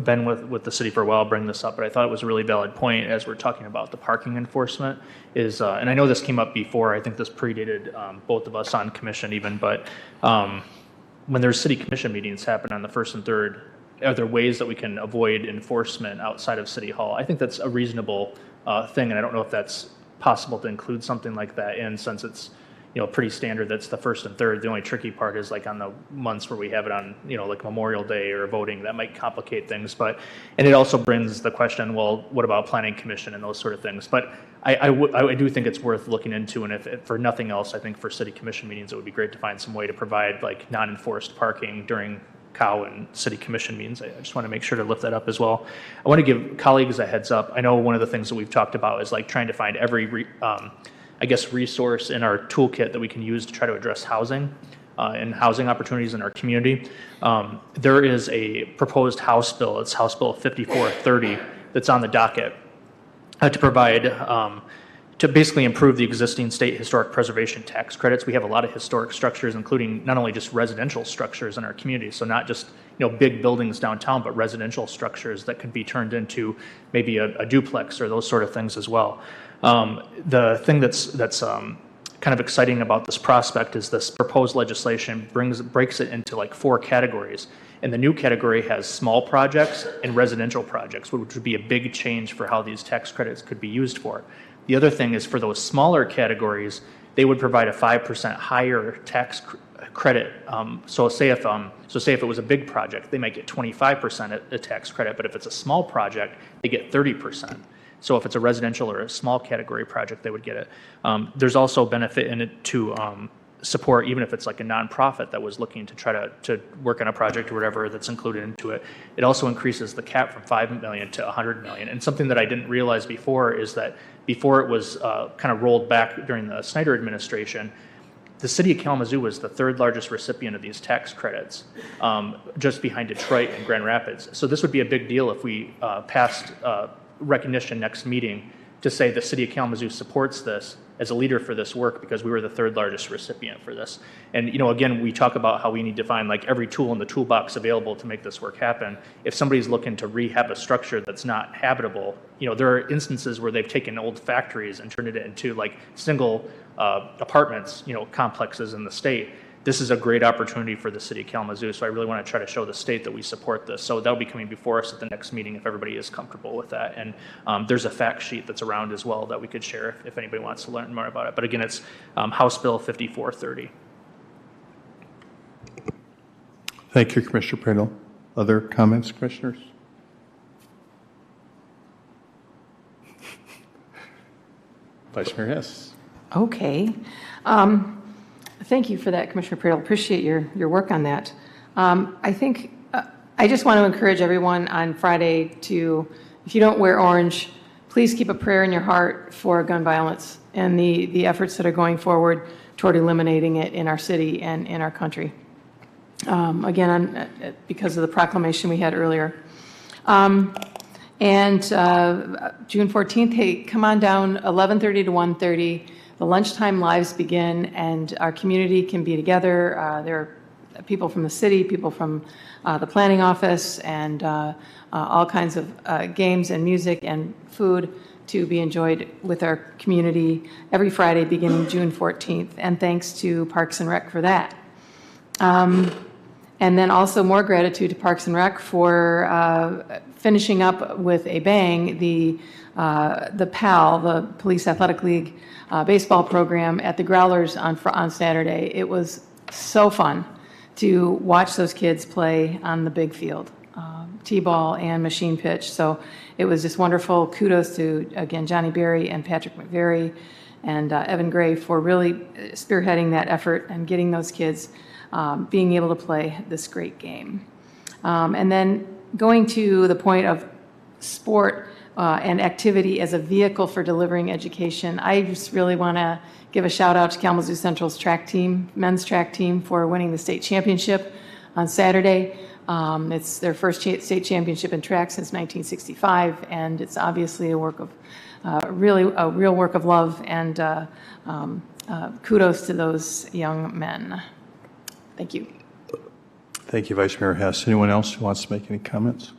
Speaker 21: been with the city for a while bring this up, but I thought it was a really valid point as we're talking about the parking enforcement is, and I know this came up before, I think this predated both of us on commission even, but when there's city commission meetings happen on the 1st and 3rd, are there ways that we can avoid enforcement outside of City Hall? I think that's a reasonable thing, and I don't know if that's possible to include something like that in, since it's pretty standard. That's the 1st and 3rd. The only tricky part is like on the months where we have it on, like Memorial Day or voting, that might complicate things. But, and it also brings the question, well, what about planning commission and those sort of things? But I do think it's worth looking into, and if for nothing else, I think for city commission meetings, it would be great to find some way to provide like non-enforced parking during COW and city commission meetings. I just want to make sure to lift that up as well. I want to give colleagues a heads up. I know one of the things that we've talked about is like trying to find every resource in our toolkit that we can use to try to address housing and housing opportunities in our community. There is a proposed House bill, it's House Bill 5430, that's on the docket to provide, to basically improve the existing state historic preservation tax credits. We have a lot of historic structures, including not only just residential structures in our community, so not just big buildings downtown, but residential structures that could be turned into maybe a duplex or those sort of things as well. The thing that's kind of exciting about this prospect is this proposed legislation breaks it into like 4 categories. And the new category has small projects and residential projects, which would be a big change for how these tax credits could be used for. The other thing is for those smaller categories, they would provide a 5% higher tax credit. So say if it was a big project, they might get 25% a tax credit, but if it's a small project, they get 30%. So if it's a residential or a small category project, they would get it. There's also benefit in it to support, even if it's like a nonprofit that was looking to try to work on a project or whatever that's included into it. It also increases the cap from $5 million to $100 million. And something that I didn't realize before is that before it was kind of rolled back during the Snyder administration, the city of Kalamazoo was the 3rd largest recipient of these tax credits, just behind Detroit and Grand Rapids. So this would be a big deal if we passed recognition next meeting to say the city of Kalamazoo supports this as a leader for this work because we were the 3rd largest recipient for this. And again, we talk about how we need to find like every tool in the toolbox available to make this work happen. If somebody's looking to rehab a structure that's not habitable, there are instances where they've taken old factories and turned it into like single apartments, complexes in the state. This is a great opportunity for the city of Kalamazoo, so I really want to try to show the state that we support this. So that'll be coming before us at the next meeting if everybody is comfortable with that. And there's a fact sheet that's around as well that we could share if anybody wants to learn more about it. But again, it's House Bill 5430.
Speaker 2: Thank you, Commissioner Pradel. Other comments, commissioners? Vice Mayor Hess.
Speaker 5: Okay. Thank you for that, Commissioner Pradel. Appreciate your work on that. I think I just want to encourage everyone on Friday to, if you don't wear orange, please keep a prayer in your heart for gun violence and the efforts that are going forward toward eliminating it in our city and in our country. Again, because of the proclamation we had earlier. And June 14th, hey, come on down, 11:30 to 1:30. The lunchtime lives begin, and our community can be together. There are people from the city, people from the planning office, and all kinds of games and music and food to be enjoyed with our community every Friday beginning June 14th. And thanks to Parks and Rec for that. And then also more gratitude to Parks and Rec for finishing up with a bang the PAL, the Police Athletic League baseball program at the Growlers on Saturday. It was so fun to watch those kids play on the big field, T-ball and machine pitch. So it was just wonderful. Kudos to, again, Johnny Berry and Patrick McVeary and Evan Gray for really spearheading that effort and getting those kids being able to play this great game. And then going to the point of sport and activity as a vehicle for delivering education, I just really want to give a shout out to Kalamazoo Central's track team, men's track team, for winning the state championship on Saturday. It's their first state championship in track since 1965, and it's obviously a work of really a real work of love, and kudos to those young men. Thank you.
Speaker 2: Thank you, Vice Mayor Hess. Anyone else who wants to make any comments?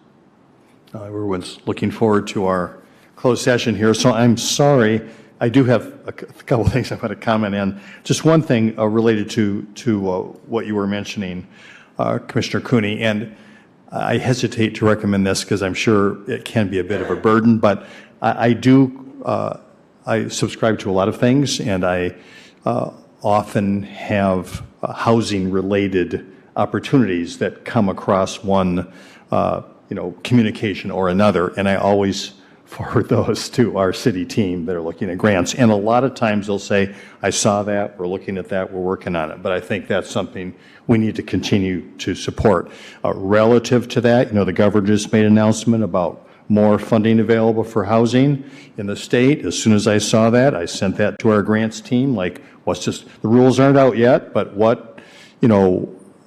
Speaker 2: Everyone's looking forward to our closed session here, so I'm sorry. I do have a couple of things I want to comment on. Just one thing related to what you were mentioning, Commissioner Cooney, and I hesitate to recommend this because I'm sure it can be a bit of a burden, but I subscribe to a lot of things, and I often have housing-related opportunities that come across one, communication or another, and I always forward those to our city team that are looking at grants. And a lot of times they'll say, I saw that, we're looking at that, we're working on it. But I think that's something we need to continue to support. Relative to that, the governor just made an announcement about more funding available for housing in the state. As soon as I saw that, I sent that to our grants team, like, the rules aren't out yet, but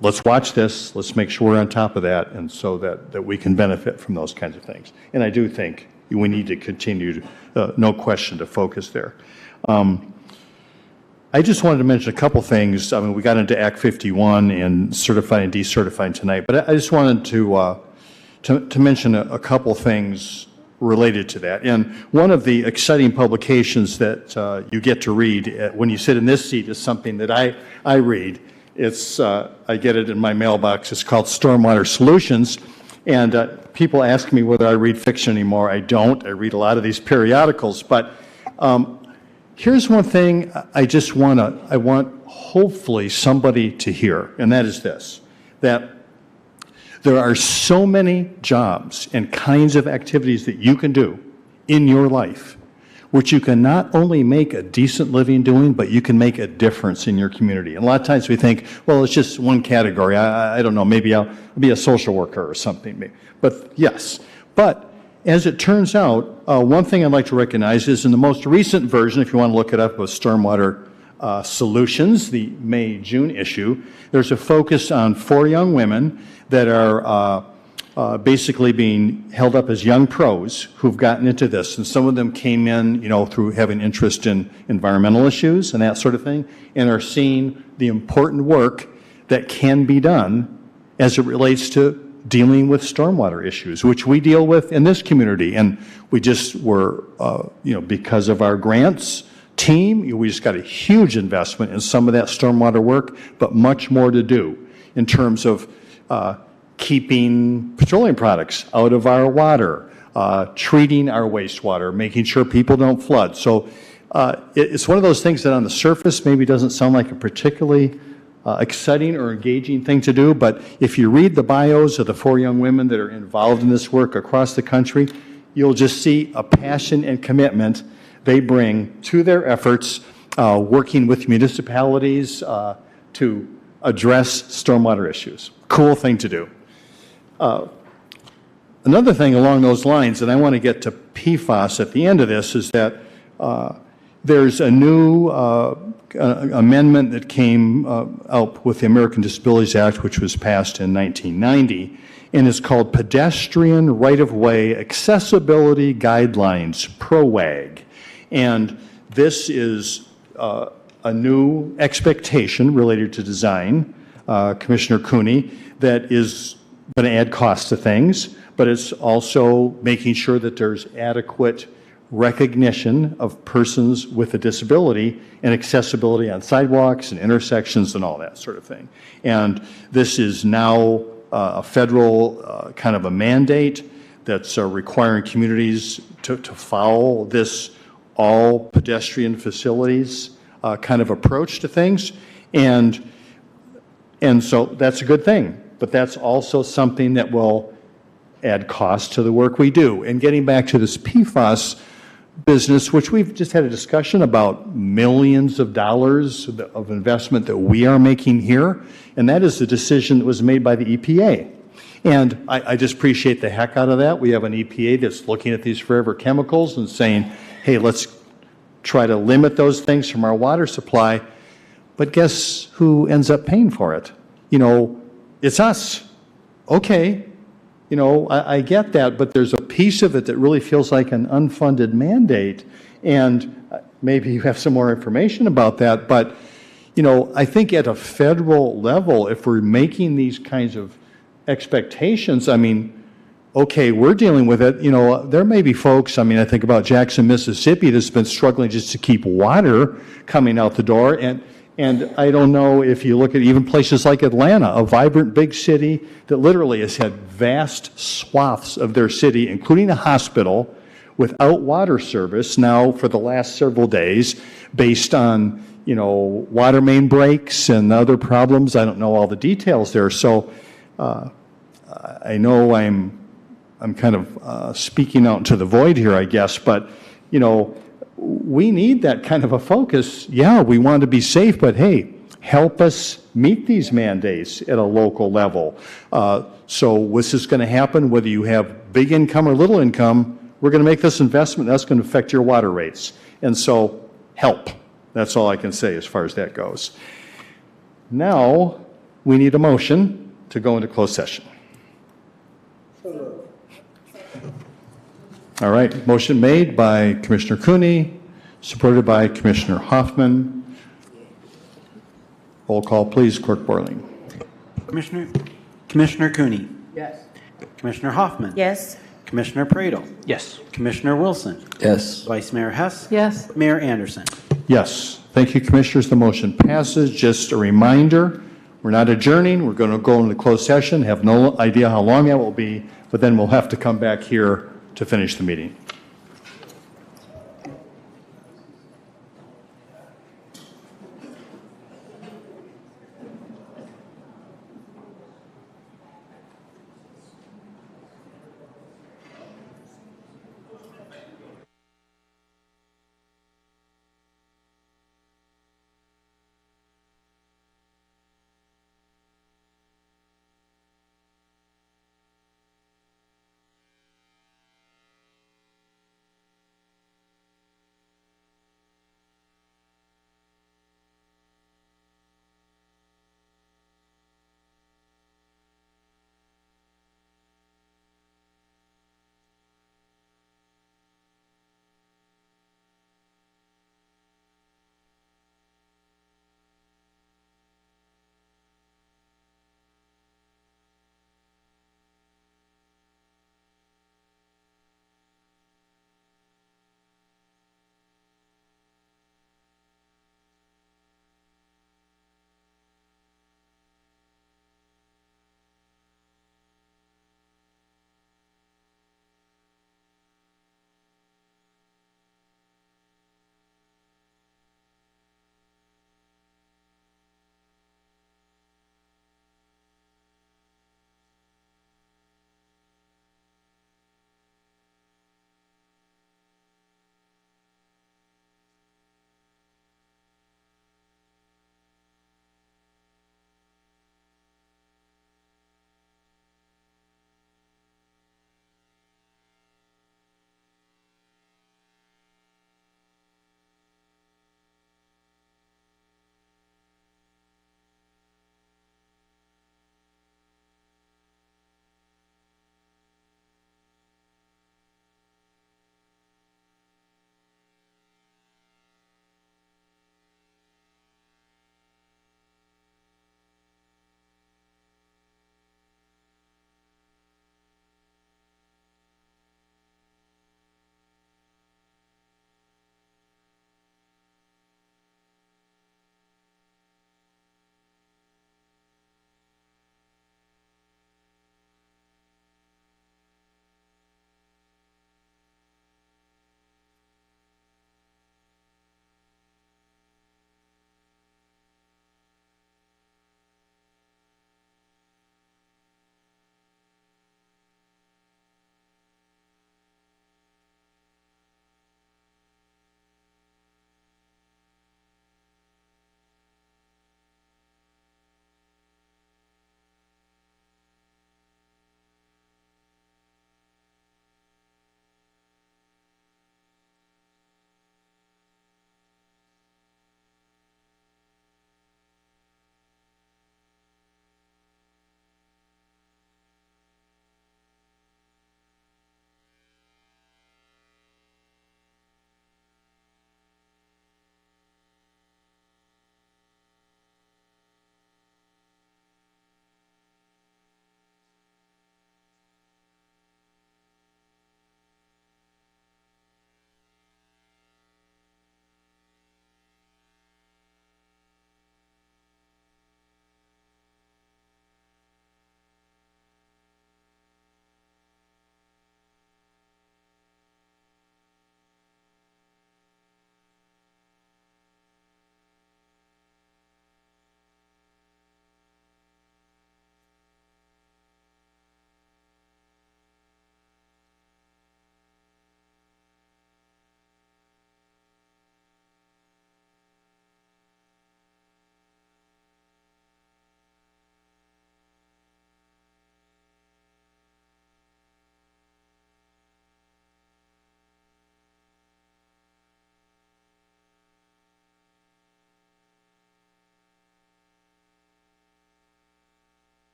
Speaker 2: let's watch this, let's make sure we're on top of that, and so that we can benefit from those kinds of things. And I do think we need to continue, no question, to focus there. I just wanted to mention a couple things. I mean, we got into Act 51 and certifying and decertifying tonight, but I just wanted to mention a couple things related to that. And one of the exciting publications that you get to read when you sit in this seat is something that I read. It's I get it in my mailbox. It's called Stormwater Solutions. And people ask me whether I read fiction anymore. I don't. I read a lot of these periodicals. But here's one thing I want hopefully somebody to hear, and that is this, that there are so many jobs and kinds of activities that you can do in your life which you can not only make a decent living doing, but you can make a difference in your community. And a lot of times we think, well, it's just one category. I don't know, maybe I'll be a social worker or something. But yes. But as it turns out, one thing I'd like to recognize is in the most recent version, if you want to look it up, of Stormwater Solutions, the May-June issue, there's a focus on 4 young women that are basically being held up as young pros who've gotten into this. And some of them came in, through having interest in environmental issues and that sort of thing, and are seeing the important work that can be done as it relates to dealing with stormwater issues, which we deal with in this community. And we just were, because of our grants team, we just got a huge investment in some of that stormwater work, but much more to do in terms of keeping petroleum products out of our water, treating our wastewater, making sure people don't flood. So it's one of those things that on the surface maybe doesn't sound like a particularly exciting or engaging thing to do, but if you read the bios of the 4 young women that are involved in this work across the country, you'll just see a passion and commitment they bring to their efforts working with municipalities to address stormwater issues. Cool thing to do. Another thing along those lines, and I want to get to PFAS at the end of this, is that there's a new amendment that came out with the American Disabilities Act, which was passed in 1990, and is called Pedestrian Right-of-Way Accessibility Guidelines, PROWAG. And this is a new expectation related to design, Commissioner Cooney, that is going to add cost to things, but it's also making sure that there's adequate recognition of persons with a disability and accessibility on sidewalks and intersections and all that sort of thing. And this is now a federal kind of a mandate that's requiring communities to follow this all pedestrian facilities kind of approach to things. And so that's a good thing, but that's also something that will add cost to the work we do. And getting back to this PFAS business, which we've just had a discussion about millions of dollars of investment that we are making here, and that is the decision that was made by the EPA. And I just appreciate the heck out of that. We have an EPA that's looking at these forever chemicals and saying, hey, let's try to limit those things from our water supply. But guess who ends up paying for it? You know, it's us. Okay. You know, I get that, but there's a piece of it that really feels like an unfunded mandate, and maybe you have some more information about that, but, you know, I think at a federal level, if we're making these kinds of expectations, I mean, okay, we're dealing with it, you know, there may be folks, I mean, I think about Jackson, Mississippi, that's been struggling just to keep water coming out the door, and I don't know if you look at even places like Atlanta, a vibrant big city that literally has had vast swaths of their city, including a hospital, without water service now for the last several days based on, you know, water main breaks and other problems. I don't know all the details there. So I know I'm kind of speaking out into the void here, I guess, but, you know, we need that kind of a focus. Yeah, we want to be safe, but hey, help us meet these mandates at a local level. So this is going to happen whether you have big income or little income. We're going to make this investment. That's going to affect your water rates. And so help. That's all I can say as far as that goes. Now we need a motion to go into closed session. All right, motion made by Commissioner Cooney, supported by Commissioner Hoffman. Roll call, please, Clerk Borling.
Speaker 3: Commissioner Cooney.
Speaker 9: Yes.
Speaker 3: Commissioner Hoffman.
Speaker 4: Yes.
Speaker 3: Commissioner Pradle.
Speaker 21: Yes.
Speaker 3: Commissioner Wilson.
Speaker 8: Yes.
Speaker 3: Vice Mayor Hess.
Speaker 5: Yes.
Speaker 3: Mayor Anderson.
Speaker 2: Yes. Thank you, Commissioners. The motion passes. Just a reminder, we're not adjourning. We're going to go into closed session. Have no idea how long that will be, but then we'll have to come back here to finish the meeting.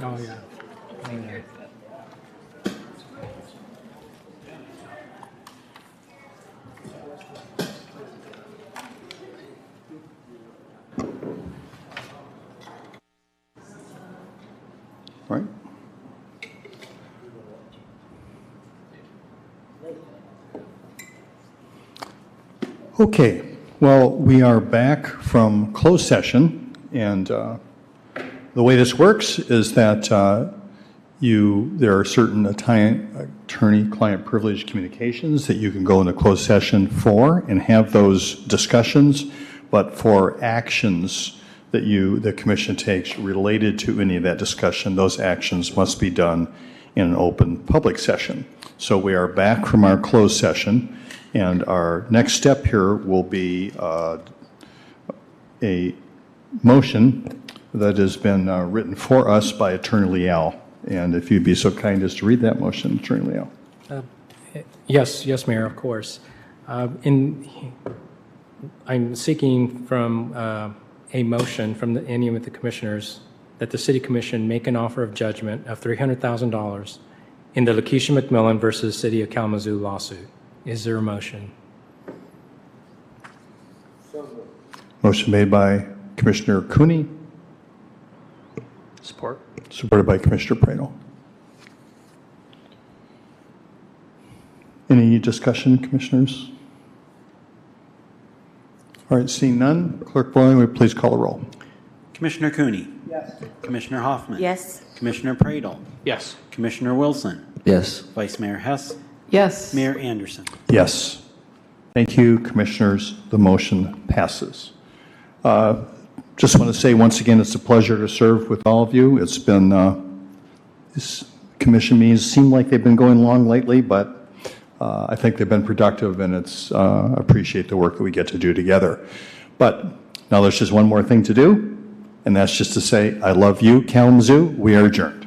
Speaker 7: Oh, yeah.
Speaker 2: All right. Okay, well, we are back from closed session, and the way this works is that there are certain attorney-client privilege communications that you can go into closed session for and have those discussions, but for actions that the commission takes related to any of that discussion, those actions must be done in an open public session. So we are back from our closed session, and our next step here will be a motion that has been written for us by Attorney Leal. And if you'd be so kind as to read that motion, Attorney Leal.
Speaker 7: Yes, Mayor, of course. I'm seeking from a motion from any of the commissioners that the City Commission make an offer of judgment of $300,000 in the Lakeisha McMillan versus City of Kalamazoo lawsuit. Is there a motion?
Speaker 2: Motion made by Commissioner Cooney.
Speaker 21: Support.
Speaker 2: Supported by Commissioner Pradel. Any discussion, commissioners? All right, seeing none, Clerk Boylan, would you please call the roll?
Speaker 3: Commissioner Cooney.
Speaker 9: Yes.
Speaker 3: Commissioner Hoffman.
Speaker 4: Yes.
Speaker 3: Commissioner Pradel.
Speaker 21: Yes.
Speaker 3: Commissioner Wilson.
Speaker 8: Yes.
Speaker 3: Vice Mayor Hess.
Speaker 5: Yes.
Speaker 3: Mayor Anderson.
Speaker 2: Yes. Thank you, commissioners. The motion passes. Just want to say once again, it's a pleasure to serve with all of you. It's been, this commission meetings seem like they've been going long lately, but I think they've been productive, and it's appreciate the work that we get to do together. But now there's just one more thing to do, and that's just to say, I love you, Kalamazoo. We are adjourned.